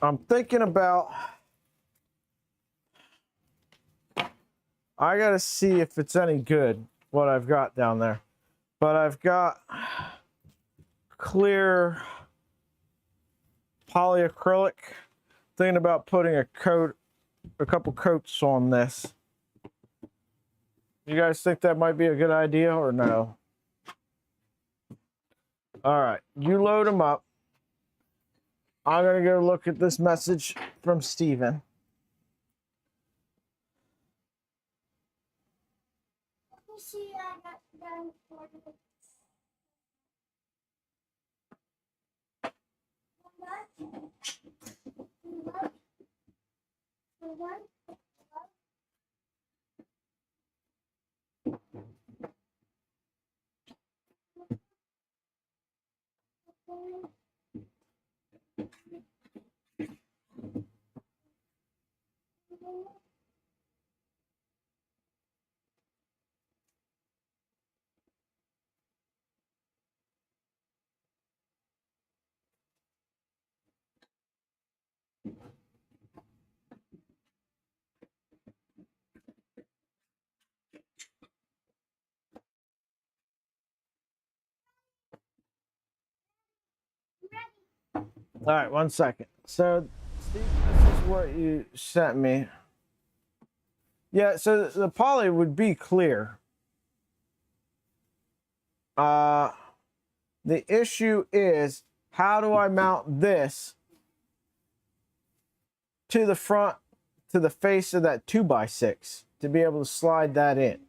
I'm thinking about, I gotta see if it's any good what I've got down there. But I've got clear polyacrylic. Thinking about putting a couple coats on this. You guys think that might be a good idea or no? All right, you load them up. I'm gonna go look at this message from Steven. Let me see. I got done for the All right, 1 second. So, Steve, this is what you sent me. Yeah, so the poly would be clear. The issue is, how do I mount this to the front, to the face of that 2x6 to be able to slide that in?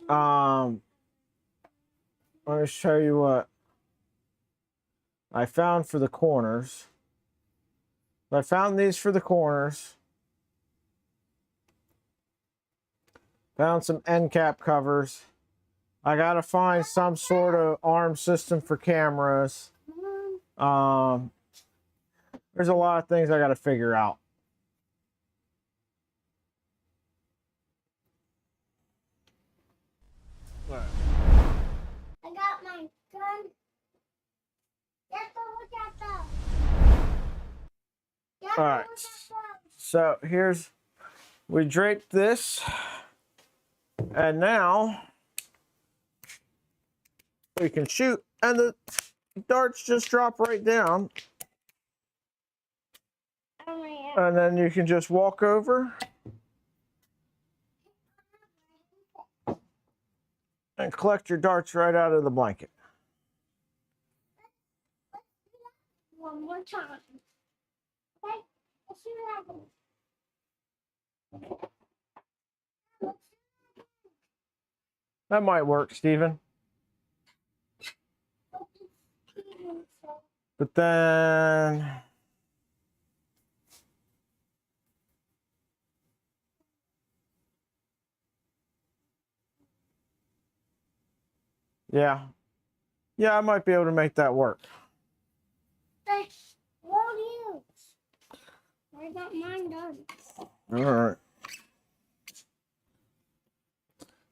Let me show you what I found for the corners. I found these for the corners. Found some end cap covers. I gotta find some sort of arm system for cameras. There's a lot of things I gotta figure out. I got my gun. All right. So here's, we draped this, and now we can shoot, and the darts just drop right down. And then you can just walk over and collect your darts right out of the blanket. One more time. Okay? Let's see what happens. That might work, Steven. But then yeah, I might be able to make that work. Won't use. I got mine done. All right.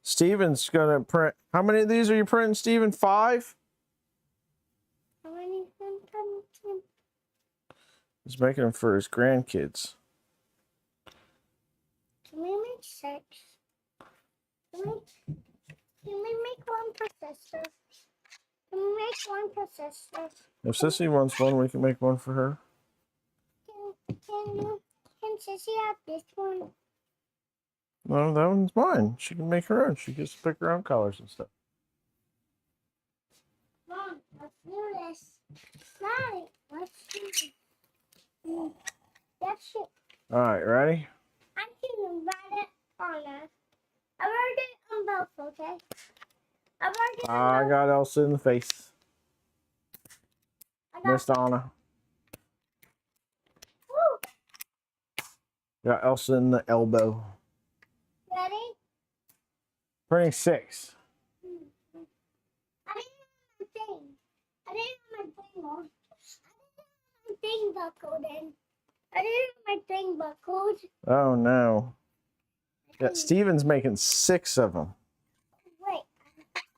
Steven's gonna print. How many of these are you printing, Steven? 5? How many prints? He's making them for his grandkids. Can we make 6? Can we make one per sister? Can we make one per sister? If Sissy wants one, we can make one for her. Can Sissy have this one? No, that one's mine. She can make her own. She gets to pick her own colors and stuff. Mom, let's do this. Daddy, let's do this. That's it. All right, ready? I'm going to write it on us. I wrote it on both, okay? I wrote it on I both. got Elsa in the face. Miss Donna. Woo! Got Elsa in the elbow. Ready? Printing 6. I didn't have my thing. I didn't have my thing on. I didn't have my thing buckled in. I didn't have my thing buckled. Oh no. Yeah, Steven's making 6 of them. Wait.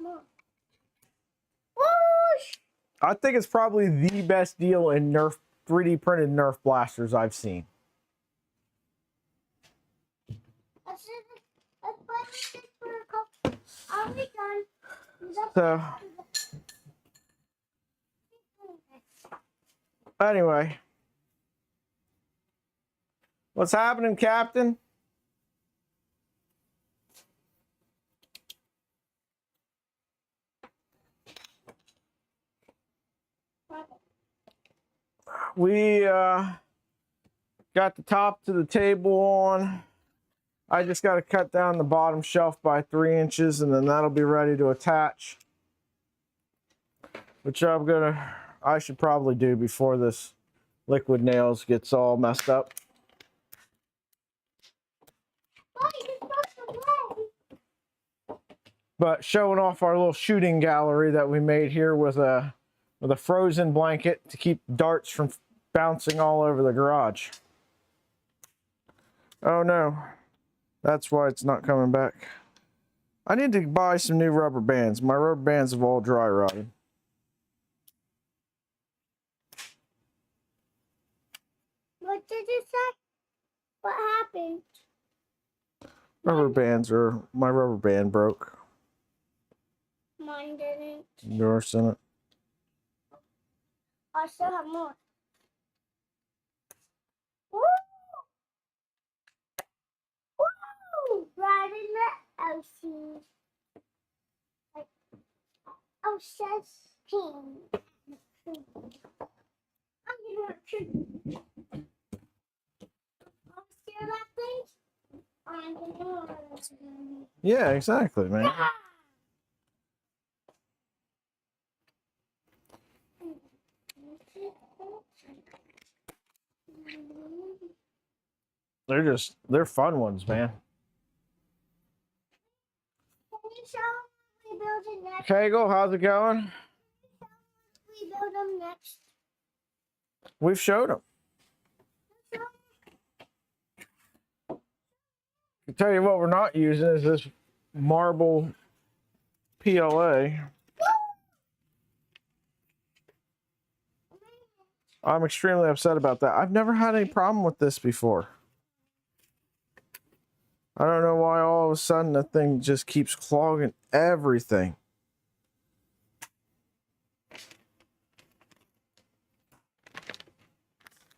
Mom. Whoosh! I think it's probably the best deal in Nerf 3D printed Nerf blasters I've seen. Let's put this for a couple. Are we done? So, anyway. What's happening, Captain? We got the top to the table on. I just got to cut down the bottom shelf by 3 inches, and then that'll be ready to attach. Which I should probably do before this liquid nails gets all messed up. But showing off our little shooting gallery that we made here with a frozen blanket to keep darts from bouncing all over the garage. Oh no, that's why it's not coming back. I need to buy some new rubber bands. My rubber bands have all dry rotted. What did you say? What happened? My rubber band broke. Mine didn't. Yours in it. I still have more. Woo! Woo! Right in the ocean. Like, house says pink. I'm gonna see that thing. I'm gonna. Yeah, exactly, man. They're fun ones, man. Can you show them we build it next? Kegel, how's it going? We build them next. We've showed them. I tell you what we're not using is this marble PLA. I'm extremely upset about that. I've never had any problem with this before. I don't know why all of a sudden the thing just keeps clogging everything.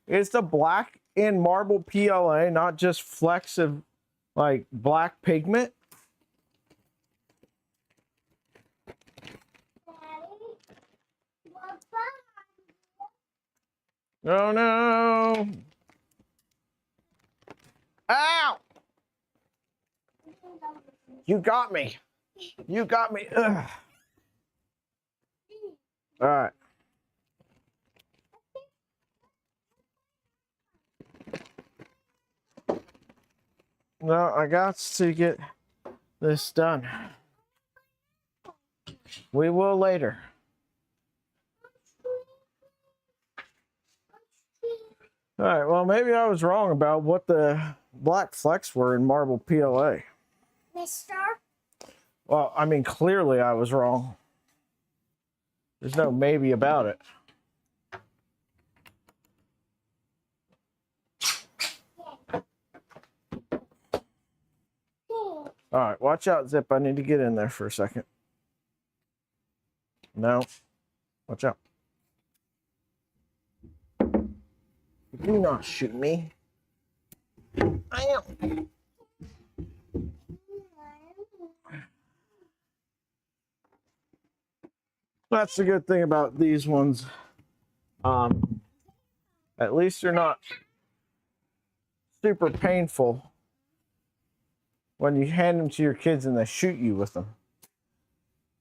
It's the black in marble PLA, not just flecks of like black pigment. Oh no! Ow! You got me. You got me. Ugh. All right. No, I got to get this done. We will later. All right, well, maybe I was wrong about what the black flecks were in marble PLA. Mister? Well, I mean, clearly I was wrong. There's no maybe about it. All right, watch out, Zip. I need to get in there for a second. No, watch out. Do not shoot me. I am. That's the good thing about these ones. At least they're not super painful when you hand them to your kids and they shoot you with them.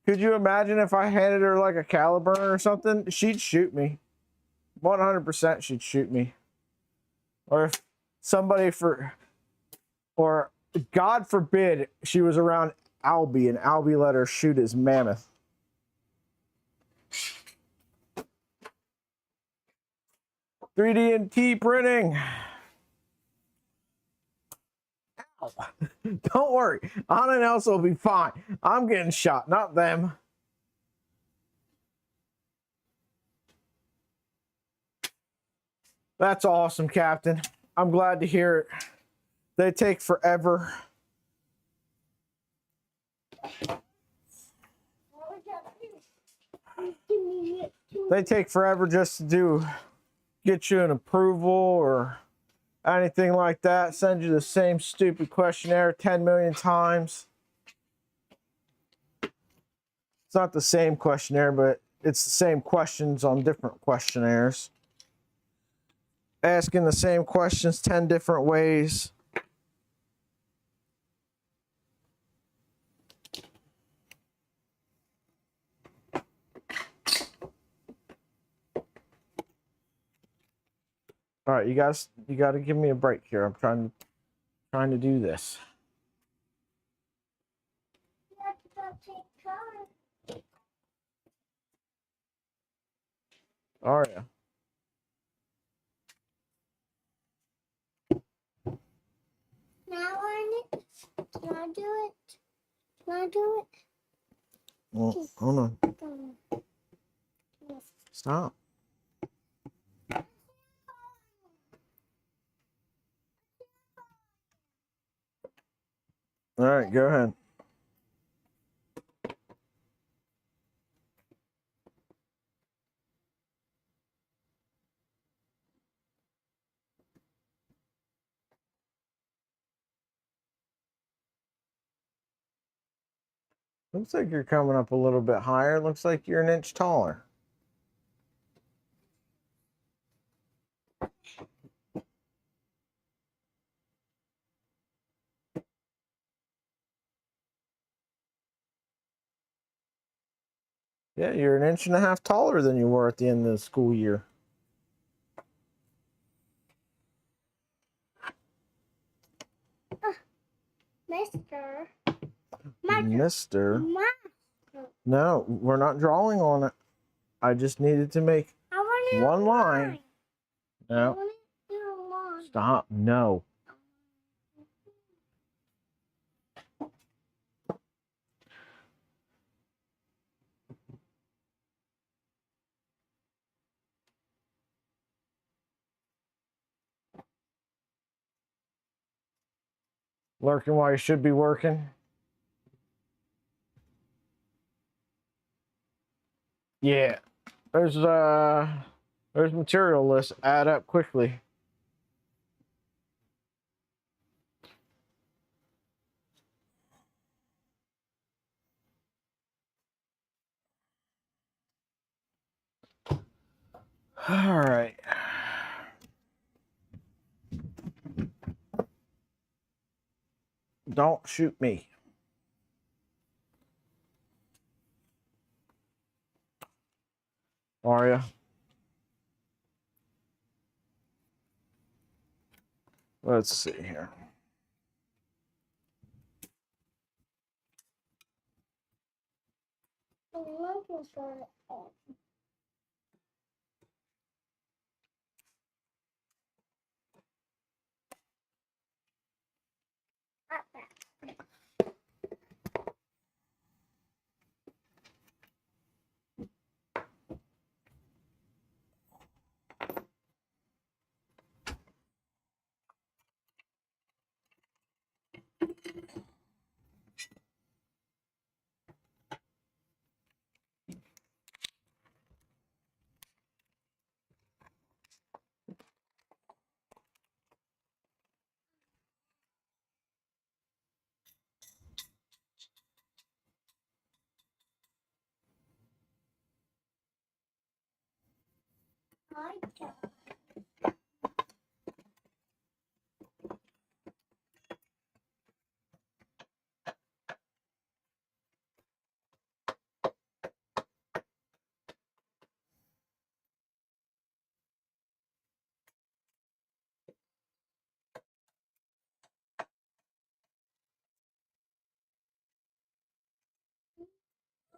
Could you imagine if I handed her like a caliber or something? She'd shoot me. 100% she'd shoot me. Or if somebody or God forbid she was around Albie and Albie let her shoot his mammoth. $3D and T printing. Ow. Don't worry. Anna and Elsa will be fine. I'm getting shot, not them. That's awesome, Captain. I'm glad to hear it. They take forever. They take forever just to get you an approval or anything like that. Send you the same stupid questionnaire 10 million times. It's not the same questionnaire, but it's the same questions on different questionnaires. Asking the same questions 10 different ways. All right, you guys, you got to give me a break here. I'm trying to do this. Are you? Now I need. Can I do it? Can I do it? Well, hold on. Stop. All right, go ahead. Looks like you're coming up a little bit higher. Looks like you're an inch taller. Yeah, you're an inch and a half taller than you were at the end of the school year. Mister. Mister. Master. No, we're not drawing on it. I just needed to make I want one line. I No, want to do a line. stop. No. Lurking while you should be working. Yeah. There's material lists add up quickly. All right. Don't shoot me. Are ya? Let's see here. I'm looking for it.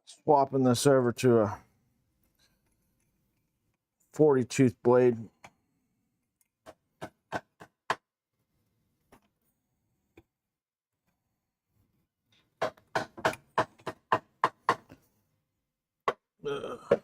Swapping this over to a 40 tooth blade. Ugh.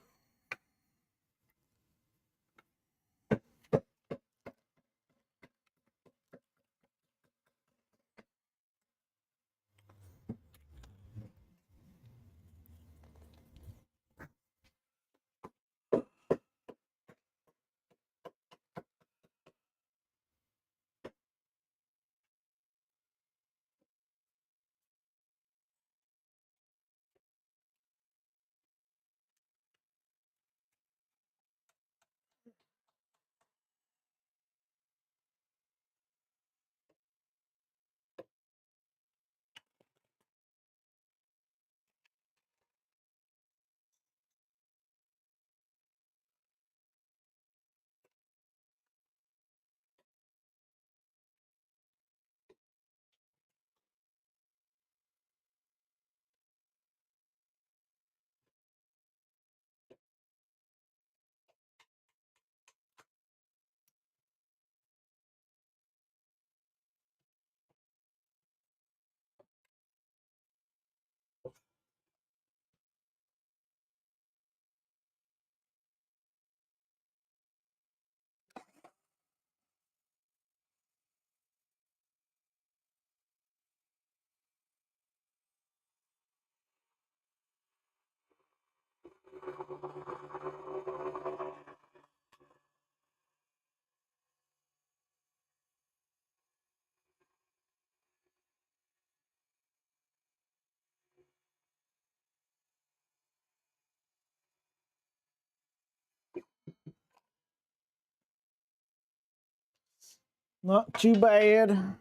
Not too bad.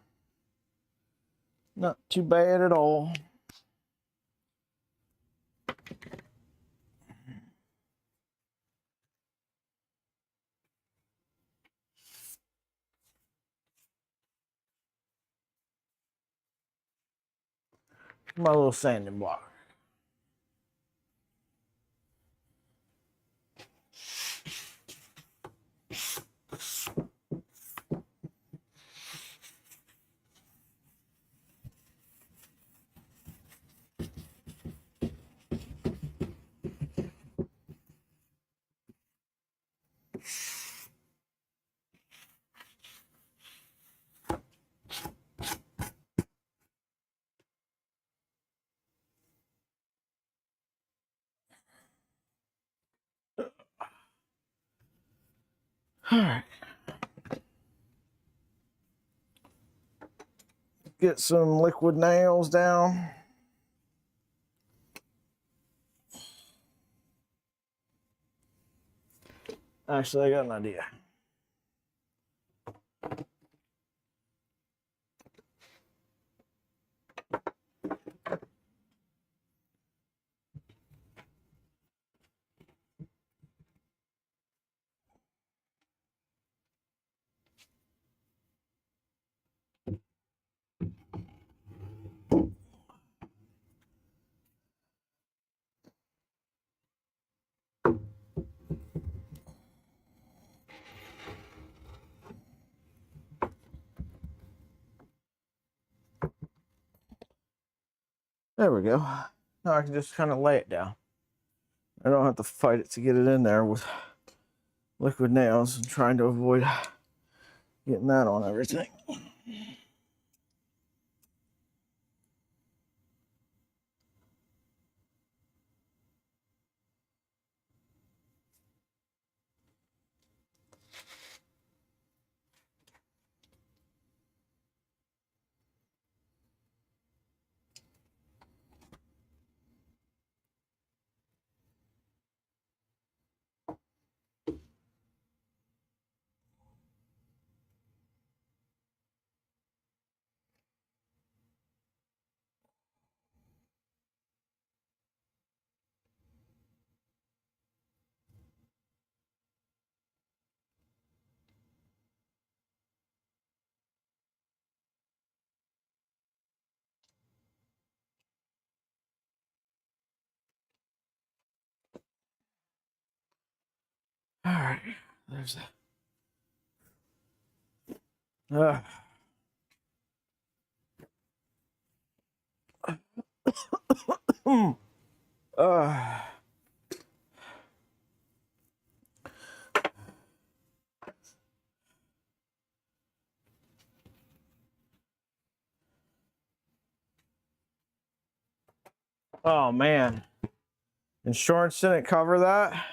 Not too bad at all. My little sanding block. All right. Get some liquid nails down. Actually, I got an idea. There we go. Now I can just kind of lay it down. I don't have to fight it to get it in there with liquid nails and trying to avoid getting that on everything. All right, there's that. Uh, oh man, insurance didn't cover that.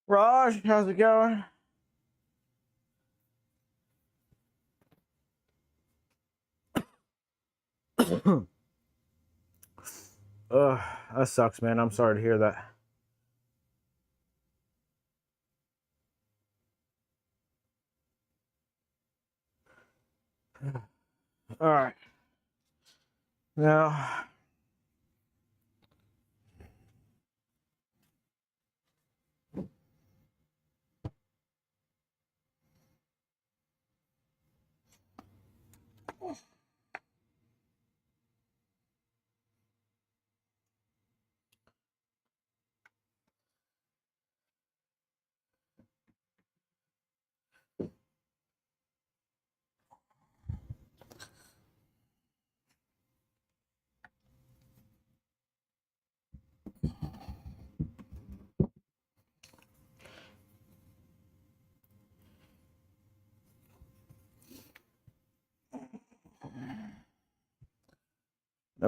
Raj, how's it going? That sucks, man. I'm sorry to hear that. All right. Now,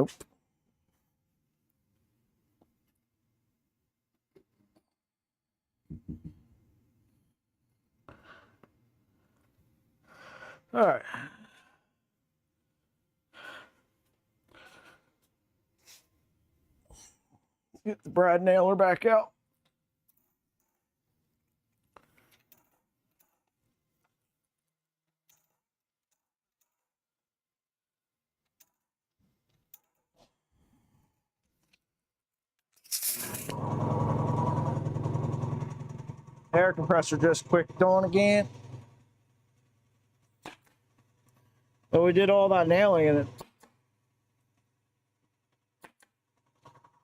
Nope. All right. Get the brad nailer back out. Air compressor just clicked on again. But we did all that nailing and it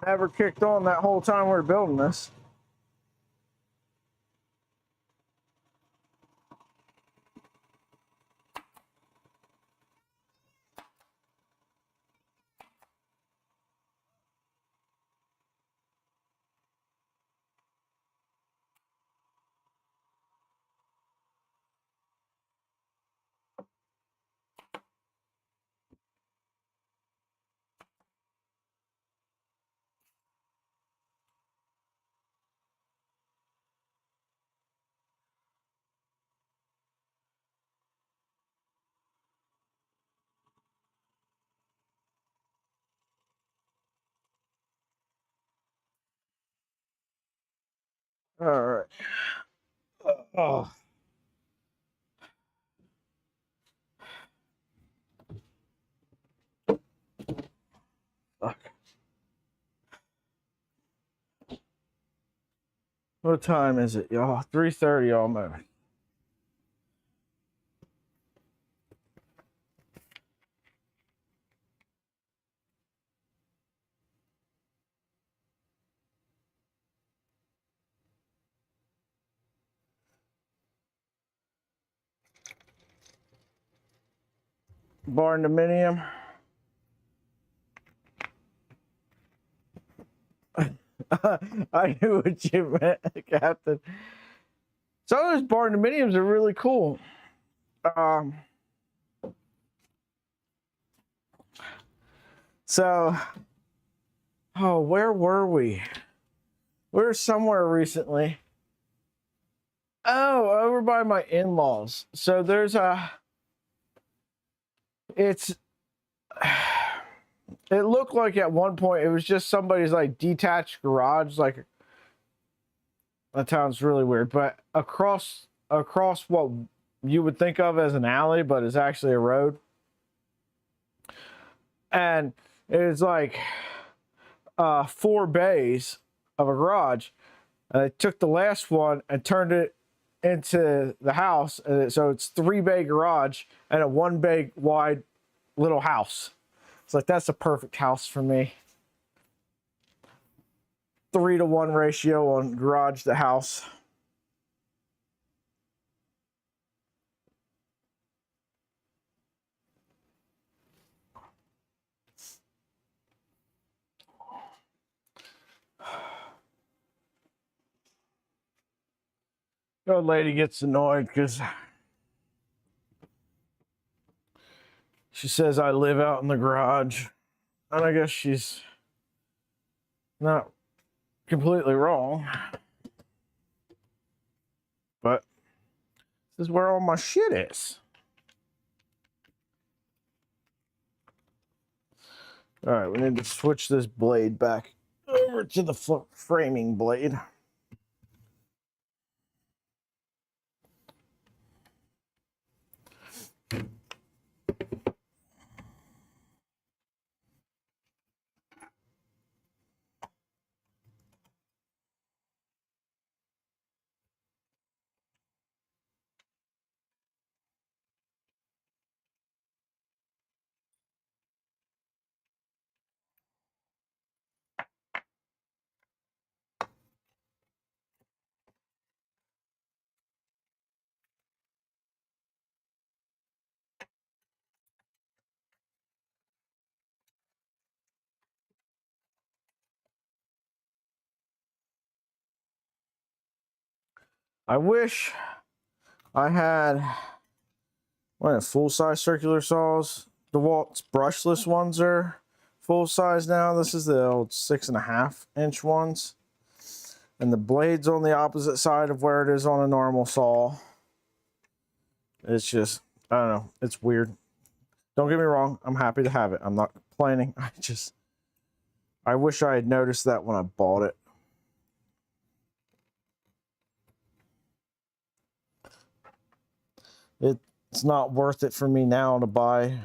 never kicked on that whole time we were building this. All right. Oh. Fuck. What time is it, y'all? 3:30 almost. Barn dominium. I knew what you meant, Captain. Some of those barn dominiums are really cool. So, oh, where were we? We were somewhere recently. Oh, over by my in-laws. So there's it looked like at one point it was just somebody's like detached garage, like that sounds really weird, but across what you would think of as an alley, but is actually a road. And it's like 4 bays of a garage. And they took the last one and turned it into the house. So it's 3-bay garage and a 1-bay wide little house. It's like, that's a perfect house for me. 3-to-1 ratio on garage to house. The old lady gets annoyed because she says I live out in the garage. And I guess she's not completely wrong. But this is where all my shit is. All right, we need to switch this blade back over to the framing blade. I wish I had one of full-size circular saws. DeWalt's brushless ones are full size now. This is the old 6.5-inch ones. And the blade's on the opposite side of where it is on a normal saw. It's just, I don't know, it's weird. Don't get me wrong, I'm happy to have it. I'm not complaining. I wish I had noticed that when I bought it. It's not worth it for me now to buy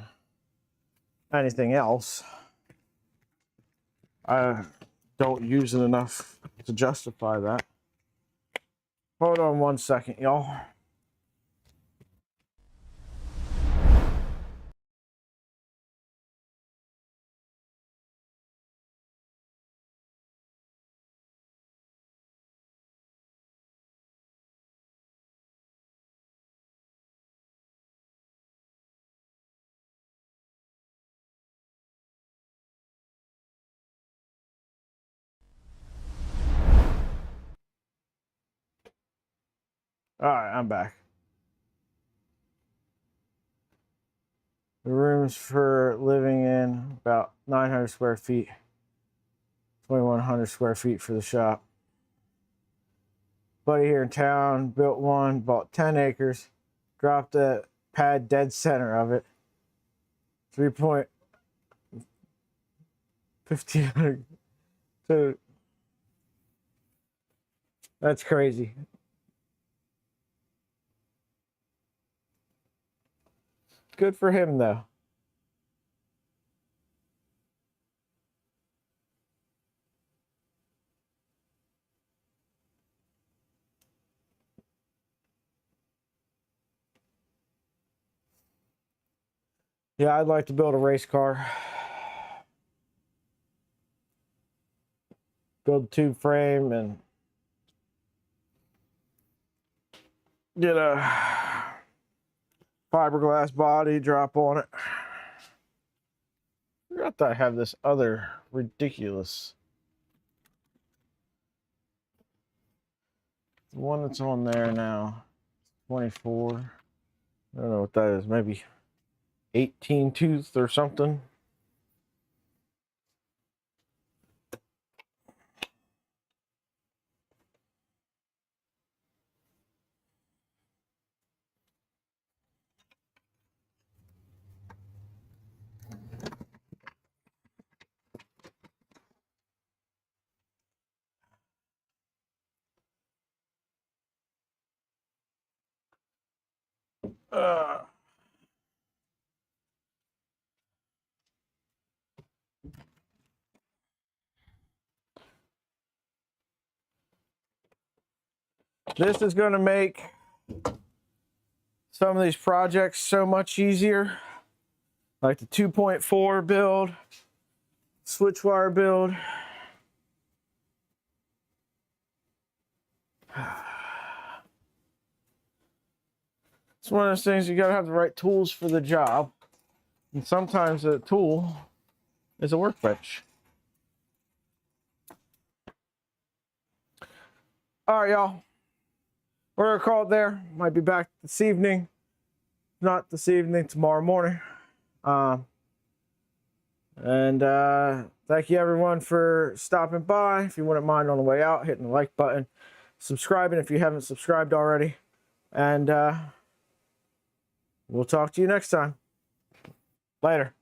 anything else. I don't use it enough to justify that. Hold on one second, y'all. All right, I'm back. The room's for living in about 900 square feet, 2,100 square feet for the shop. Buddy here in town built one, bought 10 acres, dropped a pad dead center of it. 3.15. So that's crazy. Good for him, though. Yeah, I'd like to build a race car. Build a tube frame and get a fiberglass body, drop on it. I forgot that I have this other ridiculous. The one that's on there now, 24. I don't know what that is, maybe 18 tooth or something. This is going to make some of these projects so much easier, like the 2.4 build, switch wire build. It's one of those things you got to have the right tools for the job, and sometimes a tool is a workbench. All right, y'all. We're gonna call it there. Might be back this evening. Not this evening, tomorrow morning. Thank you everyone for stopping by. If you wouldn't mind on the way out, hitting the like button, subscribing if you haven't subscribed already, and we'll talk to you next time. Later.